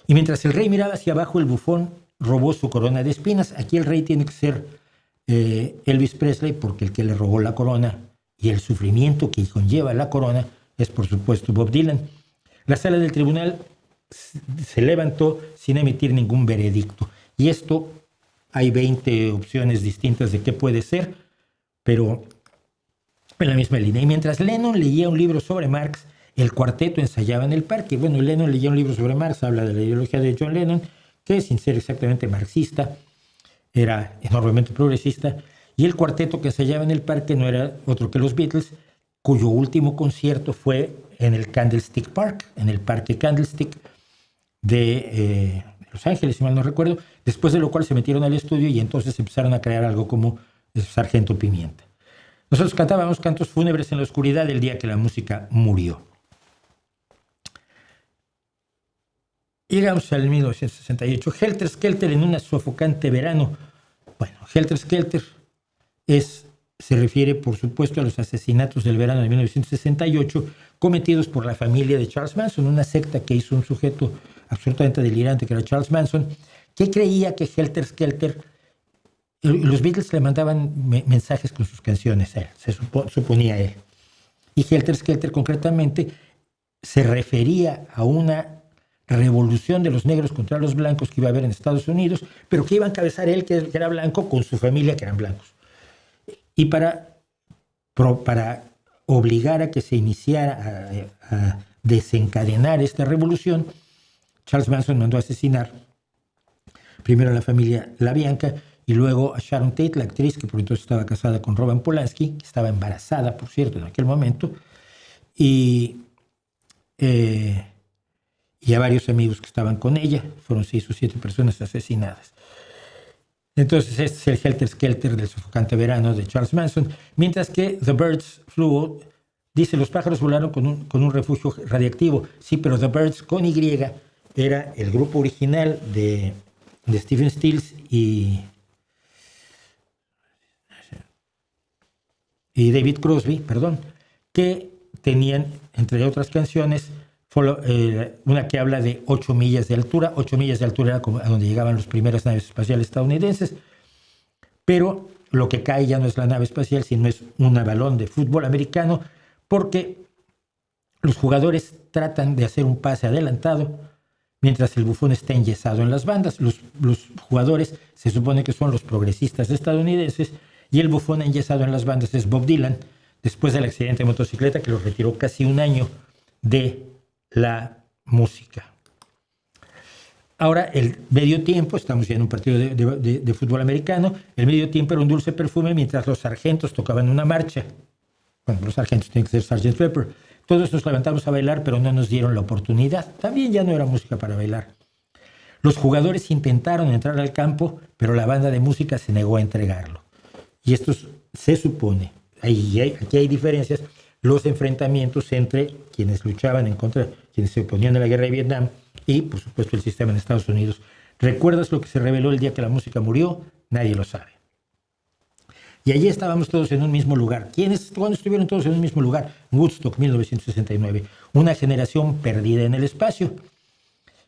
Y mientras el rey miraba hacia abajo, el bufón robó su corona de espinas. Aquí el rey tiene que ser Elvis Presley, porque el que le robó la corona y el sufrimiento que conlleva la corona es, por supuesto, Bob Dylan. La sala del tribunal se levantó sin emitir ningún veredicto. Y esto, hay 20 opciones distintas de qué puede ser, pero en la misma línea. Y mientras Lennon leía un libro sobre Marx, el cuarteto ensayaba en el parque. Bueno, Lennon leía un libro sobre Marx, habla de la ideología de John Lennon, que sin ser exactamente marxista, era enormemente progresista, y el cuarteto que ensayaba en el parque no era otro que los Beatles, cuyo último concierto fue en el Candlestick Park, en el parque Candlestick de Los Ángeles, si mal no recuerdo, después de lo cual se metieron al estudio y entonces empezaron a crear algo como Sargento Pimienta. Nosotros cantábamos cantos fúnebres en la oscuridad el día que la música murió. Llegamos al 1968. Helter Skelter en un sofocante verano. Bueno, Helter Skelter se refiere, por supuesto, a los asesinatos del verano de 1968 cometidos por la familia de Charles Manson, una secta que hizo un sujeto absolutamente delirante que era Charles Manson, que creía que Helter Skelter, los Beatles le mandaban mensajes con sus canciones a él, se suponía él. Y Helter Skelter concretamente se refería a una revolución de los negros contra los blancos que iba a haber en Estados Unidos, pero que iba a encabezar él, que era blanco, con su familia, que eran blancos. Y para obligar a que se iniciara a desencadenar esta revolución, Charles Manson mandó a asesinar primero a la familia LaBianca y luego a Sharon Tate, la actriz que por entonces estaba casada con Roman Polanski, que estaba embarazada, por cierto, en aquel momento, y a varios amigos que estaban con ella. Fueron 6 o 7 personas asesinadas. Entonces este es el Helter Skelter del sofocante verano de Charles Manson, mientras que The Birds Flew, dice, los pájaros volaron con un refugio radiactivo. Sí, pero The Birds con Y era el grupo original de Stephen Stills y David Crosby, que tenían, entre otras canciones, una que habla de 8 millas de altura. 8 millas de altura era como a donde llegaban las primeras naves espaciales estadounidenses, pero lo que cae ya no es la nave espacial, sino es un balón de fútbol americano, porque los jugadores tratan de hacer un pase adelantado mientras el bufón está enyesado en las bandas. Los jugadores se supone que son los progresistas estadounidenses, y el bufón enyesado en las bandas es Bob Dylan, después del accidente de motocicleta que lo retiró casi un año de la música. Ahora, el medio tiempo, estamos ya en un partido de fútbol americano, el medio tiempo era un dulce perfume mientras los sargentos tocaban una marcha. Bueno, los sargentos tienen que ser Sgt. Pepper. Todos nos levantamos a bailar, pero no nos dieron la oportunidad. También ya no era música para bailar. Los jugadores intentaron entrar al campo, pero la banda de música se negó a entregarlo. Y esto se supone, aquí hay diferencias, los enfrentamientos entre quienes luchaban en contra, quienes se oponían a la guerra de Vietnam y, por supuesto, el sistema en Estados Unidos. ¿Recuerdas lo que se reveló el día que la música murió? Nadie lo sabe. Y allí estábamos todos en un mismo lugar. ¿Cuándo estuvieron todos en un mismo lugar? Woodstock, 1969. Una generación perdida en el espacio.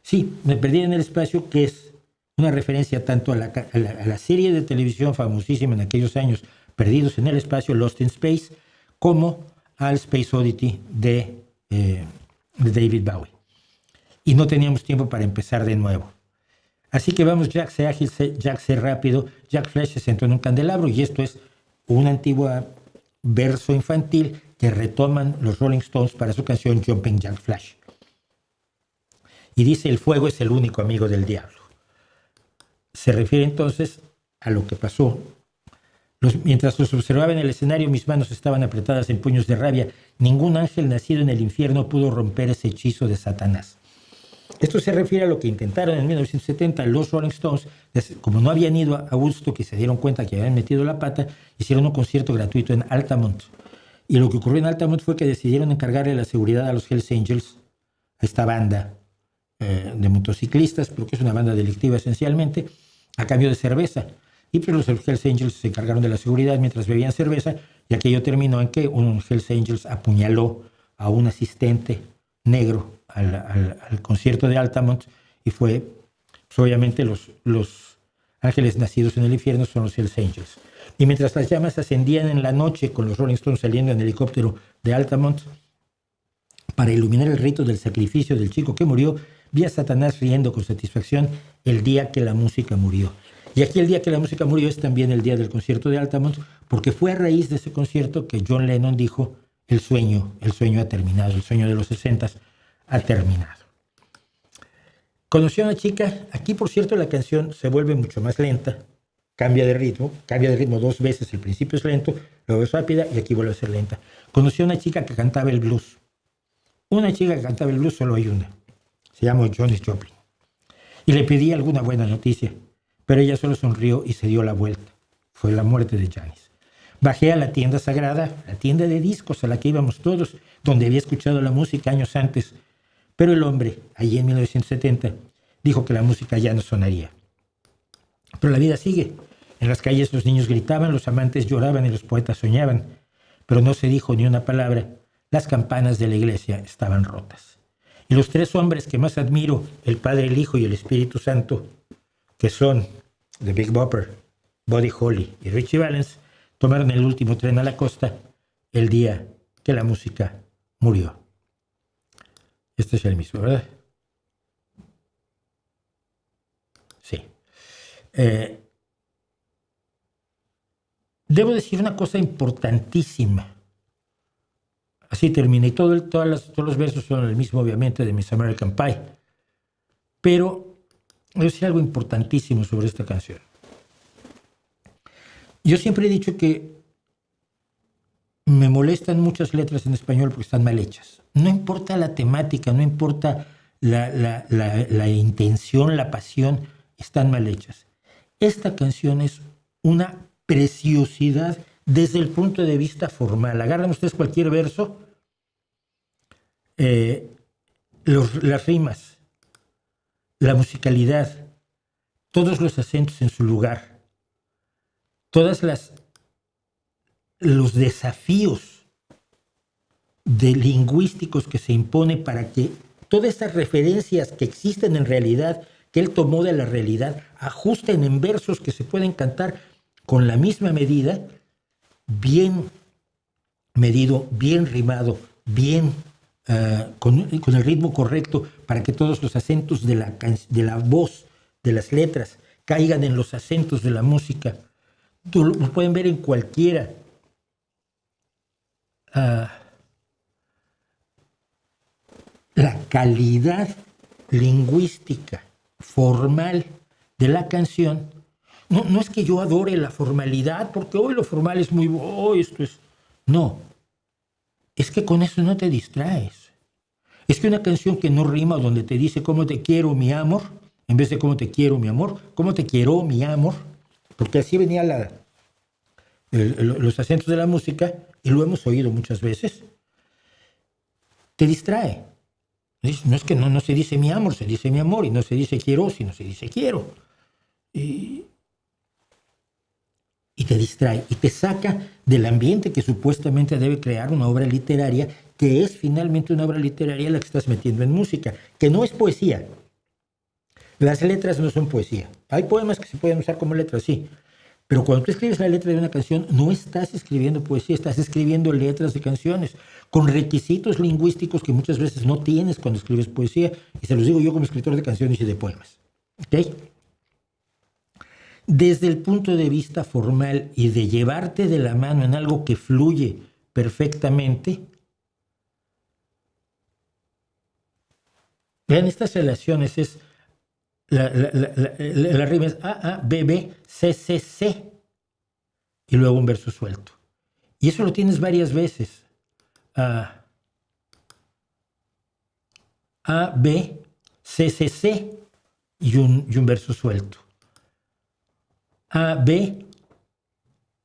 Sí, perdida en el espacio, que es una referencia tanto a la serie de televisión famosísima en aquellos años, Perdidos en el espacio, Lost in Space, como al Space Oddity de David Bowie. Y no teníamos tiempo para empezar de nuevo. Así que vamos, Jack sea ágil, Jack sea rápido. Jack Flash se sentó en un candelabro, y esto es un antiguo verso infantil que retoman los Rolling Stones para su canción Jumping Jack Flash. Y dice: el fuego es el único amigo del diablo. Se refiere entonces a lo que pasó. Mientras los observaba en el escenario, mis manos estaban apretadas en puños de rabia. Ningún ángel nacido en el infierno pudo romper ese hechizo de Satanás. Esto se refiere a lo que intentaron en 1970 los Rolling Stones. Como no habían ido a Woodstock y se dieron cuenta que habían metido la pata, hicieron un concierto gratuito en Altamont. Y lo que ocurrió en Altamont fue que decidieron encargarle la seguridad a los Hells Angels, a esta banda de motociclistas, pero que es una banda delictiva esencialmente, a cambio de cerveza. Y pues los Hells Angels se encargaron de la seguridad mientras bebían cerveza, y aquello terminó en que un Hells Angels apuñaló a un asistente negro al concierto de Altamont, y fue, pues obviamente los ángeles nacidos en el infierno son los Hells Angels. Y mientras las llamas ascendían en la noche con los Rolling Stones saliendo en helicóptero de Altamont para iluminar el rito del sacrificio del chico que murió, vi a Satanás riendo con satisfacción el día que la música murió. Y aquí el día que la música murió es también el día del concierto de Altamont, porque fue a raíz de ese concierto que John Lennon dijo: el sueño ha terminado, el sueño de los 60 ha terminado. Conoció a una chica. Aquí, por cierto, la canción se vuelve mucho más lenta, cambia de ritmo 2 veces. El principio es lento, luego es rápida, y aquí vuelve a ser lenta. Conoció a una chica que cantaba el blues. Una chica que cantaba el blues, solo hay una. Se llama Janis Joplin. Y le pedí alguna buena noticia, pero ella solo sonrió y se dio la vuelta. Fue la muerte de Janis. Bajé a la tienda sagrada, la tienda de discos a la que íbamos todos, donde había escuchado la música años antes. Pero el hombre, allí en 1970, dijo que la música ya no sonaría. Pero la vida sigue. En las calles los niños gritaban, los amantes lloraban y los poetas soñaban. Pero no se dijo ni una palabra. Las campanas de la iglesia estaban rotas. Y los 3 hombres que más admiro, el Padre, el Hijo y el Espíritu Santo, que son The Big Bopper, Buddy Holly y Richie Valens, tomaron el último tren a la costa el día que la música murió. Este es el mismo, ¿verdad? Sí. Debo decir una cosa importantísima. Así termina. Y todos los versos son el mismo, obviamente, de Miss American Pie. Pero debo decir algo importantísimo sobre esta canción. Yo siempre he dicho que me molestan muchas letras en español porque están mal hechas. No importa la temática, no importa la intención, la pasión, están mal hechas. Esta canción es una preciosidad desde el punto de vista formal. Agarran ustedes cualquier verso, las rimas, la musicalidad, todos los acentos en su lugar, todos los desafíos lingüísticos que se impone para que todas estas referencias que existen en realidad, que él tomó de la realidad, ajusten en versos que se pueden cantar con la misma medida, bien medido, bien rimado, bien con el ritmo correcto, para que todos los acentos de la voz, de las letras, caigan en los acentos de la música. Lo pueden ver en cualquiera. La calidad lingüística, formal de la canción. No es que yo adore la formalidad, porque hoy lo formal es muy... esto es... No. Es que con eso no te distraes. Es que una canción que no rima, donde te dice cómo te quiero, mi amor, en vez de cómo te quiero, mi amor, cómo te quiero, mi amor, porque así venía los acentos de la música, y lo hemos oído muchas veces, te distrae. No es que no se dice mi amor, se dice mi amor, y no se dice quiero, sino se dice quiero. Y y te distrae y te saca del ambiente que supuestamente debe crear una obra literaria, que es finalmente una obra literaria la que estás metiendo en música, que no es poesía. Las letras no son poesía. Hay poemas que se pueden usar como letras, sí. Pero cuando tú escribes la letra de una canción, no estás escribiendo poesía, estás escribiendo letras de canciones con requisitos lingüísticos que muchas veces no tienes cuando escribes poesía. Y se los digo yo como escritor de canciones y de poemas. ¿Ok? Desde el punto de vista formal y de llevarte de la mano en algo que fluye perfectamente, vean, estas relaciones es la rima es A, A, B, B, C, C, C y luego un verso suelto. Y eso lo tienes varias veces. A, B, C, C, C y un verso suelto. A, B,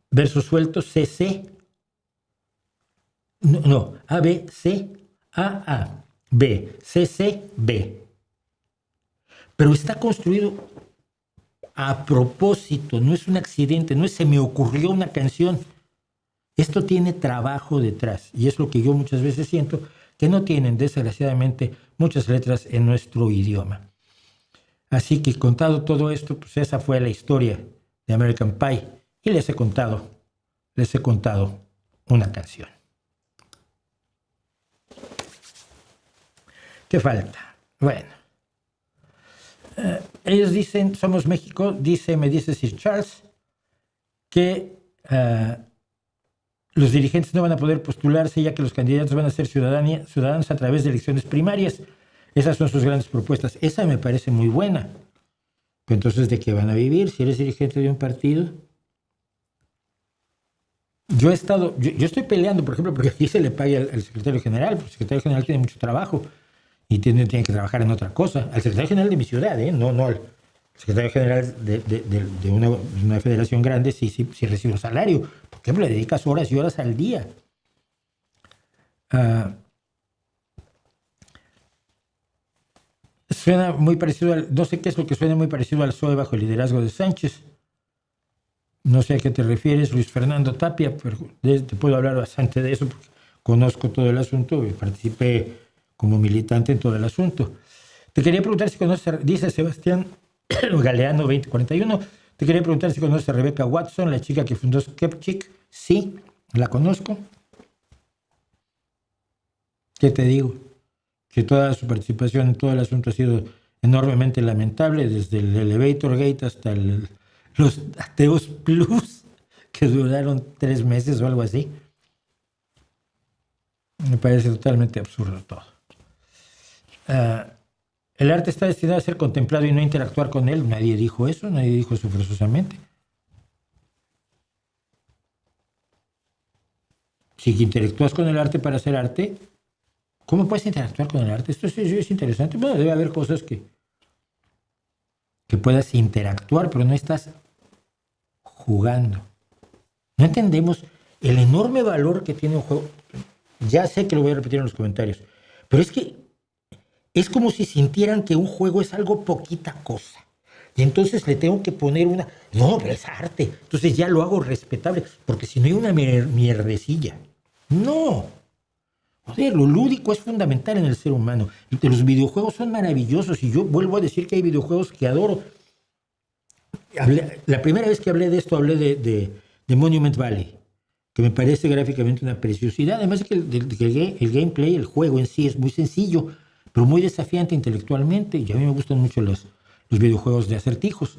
verso suelto, C, C. No, A, B, C, A, B, C, C, B. Pero está construido a propósito, no es un accidente, no es se me ocurrió una canción. Esto tiene trabajo detrás y es lo que yo muchas veces siento que no tienen, desgraciadamente, muchas letras en nuestro idioma. Así que contado todo esto, pues esa fue la historia de American Pie y les he contado una canción. ¿Qué falta? Bueno. Ellos dicen, somos México, me dice Sir Charles, que los dirigentes no van a poder postularse ya que los candidatos van a ser ciudadanos a través de elecciones primarias. Esas son sus grandes propuestas. Esa me parece muy buena. Pero entonces, ¿de qué van a vivir si eres dirigente de un partido? Yo estoy peleando, por ejemplo, porque aquí se le pague al secretario general, porque el secretario general tiene mucho trabajo y tiene que trabajar en otra cosa. Al secretario general de mi ciudad, no al secretario general de una federación grande, sí recibe un salario. Por ejemplo, le dedicas horas y horas al día. Suena muy parecido no sé qué es lo que suena muy parecido al PSOE bajo el liderazgo de Sánchez. No sé a qué te refieres, Luis Fernando Tapia, pero te puedo hablar bastante de eso porque conozco todo el asunto y participé como militante en todo el asunto. Te quería preguntar si conoces, dice Sebastián Galeano 2041, te quería preguntar si conoces a Rebecca Watson, la chica que fundó Skeptic. Sí, la conozco. ¿Qué te digo? Que toda su participación en todo el asunto ha sido enormemente lamentable, desde el Elevator Gate hasta los Ateos Plus, que duraron 3 meses o algo así. Me parece totalmente absurdo todo. El arte está destinado a ser contemplado y no interactuar con él. Nadie dijo eso, nadie dijo eso forzosamente. Si interactúas con el arte para hacer arte, ¿cómo puedes interactuar con el arte? Esto es interesante. Bueno, debe haber cosas que puedas interactuar, pero no estás jugando. No entendemos el enorme valor que tiene un juego. Ya sé que lo voy a repetir en los comentarios, pero es que es como si sintieran que un juego es algo poquita cosa. Y entonces le tengo que poner una... No, pero es arte. Entonces ya lo hago respetable, porque si no hay una mierdecilla. No. Joder, lo lúdico es fundamental en el ser humano. Los videojuegos son maravillosos y yo vuelvo a decir que hay videojuegos que adoro. La primera vez que hablé de esto, hablé de Monument Valley, que me parece gráficamente una preciosidad. Además que el gameplay, el juego en sí es muy sencillo, pero muy desafiante intelectualmente. Y a mí me gustan mucho los videojuegos de acertijos.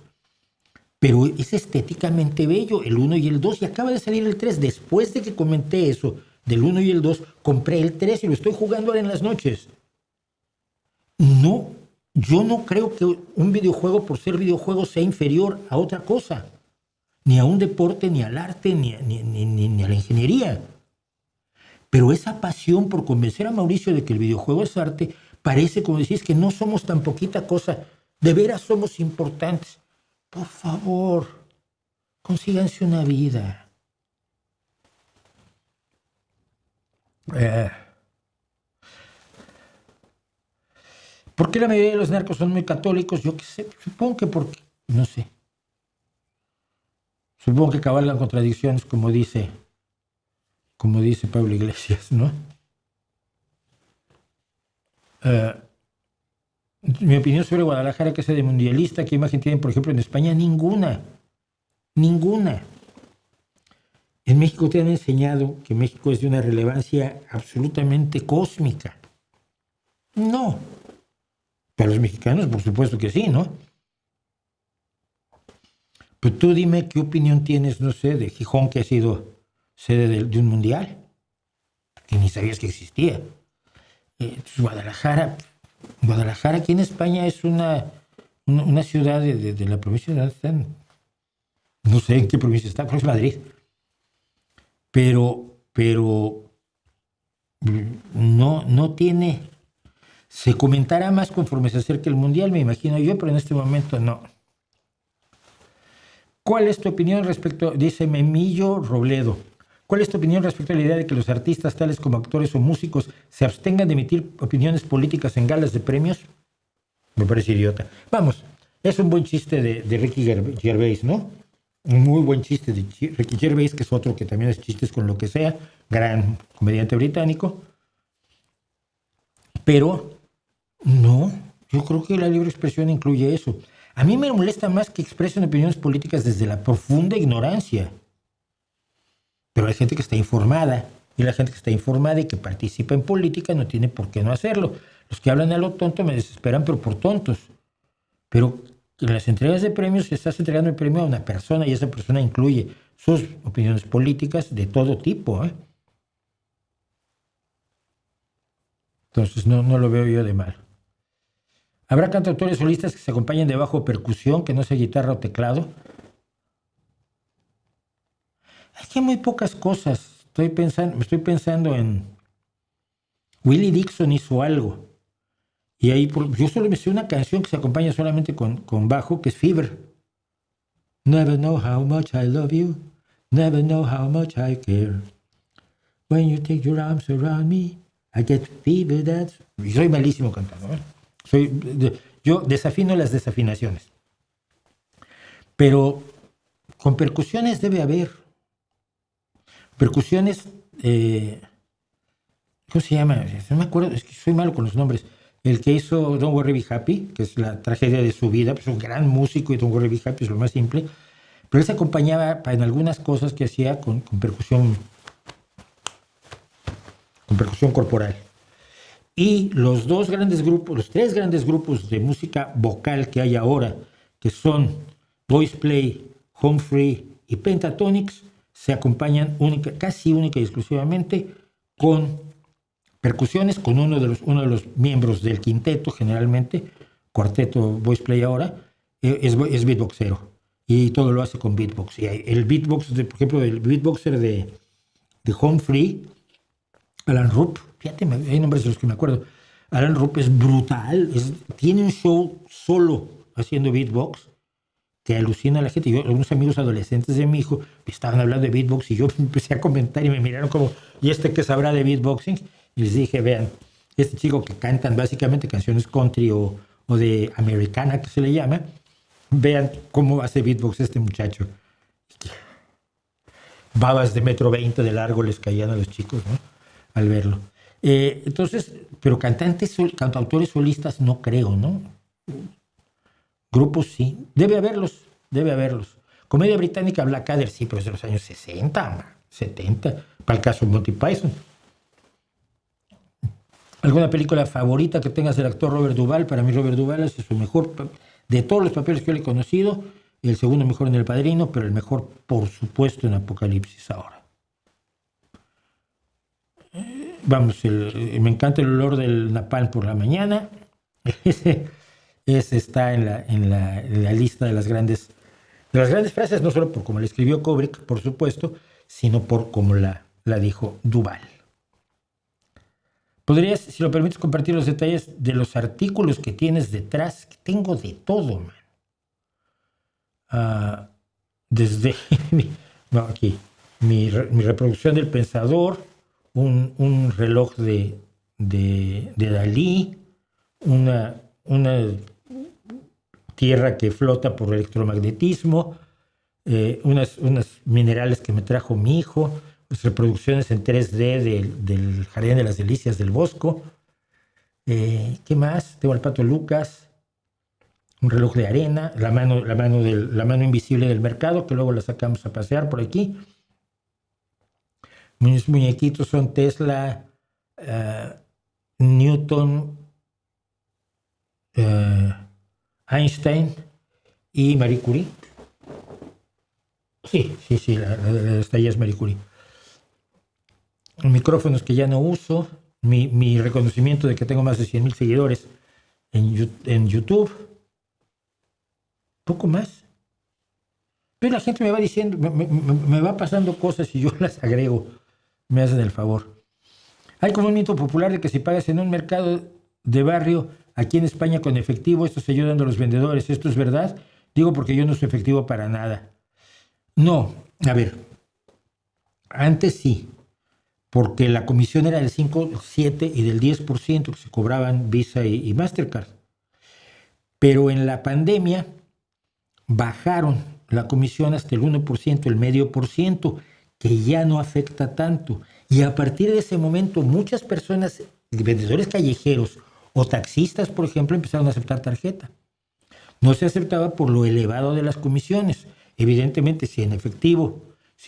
Pero es estéticamente bello, el 1 y el 2, y acaba de salir el 3. Después de que comenté eso, del 1 y el 2, compré el 3 y lo estoy jugando ahora en las noches. No, yo no creo que un videojuego, por ser videojuego, sea inferior a otra cosa. Ni a un deporte, ni al arte, ni a la ingeniería. Pero esa pasión por convencer a Mauricio de que el videojuego es arte, parece, como decís, que no somos tan poquita cosa. De veras somos importantes. Por favor, consíganse una vida. ¿Por qué la mayoría de los narcos son muy católicos? Yo qué sé, supongo que porque, no sé. Supongo que cabalgan contradicciones, como dice Pablo Iglesias, ¿no? Mi opinión sobre Guadalajara, que es de mundialista, ¿qué imagen tienen, por ejemplo, en España? Ninguna. En México te han enseñado que México es de una relevancia absolutamente cósmica. No. Para los mexicanos, por supuesto que sí, ¿no? Pero tú dime qué opinión tienes, no sé, de Gijón, que ha sido sede de un mundial, que ni sabías que existía. Guadalajara aquí en España es una ciudad de la provincia de... No sé en qué provincia está, pero es Madrid. Pero no tiene... Se comentará más conforme se acerque el mundial, me imagino yo, pero en este momento no. ¿Cuál es tu opinión respecto, dice Memillo Robledo, cuál es tu opinión respecto a la idea de que los artistas, tales como actores o músicos, se abstengan de emitir opiniones políticas en galas de premios? Me parece idiota. Vamos, es un buen chiste de Ricky Gervais, ¿no? Un muy buen chiste de Ricky Gervais, que es otro que también hace chistes con lo que sea, gran comediante británico. Pero no, yo creo que la libre expresión incluye eso. A mí me molesta más que expresen opiniones políticas desde la profunda ignorancia. Pero hay gente que está informada, y la gente que está informada y que participa en política no tiene por qué no hacerlo. Los que hablan a lo tonto me desesperan, pero por tontos. Pero en las entregas de premios, si estás entregando el premio a una persona y esa persona incluye sus opiniones políticas de todo tipo, ¿eh? Entonces no lo veo yo de mal. ¿Habrá cantautores solistas que se acompañen de bajo percusión, que no sea guitarra o teclado? Es que hay muy pocas cosas. Estoy pensando en... Willie Dixon hizo algo. Y ahí yo solo me sé una canción que se acompaña solamente con bajo, que es Fever. Never know how much I love you. Never know how much I care. When you take your arms around me, I get fever, that's... Y soy malísimo cantando, ¿eh? Yo desafino las desafinaciones. Pero con percusiones debe haber. Percusiones, ¿cómo se llama? No me acuerdo, es que soy malo con los nombres. El que hizo Don't Worry Be Happy, que es la tragedia de su vida, pues es un gran músico y Don't Worry Be Happy es lo más simple. Pero él se acompañaba en algunas cosas que hacía con percusión corporal. Y los tres grandes grupos de música vocal que hay ahora, que son Voice Play, Home Free y Pentatonix, se acompañan casi única y exclusivamente con percusiones, con uno de los miembros del quinteto, generalmente, cuarteto Voice Play ahora, es beatboxero. Y todo lo hace con beatbox. Y el beatbox, por ejemplo, el beatboxer de Home Free, Alan Rupp, fíjate, hay nombres de los que me acuerdo. Alan Rupp es brutal, tiene un show solo haciendo beatbox que alucina a la gente. Algunos amigos adolescentes de mi hijo estaban hablando de beatbox y yo empecé a comentar y me miraron como, ¿y este qué sabrá de beatboxing? Y les dije, vean, este chico que cantan básicamente canciones country o de americana, que se le llama, vean cómo hace beatbox este muchacho. Babas de 1.20 m de largo les caían a los chicos, ¿no? Al verlo. Entonces, pero cantautores solistas no creo, ¿no? Grupos sí. Debe haberlos. Comedia británica Blackadder sí, pero es de los años 60, 70, para el caso de Monty Python. ¿Alguna película favorita que tengas del actor Robert Duvall? Para mí Robert Duvall es su mejor, de todos los papeles que yo le he conocido, el segundo mejor en El Padrino, pero el mejor, por supuesto, en Apocalipsis ahora. Vamos, me encanta el olor del napalm por la mañana. Ese está en la lista de las grandes frases, no solo por cómo la escribió Kubrick, por supuesto, sino por cómo la dijo Duvall. ¿Podrías, si lo permites, compartir los detalles de los artículos que tienes detrás? Que tengo de todo, man. Desde aquí, mi reproducción del Pensador, un reloj de Dalí, una tierra que flota por electromagnetismo, unas minerales que me trajo mi hijo, reproducciones en 3D del Jardín de las Delicias del Bosco. ¿Qué más? Tengo al Pato Lucas, un reloj de arena, la mano invisible del mercado, que luego la sacamos a pasear por aquí. Mis muñequitos son Tesla, Newton, Einstein y Marie Curie. Sí, esta ya es Marie Curie. Micrófonos que ya no uso, mi reconocimiento de que tengo más de 100,000 seguidores en YouTube. Poco más. Pero la gente me va diciendo, me va pasando cosas y yo las agrego. Me hacen el favor. Hay como un mito popular de que si pagas en un mercado de barrio aquí en España con efectivo, esto se ayuda a los vendedores. ¿Esto es verdad? Digo porque yo no uso efectivo para nada. No, a ver, antes sí, porque la comisión era del 5, 7 y del 10% que se cobraban Visa y Mastercard. Pero en la pandemia bajaron la comisión hasta el 1%, el 0,5%, que ya no afecta tanto. Y a partir de ese momento muchas personas, vendedores callejeros o taxistas, por ejemplo, empezaron a aceptar tarjeta. No se aceptaba por lo elevado de las comisiones. Evidentemente, si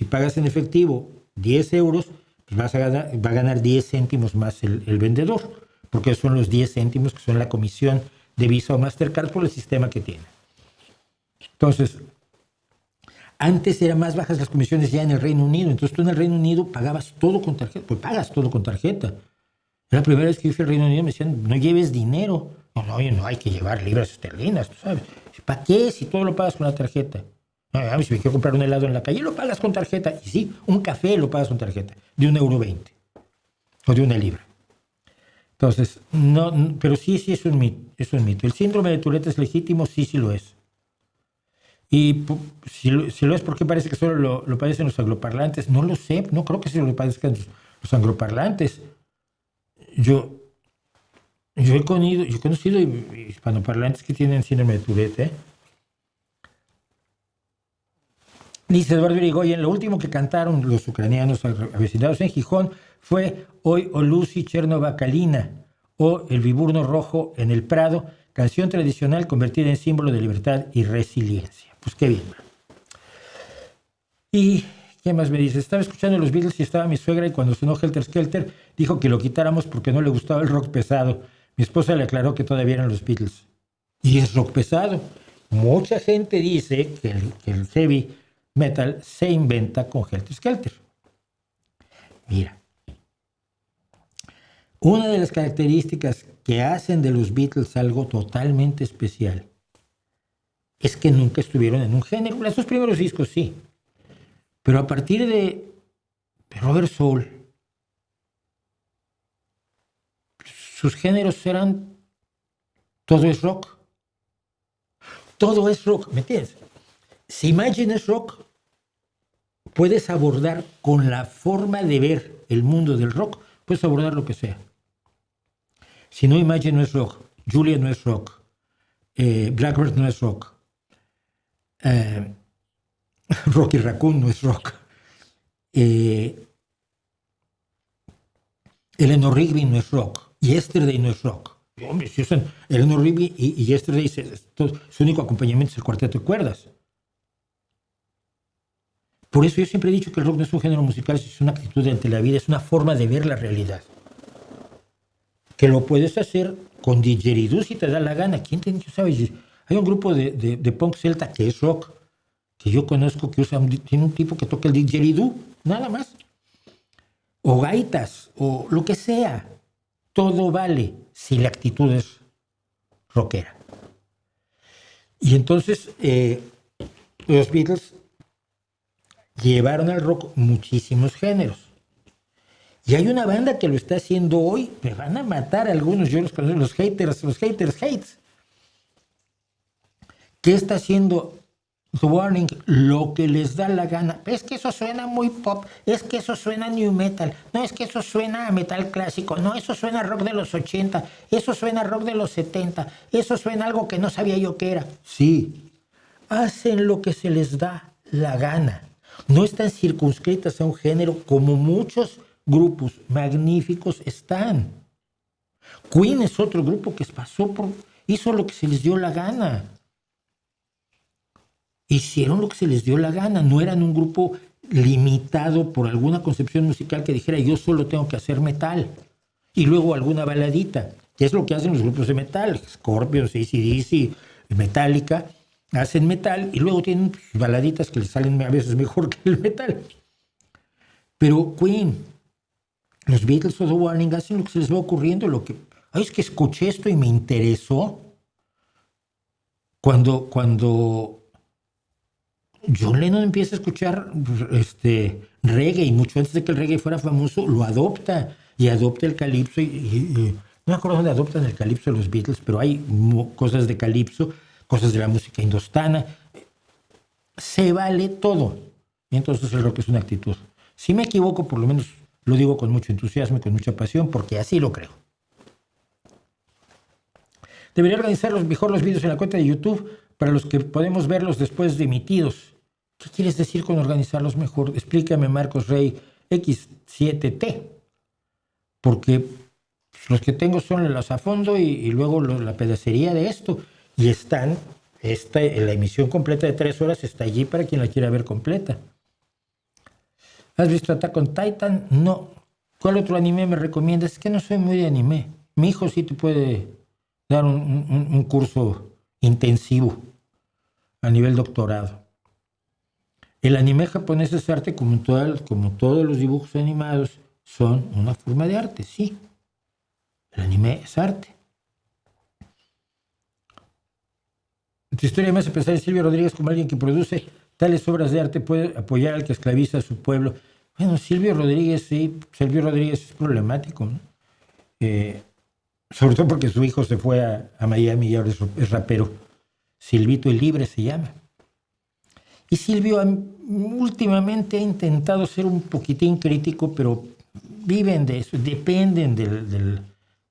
pagas en efectivo 10 euros, pues va a ganar 10 céntimos más el vendedor, porque son los 10 céntimos que son la comisión de Visa o Mastercard por el sistema que tiene. Entonces, antes eran más bajas las comisiones ya en el Reino Unido. Entonces tú en el Reino Unido pagabas todo con tarjeta. Pues pagas todo con tarjeta. La primera vez que yo fui al Reino Unido me decían, no lleves dinero. No hay que llevar libras esterlinas, tú sabes. ¿Para qué si todo lo pagas con la tarjeta? No, si me quiero comprar un helado en la calle, lo pagas con tarjeta. Y sí, un café lo pagas con tarjeta, de 1,20 € o de 1 libra. Entonces, no, pero sí es un mito. ¿El síndrome de Tourette es legítimo? Sí lo es. Y si lo es, ¿por qué parece que solo lo padecen los angloparlantes? No lo sé, no creo que solo lo padezcan los angloparlantes. Yo he conocido hispanoparlantes que tienen síndrome de Tourette. Dice Eduardo Irigoyen, lo último que cantaron los ucranianos avecinados en Gijón fue Hoy o Lucy Chernova Kalina o El Viburno Rojo en el Prado, canción tradicional convertida en símbolo de libertad y resiliencia. Pues qué bien. ¿Y qué más me dice? Estaba escuchando los Beatles y estaba mi suegra y cuando sonó Helter Skelter dijo que lo quitáramos porque no le gustaba el rock pesado. Mi esposa le aclaró que todavía eran los Beatles. Y es rock pesado. Mucha gente dice que el heavy metal se inventa con Helter Skelter. Mira, una de las características que hacen de los Beatles algo totalmente especial es que nunca estuvieron en un género. Los dos primeros discos sí, pero a partir de Robert Soul, sus géneros eran todo es rock. Todo es rock, ¿me entiendes? Si Imagine es rock, puedes abordar con la forma de ver el mundo del rock, puedes abordar lo que sea. Si no, Imagine no es rock, Julia no es rock, Blackbird no es rock, Rocky Raccoon no es rock, Eleanor Rigby no es rock, Yesterday no es rock. Hombre, si usan Eleanor Rigby y Yesterday, su único acompañamiento es el cuarteto de cuerdas. Por eso yo siempre he dicho que el rock no es un género musical, es una actitud ante la vida, es una forma de ver la realidad. Que lo puedes hacer con didgeridoo si te da la gana. ¿Quién te sabe? Hay un grupo de punk celta que es rock, que yo conozco, que tiene un tipo que toca el didgeridoo, nada más. O gaitas, o lo que sea. Todo vale si la actitud es rockera. Y entonces los Beatles llevaron al rock muchísimos géneros. Y hay una banda que lo está haciendo hoy. Me van a matar algunos, yo los conozco, los haters hates. ¿Qué está haciendo The Warning? Lo que les da la gana. Es que eso suena muy pop, es que eso suena new metal, no, es que eso suena a metal clásico, no, eso suena a rock de los 80, eso suena a rock de los 70, eso suena a algo que no sabía yo que era. Sí, hacen lo que se les da la gana. No están circunscritas a un género como muchos grupos magníficos están. Queen es otro grupo que hizo lo que se les dio la gana. Hicieron lo que se les dio la gana. No eran un grupo limitado por alguna concepción musical que dijera yo solo tengo que hacer metal. Y luego alguna baladita, que es lo que hacen los grupos de metal. Scorpions, AC/DC, Metallica, hacen metal y luego tienen baladitas que les salen a veces mejor que el metal. Pero Queen, los Beatles o The Warning hacen lo que se les va ocurriendo, es que escuché esto y me interesó. Cuando John Lennon empieza a escuchar reggae, y mucho antes de que el reggae fuera famoso, lo adopta el calipso. No me acuerdo dónde adoptan el calipso de los Beatles, pero hay cosas de calipso, cosas de la música indostana. Se vale todo. Y entonces el rock es una actitud. Si me equivoco, por lo menos lo digo con mucho entusiasmo y con mucha pasión, porque así lo creo. Debería organizar mejor los vídeos en la cuenta de YouTube para los que podemos verlos después de emitidos. ¿Qué quieres decir con organizarlos mejor? Explícame, Marcos Rey X7T. Porque los que tengo son los a fondo y luego la pedacería de esto. Y la emisión completa de 3 horas está allí para quien la quiera ver completa. ¿Has visto Attack on Titan? No. ¿Cuál otro anime me recomiendas? Es que no soy muy de anime. Mi hijo sí te puede dar un curso intensivo a nivel doctorado. El anime japonés es arte como todos los dibujos animados son una forma de arte, sí. El anime es arte. Tu historia me hace pensar en Silvio Rodríguez como alguien que produce tales obras de arte, puede apoyar al que esclaviza a su pueblo. Bueno, Silvio Rodríguez es problemático, ¿no? Sobre todo porque su hijo se fue a Miami y ahora es rapero. Silvito el Libre se llama. Y Silvio últimamente ha intentado ser un poquitín crítico, pero viven de eso, dependen de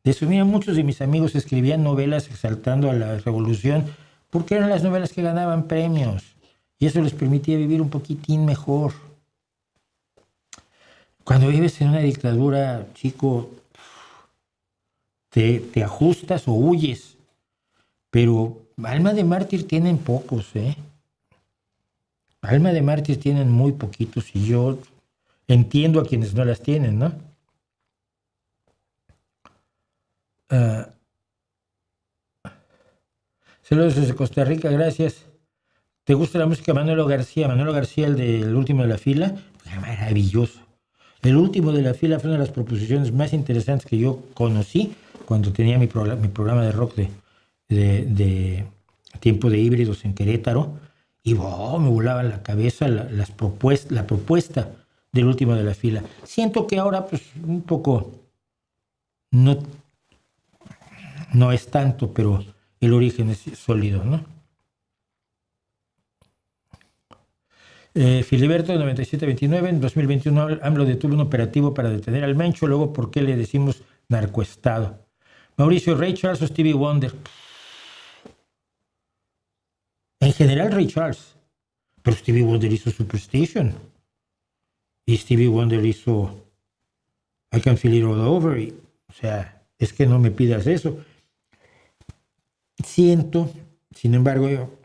eso. Mira, muchos de mis amigos escribían novelas exaltando a la revolución porque eran las novelas que ganaban premios y eso les permitía vivir un poquitín mejor. Cuando vives en una dictadura, chico, te ajustas o huyes, pero alma de mártir tienen pocos, Alma de mártir tienen muy poquitos y yo entiendo a quienes no las tienen, ¿no? Saludos desde Costa Rica, gracias. ¿Te gusta la música de Manolo García? Manolo García, el último de la fila, maravilloso. El último de la fila fue una de las proposiciones más interesantes que yo conocí cuando tenía mi programa de rock de tiempo de híbridos en Querétaro. Y me volaba la cabeza la propuesta del último de la fila. Siento que ahora pues un poco no es tanto, pero el origen es sólido, ¿no? Filiberto 9729, en 2021 AMLO detuvo un operativo para detener al Mencho, luego ¿por qué le decimos narcoestado? Mauricio, Ray Charles o Stevie Wonder. En general Ray Charles, pero Stevie Wonder hizo Superstition y Stevie Wonder hizo I Can Feel It All Over, o sea, es que no me pidas eso. Siento, sin embargo,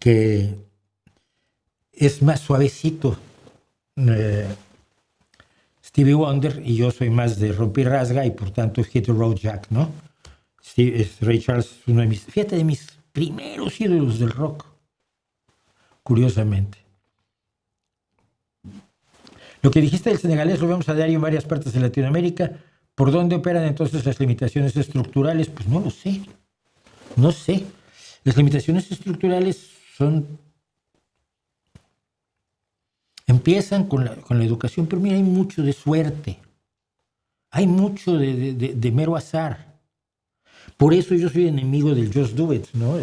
que es más suavecito Stevie Wonder y yo soy más de rompe y rasga y por tanto Hit the Road Jack, ¿no? Ray Charles es uno de mis primeros ídolos del rock, curiosamente. Lo que dijiste del senegalés lo vemos a diario en varias partes de Latinoamérica. ¿Por dónde operan entonces las limitaciones estructurales? Pues no lo sé. No sé. Las limitaciones estructurales empiezan con la educación, pero mira, hay mucho de suerte. Hay mucho de mero azar. Por eso yo soy enemigo del just do it, ¿no?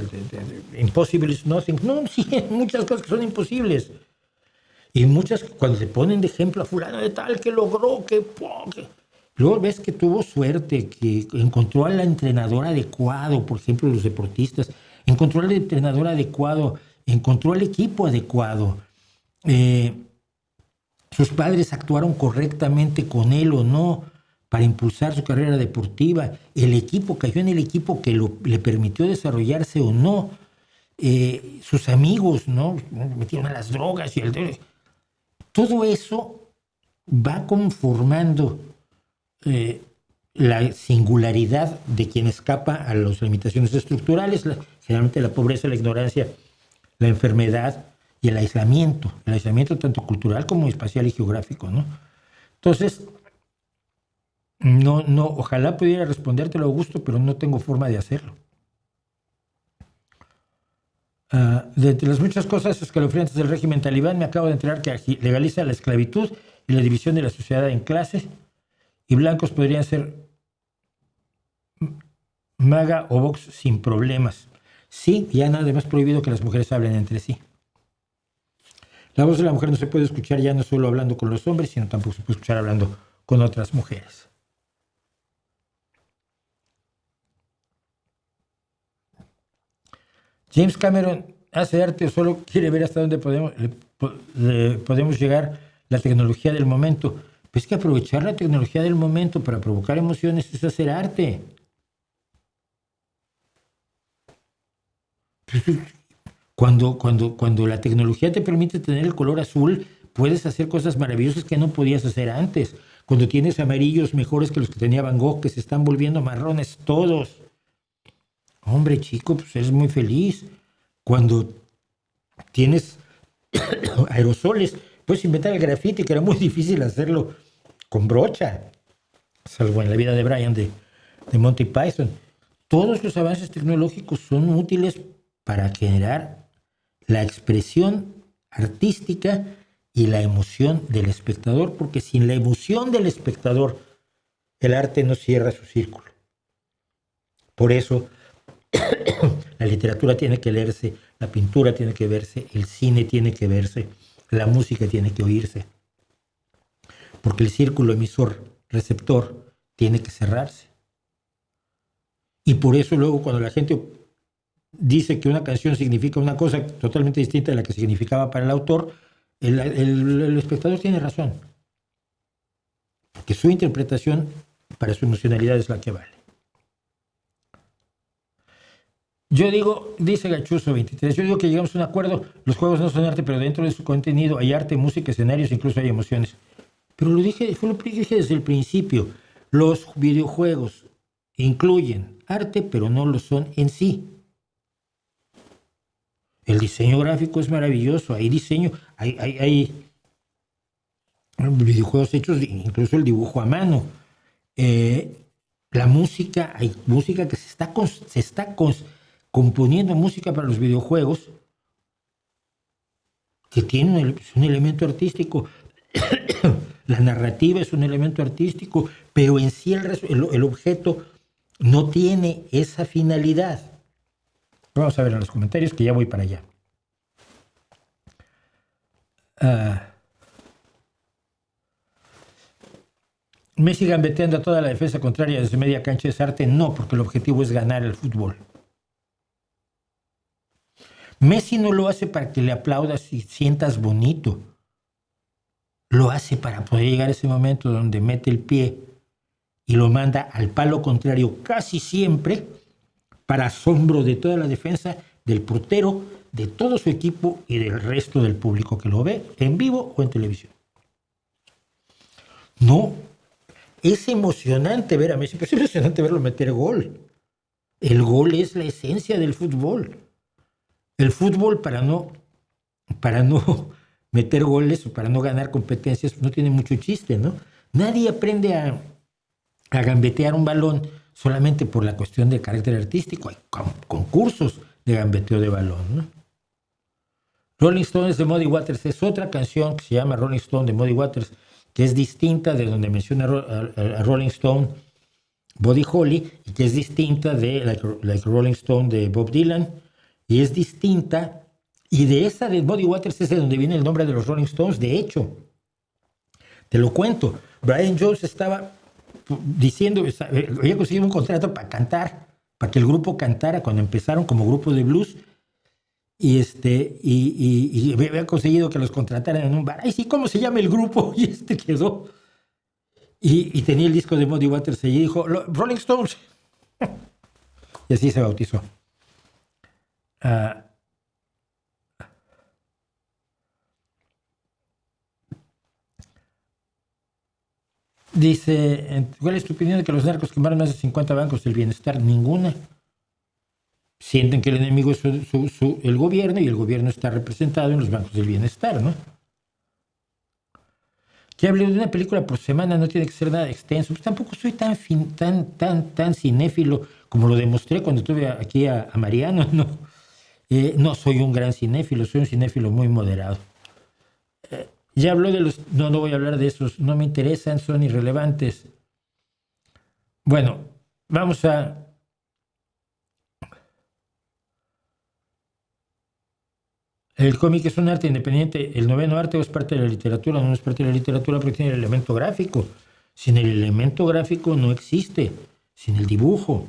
Impossible is nothing. No, sí, hay muchas cosas que son imposibles. Y muchas, cuando te ponen de ejemplo a fulano de tal que logró, que luego ves que tuvo suerte, que encontró al entrenador adecuado, por ejemplo, los deportistas, encontró al entrenador adecuado encontró el equipo adecuado. Sus padres actuaron correctamente con él o no para impulsar su carrera deportiva. El equipo cayó en el equipo que le permitió desarrollarse o no. Sus amigos, ¿no? Metieron a las drogas y todo eso va conformando la singularidad de quien escapa a las limitaciones estructurales, generalmente la pobreza, la ignorancia, la enfermedad y el aislamiento tanto cultural como espacial y geográfico, ¿no? Entonces, no, ojalá pudiera respondértelo, Augusto, pero no tengo forma de hacerlo. De entre las muchas cosas escalofriantes del régimen talibán, me acabo de enterar que legaliza la esclavitud y la división de la sociedad en clases, y blancos podrían ser MAGA o Vox sin problemas. Sí, ya nada más prohibido que las mujeres hablen entre sí. La voz de la mujer no se puede escuchar ya no solo hablando con los hombres, sino tampoco se puede escuchar hablando con otras mujeres. James Cameron hace arte o solo quiere ver hasta dónde podemos llegar la tecnología del momento. Pues que aprovechar la tecnología del momento para provocar emociones es hacer arte. Cuando la tecnología te permite tener el color azul, puedes hacer cosas maravillosas que no podías hacer antes. Cuando tienes amarillos mejores que los que tenía Van Gogh, que se están volviendo marrones todos. Hombre, chico, pues eres muy feliz. Cuando tienes aerosoles, puedes inventar el grafiti, que era muy difícil hacerlo con brocha, salvo en la vida de Brian de Monty Python. Todos los avances tecnológicos son útiles para generar la expresión artística y la emoción del espectador, porque sin la emoción del espectador, el arte no cierra su círculo. Por eso, la literatura tiene que leerse, la pintura tiene que verse, el cine tiene que verse, la música tiene que oírse. Porque el círculo emisor-receptor tiene que cerrarse. Y por eso luego cuando la gente dice que una canción significa una cosa totalmente distinta de la que significaba para el autor, el espectador tiene razón. Porque su interpretación para su emocionalidad es la que vale. Yo digo, dice Gachuso 23, yo digo que llegamos a un acuerdo, los juegos no son arte, pero dentro de su contenido hay arte, música, escenarios, incluso hay emociones. Pero fue lo que dije desde el principio, los videojuegos incluyen arte, pero no lo son en sí. El diseño gráfico es maravilloso, hay videojuegos hechos, incluso el dibujo a mano. La música, hay música que se está componiendo música para los videojuegos que tiene un elemento artístico. La narrativa es un elemento artístico, pero en sí el objeto no tiene esa finalidad. Vamos a ver en los comentarios que ya voy para allá. Messi gambeteando a toda la defensa contraria desde media cancha es arte. No, porque el objetivo es ganar el fútbol. Messi no lo hace para que le aplaudas y sientas bonito. Lo hace para poder llegar a ese momento donde mete el pie y lo manda al palo contrario casi siempre, para asombro de toda la defensa, del portero, de todo su equipo y del resto del público que lo ve en vivo o en televisión. No, es emocionante ver a Messi, pero es emocionante verlo meter gol. El gol es la esencia del fútbol. El fútbol, para no meter goles o para no ganar competencias, no tiene mucho chiste, ¿no? Nadie aprende a gambetear un balón solamente por la cuestión de carácter artístico. Hay concursos de gambeteo de balón, ¿no? Rolling Stones de Muddy Waters es otra canción que se llama Rolling Stone de Muddy Waters, que es distinta de donde menciona a Rolling Stone Buddy Holly, y que es distinta de like Rolling Stone de Bob Dylan, y es distinta, y de esa de Muddy Waters es de donde viene el nombre de los Rolling Stones. De hecho, te lo cuento, Brian Jones estaba diciendo, había conseguido un contrato para cantar, para que el grupo cantara cuando empezaron como grupo de blues, y había conseguido que los contrataran en un bar. Ay, sí, ¿cómo se llama el grupo? Y quedó. Y tenía el disco de Muddy Waters allí y dijo, Rolling Stones. Y así se bautizó. Dice, ¿cuál es tu opinión de que los narcos quemaron más de 50 bancos del bienestar? Ninguna. Sienten que el enemigo es el gobierno y el gobierno está representado en los bancos del bienestar, ¿no? Que hable de una película por semana no tiene que ser nada extenso. Pues tampoco soy tan cinéfilo como lo demostré cuando tuve aquí a Mariano, ¿no? No soy un gran cinéfilo, soy un cinéfilo muy moderado. Ya habló de los... No voy a hablar de esos, no me interesan, son irrelevantes. Bueno, vamos a... El cómic es un arte independiente. El noveno arte es parte de la literatura, no es parte de la literatura porque tiene el elemento gráfico. Sin el elemento gráfico no existe, sin el dibujo.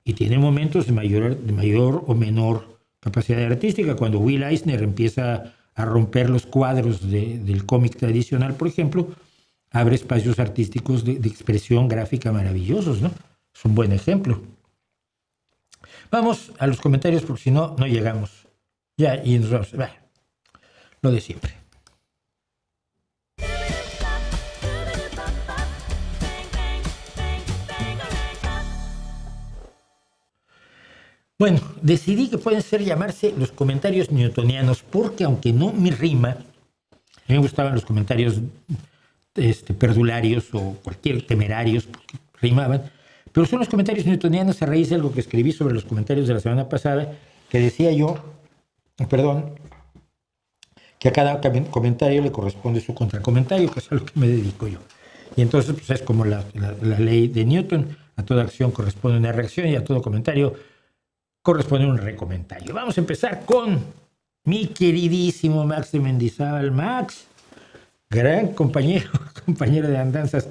Y tiene momentos de mayor o menor capacidad artística. Cuando Will Eisner empieza a romper los cuadros del cómic tradicional, por ejemplo, abre espacios artísticos de expresión gráfica maravillosos, ¿no? Es un buen ejemplo. Vamos a los comentarios porque si no, no llegamos. Ya, y nos vamos. Bah, lo de siempre. Bueno, decidí que pueden llamarse los comentarios newtonianos porque aunque no me rima, a mí me gustaban los comentarios perdularios o cualquier temerarios porque rimaban, pero son los comentarios newtonianos a raíz de algo que escribí sobre los comentarios de la semana pasada, que decía yo, que a cada comentario le corresponde su contracomentario, que es a lo que me dedico yo. Y entonces pues es como la ley de Newton, a toda acción corresponde una reacción y a todo comentario corresponde un recomentario. Vamos a empezar con mi queridísimo Max de Mendizábal. Max, gran compañero de andanzas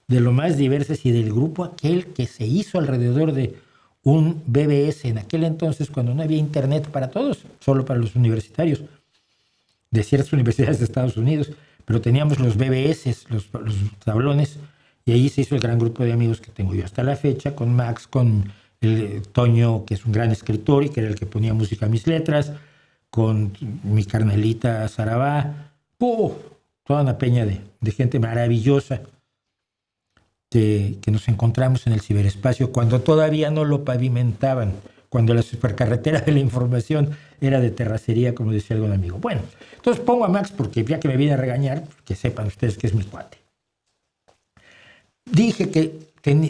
de lo más diversas y del grupo aquel que se hizo alrededor de un BBS en aquel entonces cuando no había internet para todos, solo para los universitarios de ciertas universidades de Estados Unidos, pero teníamos los BBS, los tablones, y ahí se hizo el gran grupo de amigos que tengo yo hasta la fecha, con Max, con el Toño, que es un gran escritor y que era el que ponía música a mis letras, con mi carnalita Sarabá, toda una peña de gente maravillosa que nos encontramos en el ciberespacio cuando todavía no lo pavimentaban, cuando la supercarretera de la información era de terracería, como decía algún amigo. Bueno, entonces pongo a Max porque ya que me viene a regañar, que sepan ustedes que es mi cuate. Dije que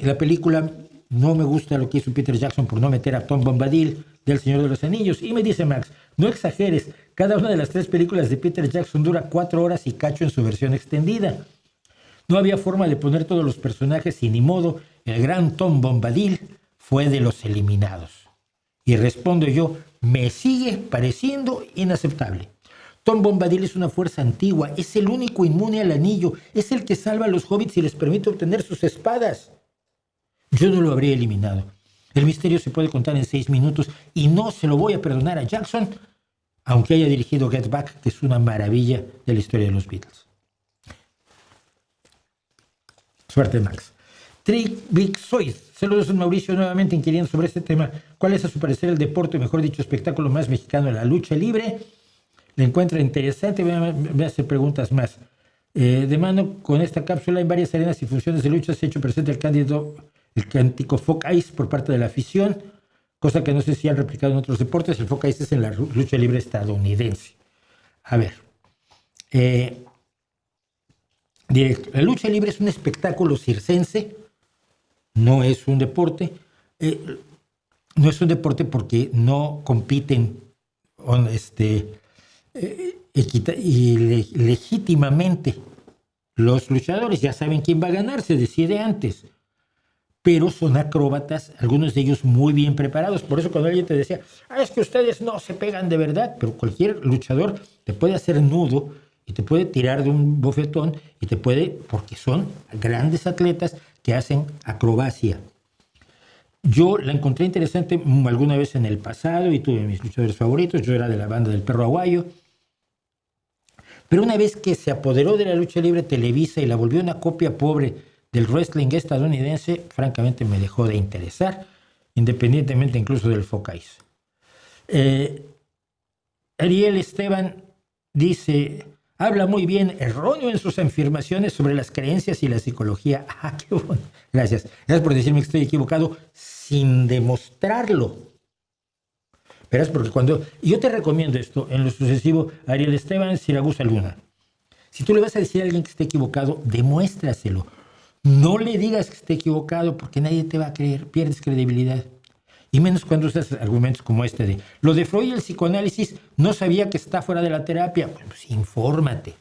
la película no me gusta lo que hizo Peter Jackson por no meter a Tom Bombadil del Señor de los Anillos. Y me dice Max, no exageres, cada una de las 3 películas de Peter Jackson dura 4 horas y cacho en su versión extendida. No había forma de poner todos los personajes y ni modo, el gran Tom Bombadil fue de los eliminados. Y respondo yo, me sigue pareciendo inaceptable. Tom Bombadil es una fuerza antigua, es el único inmune al anillo, es el que salva a los hobbits y les permite obtener sus espadas. Yo no lo habría eliminado. El misterio se puede contar en 6 minutos y no se lo voy a perdonar a Jackson, aunque haya dirigido Get Back, que es una maravilla de la historia de los Beatles. Suerte, Max. Trick Soy. Saludos a Mauricio nuevamente inquiriendo sobre este tema. ¿Cuál es a su parecer el deporte, mejor dicho, espectáculo más mexicano de la lucha libre? Le encuentra interesante, me hace preguntas más. De mano con esta cápsula, en varias arenas y funciones de lucha se ha hecho presente el cántico Folk Ice por parte de la afición, cosa que no sé si han replicado en otros deportes. El Folk Ice es en la lucha libre estadounidense. A ver, directo. La lucha libre es un espectáculo circense, no es un deporte. No es un deporte porque no compiten legítimamente los luchadores. Ya saben quién va a ganar, se decide antes. Pero son acróbatas, algunos de ellos muy bien preparados. Por eso cuando alguien te decía, es que ustedes no se pegan de verdad, pero cualquier luchador te puede hacer nudo y te puede tirar de un bofetón y porque son grandes atletas que hacen acrobacia. Yo la encontré interesante alguna vez en el pasado y tuve mis luchadores favoritos. Yo era de la banda del Perro Aguayo. Pero una vez que se apoderó de la lucha libre Televisa y la volvió una copia pobre del wrestling estadounidense, francamente me dejó de interesar, independientemente incluso del Focais. Ariel Esteban dice, habla muy bien, erróneo en sus afirmaciones sobre las creencias y la psicología. Ah, qué bueno. Gracias. Gracias por decirme que estoy equivocado sin demostrarlo. Verás, porque cuando yo te recomiendo esto, en lo sucesivo, Ariel Esteban, Siragusa Luna, si tú le vas a decir a alguien que esté equivocado, demuéstraselo. No le digas que esté equivocado porque nadie te va a creer, pierdes credibilidad. Y menos cuando usas argumentos como este de, lo de Freud y el psicoanálisis no sabía que está fuera de la terapia. Bueno, pues infórmate.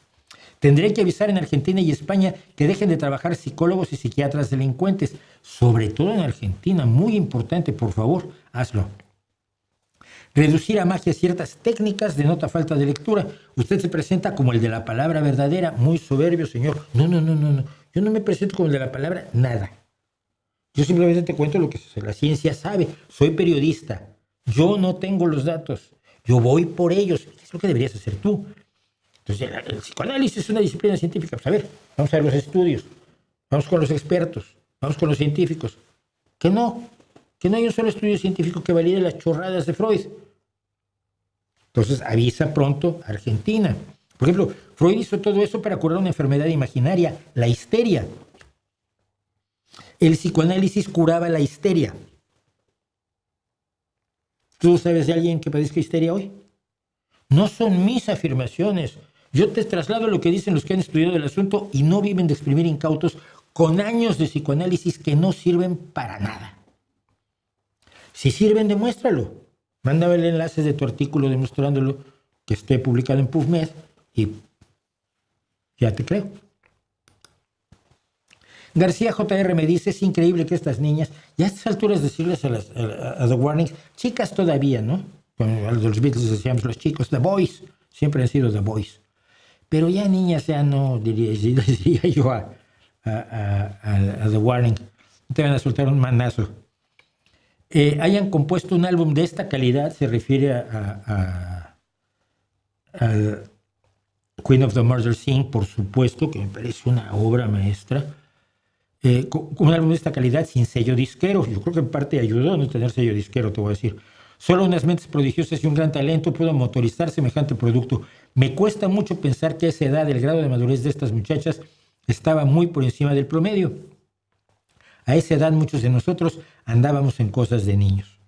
Tendré que avisar en Argentina y España que dejen de trabajar psicólogos y psiquiatras delincuentes, sobre todo en Argentina, muy importante, por favor, hazlo. Reducir a magia ciertas técnicas denota falta de lectura. Usted se presenta como el de la palabra verdadera, muy soberbio, señor. No. Yo no me presento como el de la palabra nada. Yo simplemente te cuento lo que la ciencia sabe. Soy periodista. Yo no tengo los datos. Yo voy por ellos. Es lo que deberías hacer tú. Entonces, el psicoanálisis es una disciplina científica. Pues a ver, vamos a ver los estudios. Vamos con los expertos. Vamos con los científicos. Que no hay un solo estudio científico que valide las chorradas de Freud. Entonces, avisa pronto a Argentina. Por ejemplo, Freud hizo todo eso para curar una enfermedad imaginaria, la histeria. El psicoanálisis curaba la histeria. ¿Tú sabes de alguien que padezca histeria hoy? No son mis afirmaciones. Yo te traslado lo que dicen los que han estudiado el asunto y no viven de exprimir incautos con años de psicoanálisis que no sirven para nada. Si sirven, demuéstralo. Mándame el enlace de tu artículo demostrándolo que esté publicado en PubMed y ya te creo. García JR me dice, es increíble que estas niñas, y a estas alturas decirles a The Warning, chicas todavía, ¿no? A los Beatles decíamos los chicos, The Boys, siempre han sido The Boys. Pero ya niñas, ya no, diría yo a The Warning, te van a soltar un manazo. Hayan compuesto un álbum de esta calidad, se refiere a Queen of the Murder Scene, por supuesto, que me parece una obra maestra. Un álbum de esta calidad sin sello disquero. Yo creo que en parte ayudó a no tener sello disquero, te voy a decir. Solo unas mentes prodigiosas y un gran talento pueden motorizar semejante producto. Me cuesta mucho pensar que a esa edad el grado de madurez de estas muchachas estaba muy por encima del promedio. A esa edad muchos de nosotros andábamos en cosas de niños.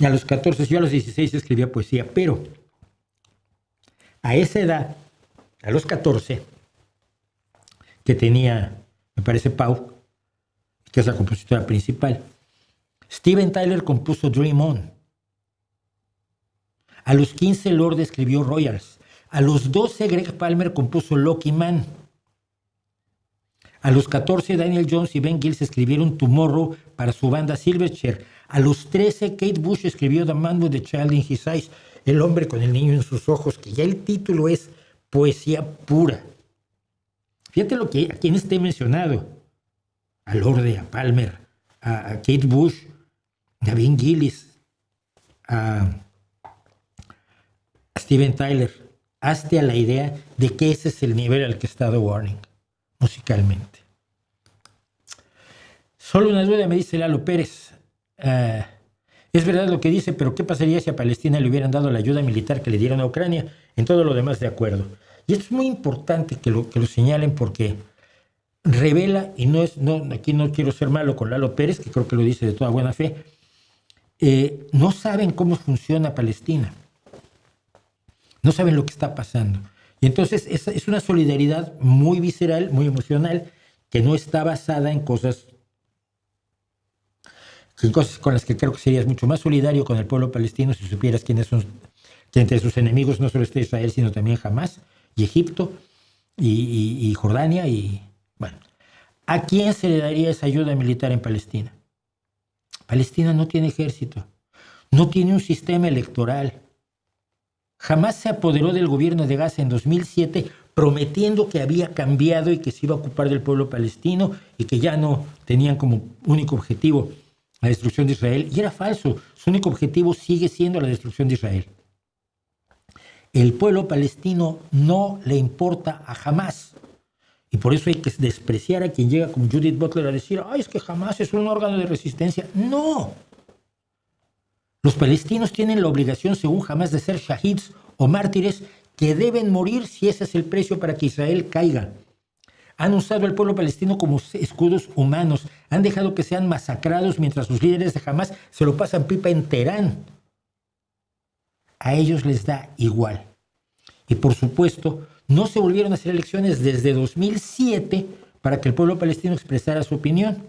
A los 14, yo a los 16 escribía poesía, pero a esa edad, a los 14, que tenía, me parece, Pau, que es la compositora principal, Steven Tyler compuso Dream On. A los 15 Lord escribió Royals. A los 12 Greg Palmer compuso Lucky Man. A los 14 Daniel Jones y Ben Gills escribieron Tomorrow para su banda Silverchair. A los 13 Kate Bush escribió The Man with the Child in His Eyes, el hombre con el niño en sus ojos, que ya el título es poesía pura. Fíjate lo que a quienes te he mencionado. A Lorde, a Palmer, a Kate Bush, a Ben Gillis, a Steven Tyler. Hazte a la idea de que ese es el nivel al que está The Warning, musicalmente. Solo una duda, me dice Lalo Pérez. Es verdad lo que dice, pero ¿qué pasaría si a Palestina le hubieran dado la ayuda militar que le dieron a Ucrania? En todo lo demás, de acuerdo. Y esto es muy importante que lo señalen, porque revela, y aquí no quiero ser malo con Lalo Pérez, que creo que lo dice de toda buena fe, no saben cómo funciona Palestina. No saben lo que está pasando. Y entonces es una solidaridad muy visceral, muy emocional, que no está basada en cosas con las que creo que serías mucho más solidario con el pueblo palestino si supieras quiénes son, que entre sus enemigos no solo está Israel, sino también Hamas y Egipto y Jordania. Y bueno, ¿a quién se le daría esa ayuda militar en Palestina? Palestina no tiene ejército, no tiene un sistema electoral. Jamás se apoderó del gobierno de Gaza en 2007 prometiendo que había cambiado y que se iba a ocupar del pueblo palestino y que ya no tenían como único objetivo la destrucción de Israel, y era falso. Su único objetivo sigue siendo la destrucción de Israel. El pueblo palestino no le importa a Hamás. Y por eso hay que despreciar a quien llega como Judith Butler a decir, es que Hamás es un órgano de resistencia. No. Los palestinos tienen la obligación, según Hamás, de ser shahids o mártires que deben morir si ese es el precio para que Israel caiga. Han usado al pueblo palestino como escudos humanos. Han dejado que sean masacrados mientras sus líderes de Hamás se lo pasan pipa en Teherán. A ellos les da igual. Y por supuesto, no se volvieron a hacer elecciones desde 2007 para que el pueblo palestino expresara su opinión.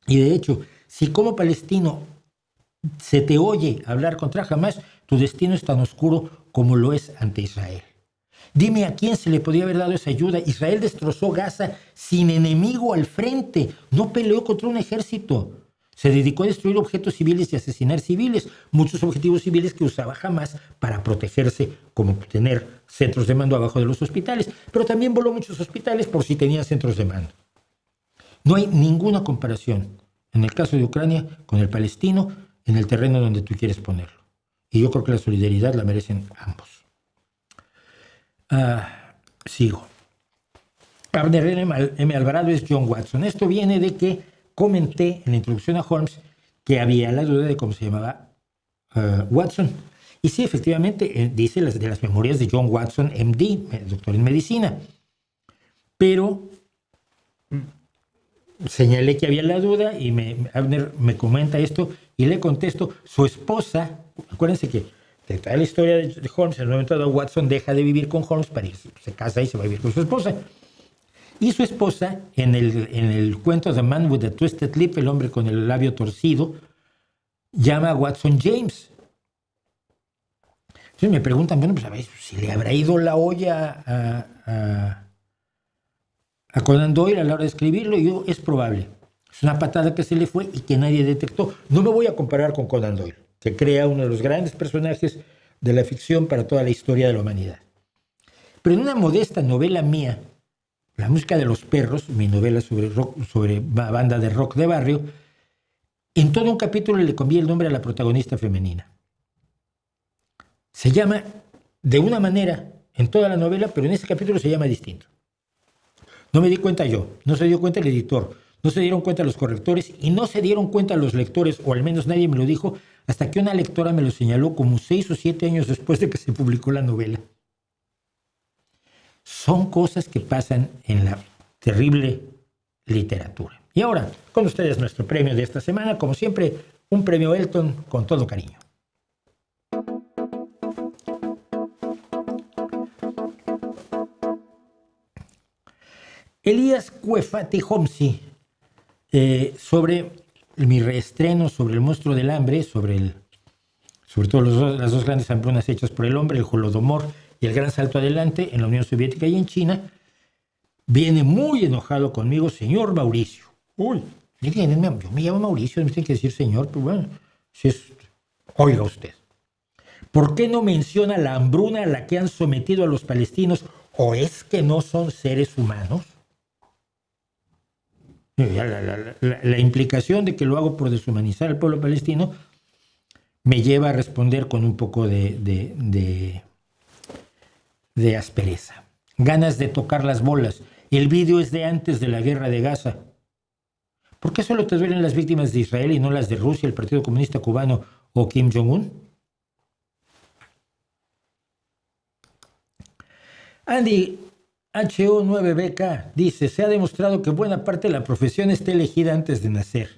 Y de hecho, si como palestino se te oye hablar contra Hamás, tu destino es tan oscuro como lo es ante Israel. Dime a quién se le podía haber dado esa ayuda. Israel destrozó Gaza sin enemigo al frente. No peleó contra un ejército. Se dedicó a destruir objetos civiles y asesinar civiles. Muchos objetivos civiles que usaba Hamás para protegerse, como tener centros de mando abajo de los hospitales. Pero también voló muchos hospitales por si tenían centros de mando. No hay ninguna comparación en el caso de Ucrania con el palestino en el terreno donde tú quieres ponerlo. Y yo creo que la solidaridad la merecen ambos. Sigo. Abner M. Alvarado es John Watson. Esto viene de que comenté en la introducción a Holmes que había la duda de cómo se llamaba Watson. Y sí, efectivamente, dice de las memorias de John Watson, MD, doctor en medicina. Pero señalé que había la duda y Abner me comenta esto y le contesto. Su esposa, acuérdense que de toda la historia de Holmes, en el momento dado Watson deja de vivir con Holmes para irse, se casa y se va a vivir con su esposa. Y su esposa, en el cuento The Man with the Twisted Lip, el hombre con el labio torcido, llama a Watson James. Entonces me preguntan, bueno, pues a ver, si le habrá ido la olla a Conan Doyle a la hora de escribirlo. Y yo, es probable. Es una patada que se le fue y que nadie detectó. No me voy a comparar con Conan Doyle, que crea uno de los grandes personajes de la ficción para toda la historia de la humanidad. Pero en una modesta novela mía, La música de los perros, mi novela sobre una banda de rock de barrio, en todo un capítulo le cambié el nombre a la protagonista femenina. Se llama de una manera en toda la novela, pero en ese capítulo se llama distinto. No me di cuenta yo, no se dio cuenta el editor, no se dieron cuenta los correctores y no se dieron cuenta los lectores, o al menos nadie me lo dijo, hasta que una lectora me lo señaló como 6 o 7 años después de que se publicó la novela. Son cosas que pasan en la terrible literatura. Y ahora, con ustedes nuestro premio de esta semana, como siempre, un premio Elton con todo cariño. Elías Cuefati Homsi, sobre mi reestreno sobre el monstruo del hambre, sobre todo las dos grandes hambrunas hechas por el hombre, el Holodomor y el gran salto adelante en la Unión Soviética y en China, viene muy enojado conmigo, señor Mauricio. Uy, yo me llamo Mauricio, me tiene que decir señor, pero bueno, oiga usted. ¿Por qué no menciona la hambruna a la que han sometido a los palestinos? ¿O es que no son seres humanos? La implicación de que lo hago por deshumanizar al pueblo palestino me lleva a responder con un poco de aspereza. Ganas de tocar las bolas. El vídeo es de antes de la guerra de Gaza. ¿Por qué solo te duelen las víctimas de Israel y no las de Rusia, el Partido Comunista Cubano o Kim Jong-un? Andy HO9BK dice, se ha demostrado que buena parte de la profesión está elegida antes de nacer.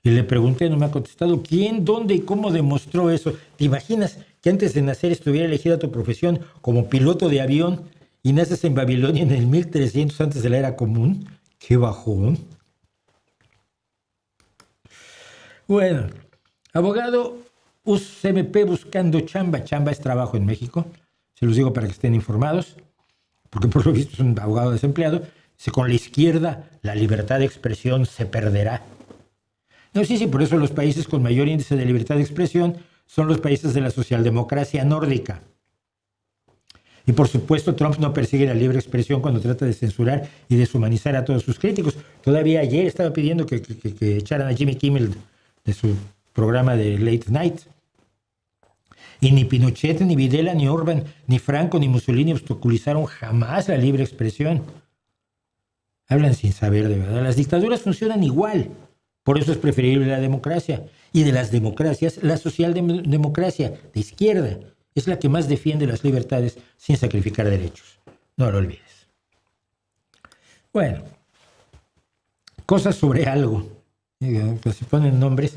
Y le pregunté, no me ha contestado, ¿quién, dónde y cómo demostró eso? ¿Te imaginas que antes de nacer estuviera elegida tu profesión como piloto de avión y naces en Babilonia en el 1300 antes de la era común? ¡Qué bajón! Bueno, abogado UCMP buscando chamba. Chamba es trabajo en México. Se los digo para que estén informados, porque por lo visto es un abogado desempleado. Dice, con la izquierda la libertad de expresión se perderá. No, sí, por eso los países con mayor índice de libertad de expresión son los países de la socialdemocracia nórdica. Y por supuesto, Trump no persigue la libre expresión cuando trata de censurar y deshumanizar a todos sus críticos. Todavía ayer estaba pidiendo que echaran a Jimmy Kimmel de su programa de Late Night. Y ni Pinochet, ni Videla, ni Orbán, ni Franco, ni Mussolini obstaculizaron jamás la libre expresión. Hablan sin saber de verdad. Las dictaduras funcionan igual. Por eso es preferible la democracia. Y de las democracias, la socialdemocracia de izquierda es la que más defiende las libertades sin sacrificar derechos. No lo olvides. Bueno, cosas sobre algo. Pues se ponen nombres.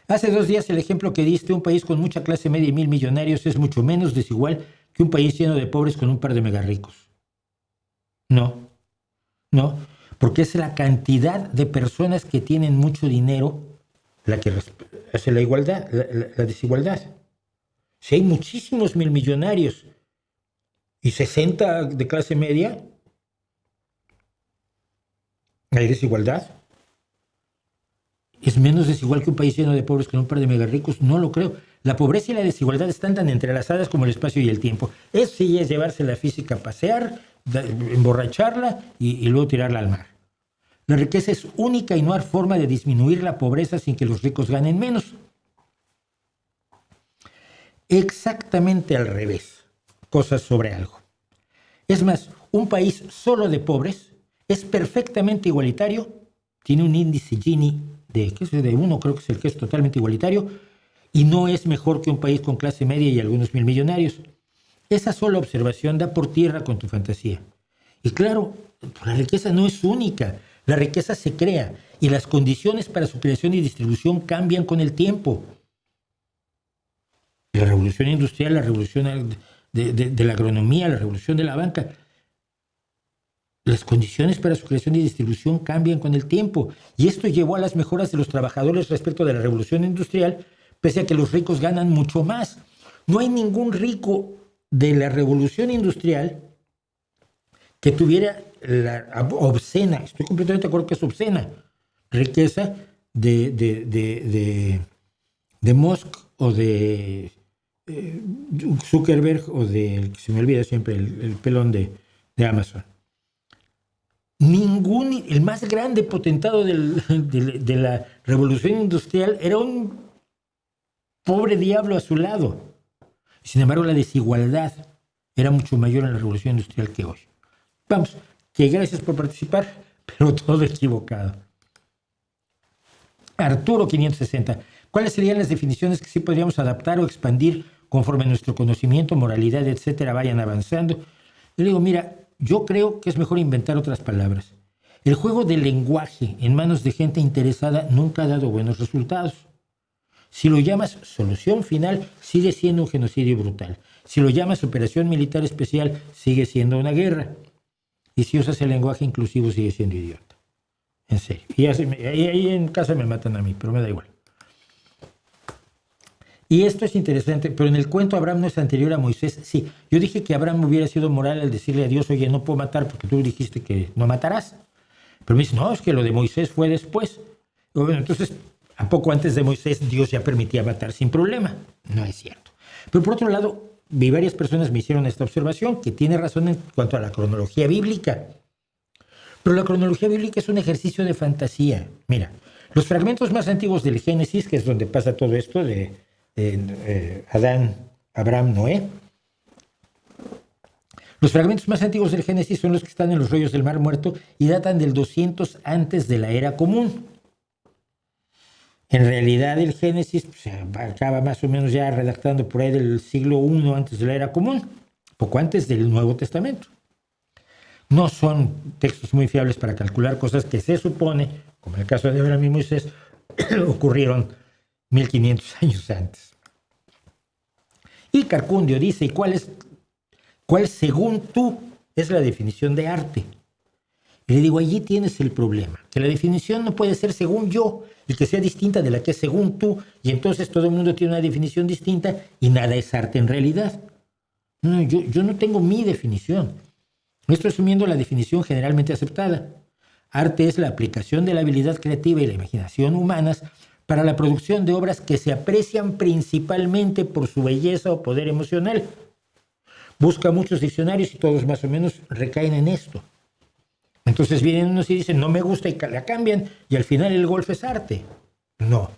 Hace 2 días el ejemplo que diste, un país con mucha clase media y 1,000 millonarios, es mucho menos desigual que un país lleno de pobres con un par de megarricos. No, porque es la cantidad de personas que tienen mucho dinero la que hace la igualdad, la desigualdad. Si hay muchísimos 1,000 millonarios y 60 de clase media, ¿hay desigualdad? ¿Es menos desigual que un país lleno de pobres con un par de megarricos? No lo creo. La pobreza y la desigualdad están tan entrelazadas como el espacio y el tiempo. Eso sí es llevarse la física a pasear, emborracharla y luego tirarla al mar. La riqueza es única y no hay forma de disminuir la pobreza sin que los ricos ganen menos. Exactamente al revés. Cosas sobre algo. Es más, un país solo de pobres es perfectamente igualitario, tiene un índice Gini de 1, creo que es el que es totalmente igualitario, y no es mejor que un país con clase media y algunos 1,000 millonarios. Esa sola observación da por tierra con tu fantasía. Y claro, la riqueza no es única, la riqueza se crea y las condiciones para su creación y distribución cambian con el tiempo. La revolución industrial, la revolución de la agronomía, la revolución de la banca, las condiciones para su creación y distribución cambian con el tiempo. Y esto llevó a las mejoras de los trabajadores respecto de la revolución industrial, pese a que los ricos ganan mucho más. No hay ningún rico de la revolución industrial que tuviera la obscena, estoy completamente de acuerdo que es obscena, riqueza de Musk o de Zuckerberg o de, se me olvida siempre, el pelón de Amazon. El más grande potentado de la revolución industrial era un pobre diablo a su lado. Sin embargo, la desigualdad era mucho mayor en la revolución industrial que hoy. Vamos, que gracias por participar, pero todo equivocado. Arturo 560. ¿Cuáles serían las definiciones que sí podríamos adaptar o expandir conforme nuestro conocimiento, moralidad, etcétera, vayan avanzando? Yo le digo, mira, yo creo que es mejor inventar otras palabras. El juego del lenguaje en manos de gente interesada nunca ha dado buenos resultados. Si lo llamas solución final, sigue siendo un genocidio brutal. Si lo llamas operación militar especial, sigue siendo una guerra. Y si usas el lenguaje inclusivo, sigue siendo idiota. En serio. Y ahí en casa me matan a mí, pero me da igual. Y esto es interesante, pero en el cuento Abraham no es anterior a Moisés. Sí, yo dije que Abraham hubiera sido moral al decirle a Dios, oye, no puedo matar porque tú dijiste que no matarás. Pero me dice, no, es que lo de Moisés fue después. Bueno, entonces, ¿a poco antes de Moisés Dios ya permitía matar sin problema? No es cierto. Pero por otro lado, varias personas me hicieron esta observación, que tiene razón en cuanto a la cronología bíblica. Pero la cronología bíblica es un ejercicio de fantasía. Mira, los fragmentos más antiguos del Génesis, que es donde pasa todo esto de Adán, Abraham, Noé. Los fragmentos más antiguos del Génesis son los que están en los rollos del Mar Muerto y datan del 200 antes de la Era Común. En realidad el Génesis se acaba más o menos ya redactando por ahí del siglo I antes de la Era Común, poco antes del Nuevo Testamento. No son textos muy fiables para calcular cosas que se supone, como en el caso de Abraham y Moisés, ocurrieron 1500 años antes. Y Carcundio dice, ¿y cuál según tú es la definición de arte? Y le digo, allí tienes el problema, que la definición no puede ser según yo, y que sea distinta de la que es según tú, y entonces todo el mundo tiene una definición distinta y nada es arte en realidad. No, yo no tengo mi definición. Estoy asumiendo la definición generalmente aceptada. Arte es la aplicación de la habilidad creativa y la imaginación humanas para la producción de obras que se aprecian principalmente por su belleza o poder emocional. busca muchos diccionarios y todos más o menos recaen en esto. Entonces vienen unos y dicen, no me gusta y la cambian, y al final el golf es arte. No.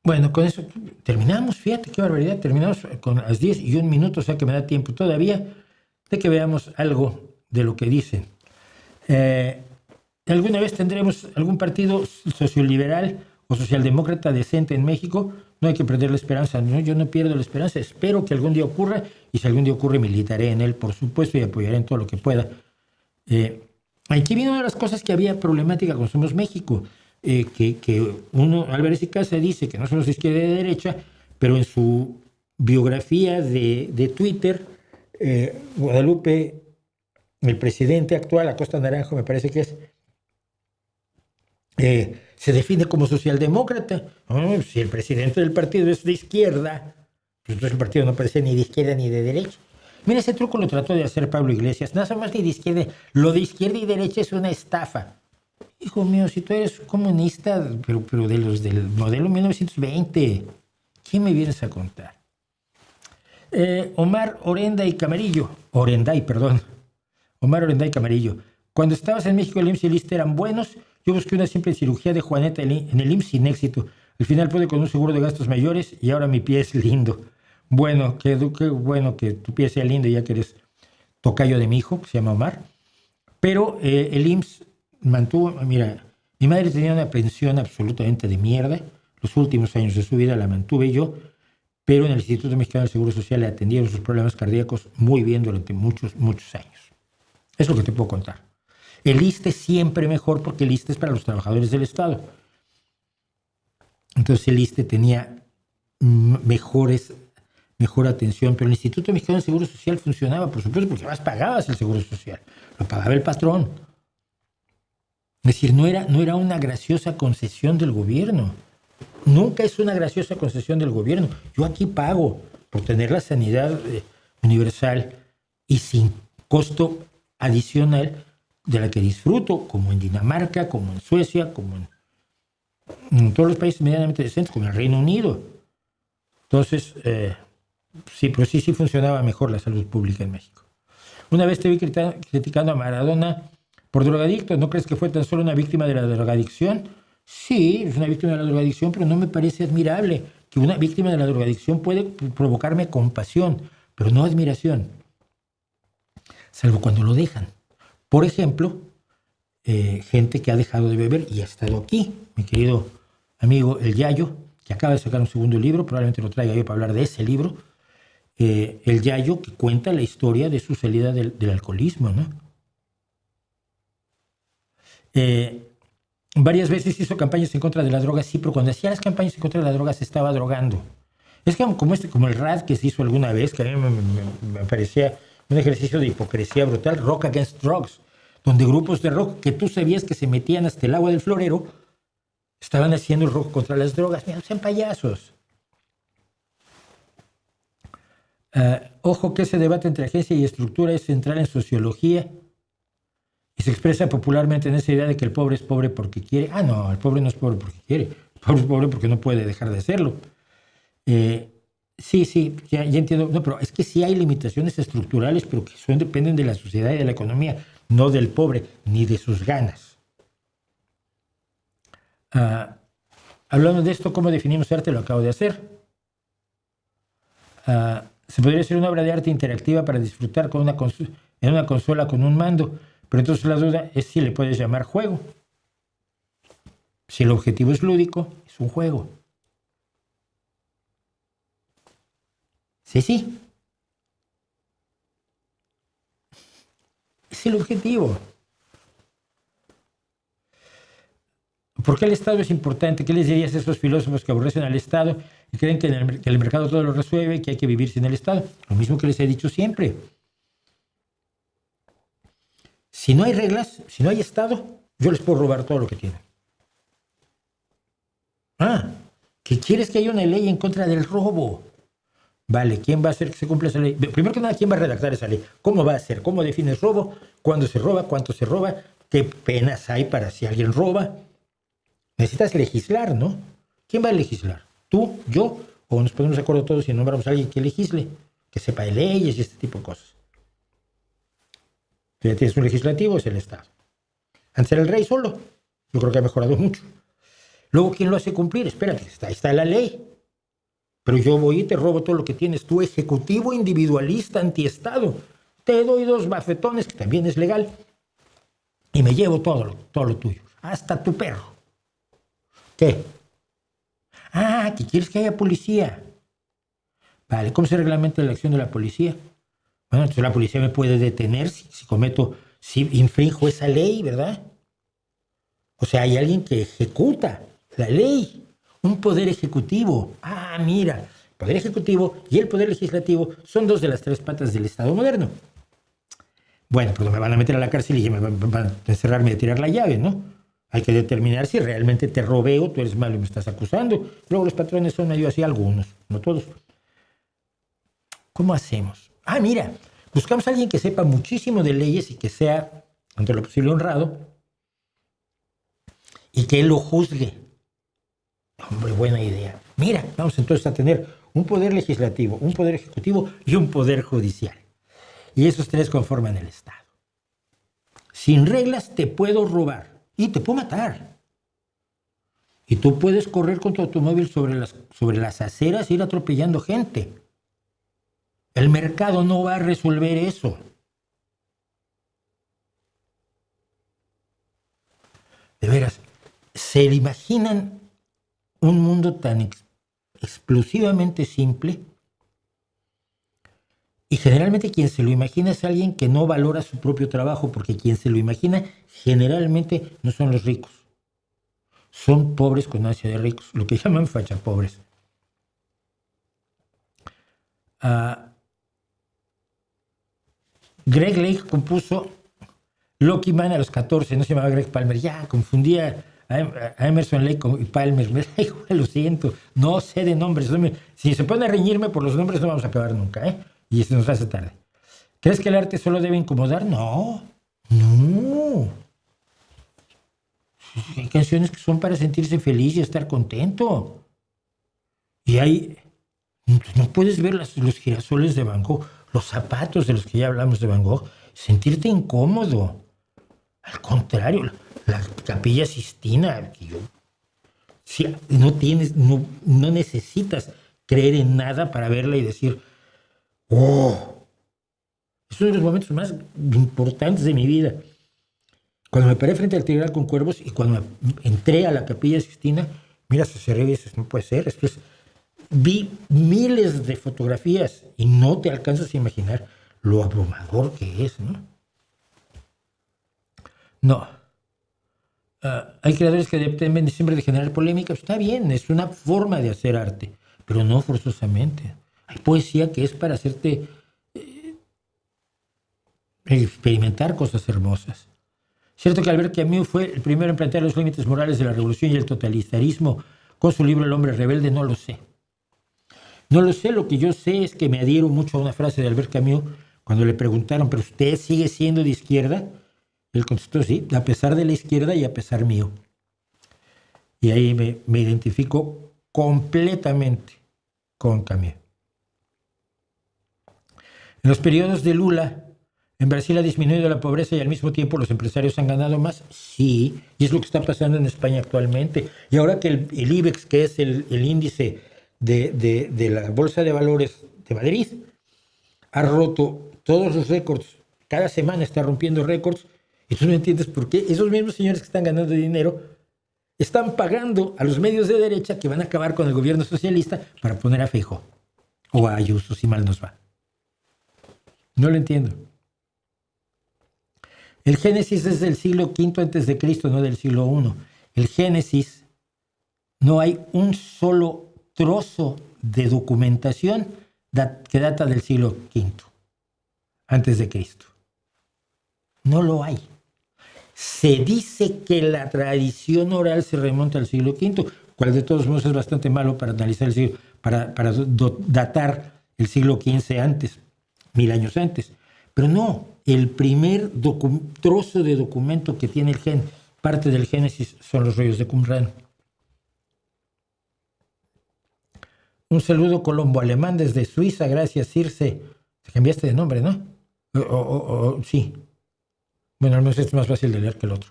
Bueno, con eso terminamos, fíjate qué barbaridad, terminamos con las 10:01, o sea que me da tiempo todavía de que veamos algo de lo que dicen. ¿Alguna vez tendremos algún partido socioliberal o socialdemócrata decente en México? No hay que perder la esperanza, ¿no? Yo no pierdo la esperanza, espero que algún día ocurra, y si algún día ocurre militaré en él, por supuesto, y apoyaré en todo lo que pueda. Aquí viene una de las cosas que había problemática con Somos México, que Álvarez y Casa dice que no somos de izquierda y de derecha, pero en su biografía de Twitter, Guadalupe, el presidente actual, Acosta Naranjo me parece que es, se define como socialdemócrata. Si el presidente del partido es de izquierda, pues entonces el partido no puede ser ni de izquierda ni de derecha. Mira, ese truco lo trató de hacer Pablo Iglesias. Nada más ni de izquierda. Lo de izquierda y derecha es una estafa. Hijo mío, si tú eres comunista, pero de los del modelo 1920, ¿qué me vienes a contar? Omar Orenday Camarillo. Omar Orenday Camarillo. Cuando estabas en México, el IMSS y el ISSSTE eran buenos. Yo busqué una simple cirugía de Juaneta en el IMSS sin éxito. Al final pude con un seguro de gastos mayores y ahora mi pie es lindo. Bueno, qué bueno que tu pie sea lindo, ya que eres tocayo de mi hijo, que se llama Omar. Pero el IMSS mantuvo, mira, mi madre tenía una pensión absolutamente de mierda. Los últimos años de su vida la mantuve yo, pero en el Instituto Mexicano del Seguro Social le atendieron sus problemas cardíacos muy bien durante muchos, muchos años. Es lo que te puedo contar. El ISSSTE siempre mejor, porque el ISSSTE es para los trabajadores del Estado. Entonces el ISSSTE tenía mejor atención, pero el Instituto Mexicano del Seguro Social funcionaba, por supuesto, porque más pagabas el Seguro Social. Lo pagaba el patrón. Es decir, no era una graciosa concesión del gobierno. Nunca es una graciosa concesión del gobierno. Yo aquí pago por tener la sanidad universal y sin costo adicional de la que disfruto, como en Dinamarca, como en Suecia, como en todos los países medianamente decentes, como en el Reino Unido. Entonces, sí, pero sí funcionaba mejor la salud pública en México. Una vez te vi criticando a Maradona por drogadicto. ¿No crees que fue tan solo una víctima de la drogadicción? Sí, es una víctima de la drogadicción, pero no me parece admirable que una víctima de la drogadicción puede provocarme compasión, pero no admiración, salvo cuando lo dejan. Por ejemplo, gente que ha dejado de beber y ha estado aquí. Mi querido amigo El Yayo, que acaba de sacar un segundo libro, probablemente lo traiga yo para hablar de ese libro. El Yayo, que cuenta la historia de su salida del alcoholismo, ¿no? Varias veces hizo campañas en contra de las drogas, sí, pero cuando hacía las campañas en contra de las drogas se estaba drogando. Es como el RAD que se hizo alguna vez, que a mí me parecía un ejercicio de hipocresía brutal, Rock Against Drugs, donde grupos de rock que tú sabías que se metían hasta el agua del florero, estaban haciendo el rock contra las drogas. Mira, sean payasos. Ojo que ese debate entre agencia y estructura es central en sociología y se expresa popularmente en esa idea de que el pobre es pobre porque quiere. No, el pobre no es pobre porque quiere. El pobre es pobre porque no puede dejar de hacerlo. Sí, ya entiendo. No, pero es que sí hay limitaciones estructurales, pero que dependen de la sociedad y de la economía, no del pobre, ni de sus ganas. Hablando de esto, ¿cómo definimos arte? Lo acabo de hacer. Se podría hacer una obra de arte interactiva para disfrutar en una consola con un mando, pero entonces la duda es si le puedes llamar juego. Si el objetivo es lúdico, es un juego. Sí. Es el objetivo. ¿Por qué el Estado es importante? ¿Qué les dirías a esos filósofos que aborrecen al Estado y creen que el mercado todo lo resuelve y que hay que vivir sin el Estado? Lo mismo que les he dicho siempre. Si no hay reglas, si no hay Estado, yo les puedo robar todo lo que tienen. ¿Qué quieres que haya una ley en contra del robo? Vale, ¿quién va a hacer que se cumpla esa ley? Primero que nada, ¿quién va a redactar esa ley? ¿Cómo va a ser? ¿Cómo defines robo? ¿Cuándo se roba? ¿Cuánto se roba? ¿Qué penas hay para si alguien roba? Necesitas legislar, ¿no? ¿Quién va a legislar? tú, yo, o nos ponemos de acuerdo todos y nombramos a alguien que legisle, que sepa de leyes y este tipo de cosas. Tú ya tienes un legislativo, es el Estado. Antes era el rey solo. Yo creo que ha mejorado mucho. Luego, ¿quién lo hace cumplir? Espérate, está la ley. Pero yo voy y te robo todo lo que tienes tú, ejecutivo individualista antiestado. Te doy 2 bafetones, que también es legal, y me llevo todo lo tuyo, hasta tu perro. ¿Qué? Ah, que quieres que haya policía. Vale, ¿cómo se reglamenta la acción de la policía? Bueno, entonces la policía me puede detener si infrinjo esa ley, ¿verdad? O sea, hay alguien que ejecuta la ley. Un poder ejecutivo. Ah, mira, el poder ejecutivo y el poder legislativo son 2 de las 3 patas del Estado moderno. Bueno, pues me van a meter a la cárcel y me van a encerrarme y a tirar la llave, ¿no? Hay que determinar si realmente te robé o tú eres malo y me estás acusando. Luego los patrones son medio así, algunos, no todos. ¿Cómo hacemos? Ah, mira, buscamos a alguien que sepa muchísimo de leyes y que sea, ante lo posible, honrado y que él lo juzgue. Hombre, buena idea. Mira, vamos entonces a tener un poder legislativo, un poder ejecutivo y un poder judicial. Y esos 3 conforman el Estado. Sin reglas te puedo robar y te puedo matar. Y tú puedes correr con tu automóvil sobre las aceras e ir atropellando gente. El mercado no va a resolver eso. De veras, ¿se imaginan un mundo tan explosivamente simple? Y generalmente quien se lo imagina es alguien que no valora su propio trabajo, porque quien se lo imagina generalmente no son los ricos. Son pobres con ansia de ricos, lo que llaman fachapobres. Greg Lake compuso Lucky Man a los 14, no se llamaba Greg Palmer. Ya, confundía a Emerson Lake y Palmer. Me da igual, lo siento, no sé de nombres. Si se pone a reñirme por los nombres no vamos a acabar nunca, ¿eh? Y se nos hace tarde. ¿Crees que el arte solo debe incomodar? No. Hay canciones que son para sentirse feliz y estar contento. Y no puedes ver los girasoles de Van Gogh, los zapatos de los que ya hablamos de Van Gogh, sentirte incómodo. Al contrario, la Capilla Sistina, no necesitas creer en nada para verla y decir, ¡oh! Es uno de los momentos más importantes de mi vida. Cuando me paré frente al Tribunal con Cuervos y cuando entré a la Capilla Sistina, mira, se cerró y dices, no puede ser. Después vi miles de fotografías y no te alcanzas a imaginar lo abrumador que es, ¿no? No. Hay creadores que dependen siempre de generar polémica. Está bien, es una forma de hacer arte, pero no forzosamente. Hay poesía que es para hacerte experimentar cosas hermosas. Cierto que Albert Camus fue el primero en plantear los límites morales de la revolución y el totalitarismo con su libro El hombre rebelde. No lo sé. No lo sé, lo que yo sé es que me adhiero mucho a una frase de Albert Camus cuando le preguntaron, ¿pero usted sigue siendo de izquierda? Él contestó, sí, a pesar de la izquierda y a pesar mío. Y ahí me identifico completamente con Camus. En los periodos de Lula, ¿en Brasil ha disminuido la pobreza y al mismo tiempo los empresarios han ganado más? Sí, y es lo que está pasando en España actualmente. Y ahora que el IBEX, que es el índice de la Bolsa de Valores de Madrid, ha roto todos los récords, cada semana está rompiendo récords, y tú no entiendes por qué esos mismos señores que están ganando dinero están pagando a los medios de derecha que van a acabar con el gobierno socialista para poner a Feijóo o a Ayuso, si mal nos va. No lo entiendo. El Génesis es del siglo V antes de Cristo, no del siglo I. El Génesis, no hay un solo trozo de documentación que data del siglo V antes de Cristo. No lo hay. Se dice que la tradición oral se remonta al siglo V, cual de todos modos es bastante malo para analizar el siglo, para datar el siglo XV antes, 1000 años antes. Pero no, el primer trozo de documento que tiene parte del Génesis son los rollos de Qumran. Un saludo colombo-alemán desde Suiza. Gracias, Circe. Te cambiaste de nombre, ¿no? Sí. Bueno, al menos este es más fácil de leer que el otro.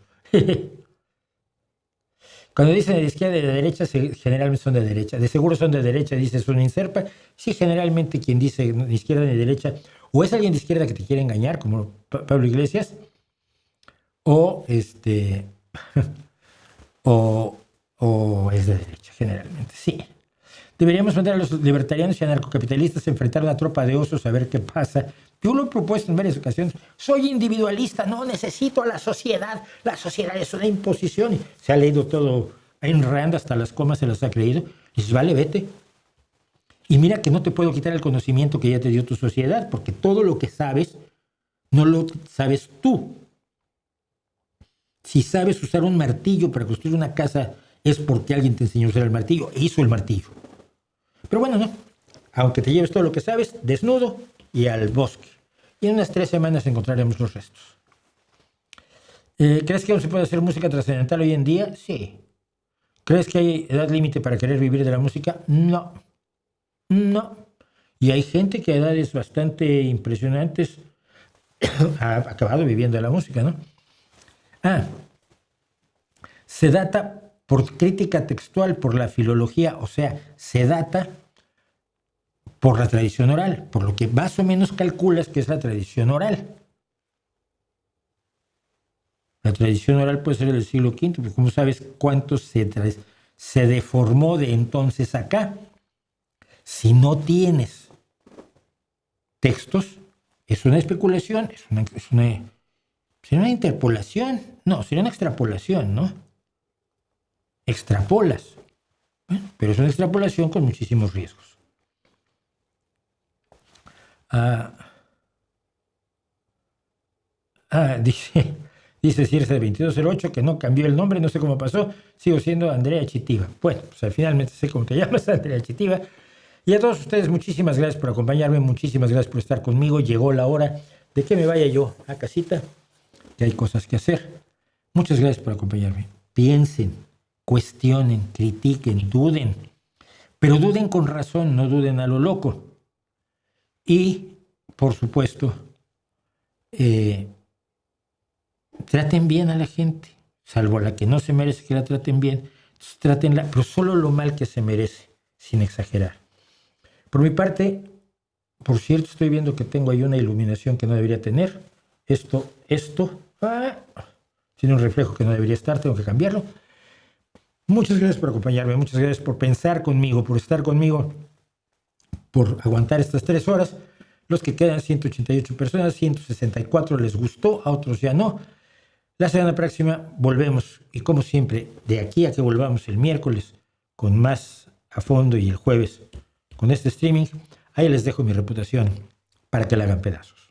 Cuando dicen de izquierda y de derecha, generalmente son de derecha. De seguro son de derecha, dice Sun Inserpa. Sí, generalmente quien dice ni izquierda ni derecha, o es alguien de izquierda que te quiere engañar, como Pablo Iglesias, o o es de derecha, generalmente, sí. Deberíamos mandar a los libertarianos y anarcocapitalistas a enfrentar a una tropa de osos a ver qué pasa. Yo lo he propuesto en varias ocasiones. Soy individualista, no necesito a la sociedad. La sociedad es una imposición. Y se ha leído todo en Rand, hasta las comas se las ha creído. Y dices, vale, vete. Y mira que no te puedo quitar el conocimiento que ya te dio tu sociedad, porque todo lo que sabes, no lo sabes tú. Si sabes usar un martillo para construir una casa, es porque alguien te enseñó a usar el martillo e hizo el martillo. Pero bueno, no. Aunque te lleves todo lo que sabes, desnudo y al bosque. Y en unas 3 semanas encontraremos los restos. ¿Crees que aún se puede hacer música trascendental hoy en día? Sí. ¿Crees que hay edad límite para querer vivir de la música? No. No. Y hay gente que a edades bastante impresionantes ha acabado viviendo de la música, ¿no? Se data por crítica textual, por la filología, o sea, se data por la tradición oral, por lo que más o menos calculas que es la tradición oral. La tradición oral puede ser del siglo V, pero ¿cómo sabes cuánto se deformó de entonces acá? Si no tienes textos, es una especulación, sería una interpolación, no, sería una extrapolación, ¿no? Extrapolas, bueno, pero es una extrapolación con muchísimos riesgos. Dice Circe 2208 que no cambió el nombre, no sé cómo pasó, sigo siendo Andrea Chitiva. Bueno, pues finalmente sé cómo te llamas, Andrea Chitiva. Y a todos ustedes, muchísimas gracias por acompañarme, muchísimas gracias por estar conmigo. Llegó la hora de que me vaya yo a casita, que hay cosas que hacer. Muchas gracias por acompañarme. Piensen, cuestionen, critiquen, duden, pero duden con razón, no duden a lo loco. Y, por supuesto, traten bien a la gente, salvo a la que no se merece que la traten bien. Entonces, trátenla, pero solo lo mal que se merece, sin exagerar. Por mi parte, por cierto, estoy viendo que tengo ahí una iluminación que no debería tener. Esto, tiene un reflejo que no debería estar, tengo que cambiarlo. Muchas gracias por acompañarme, muchas gracias por pensar conmigo, por estar conmigo, por aguantar estas 3 horas. Los que quedan, 188 personas, 164 les gustó, a otros ya no. La semana próxima volvemos, y como siempre, de aquí a que volvamos el miércoles con más a fondo y el jueves con este streaming, ahí les dejo mi reputación para que la hagan pedazos.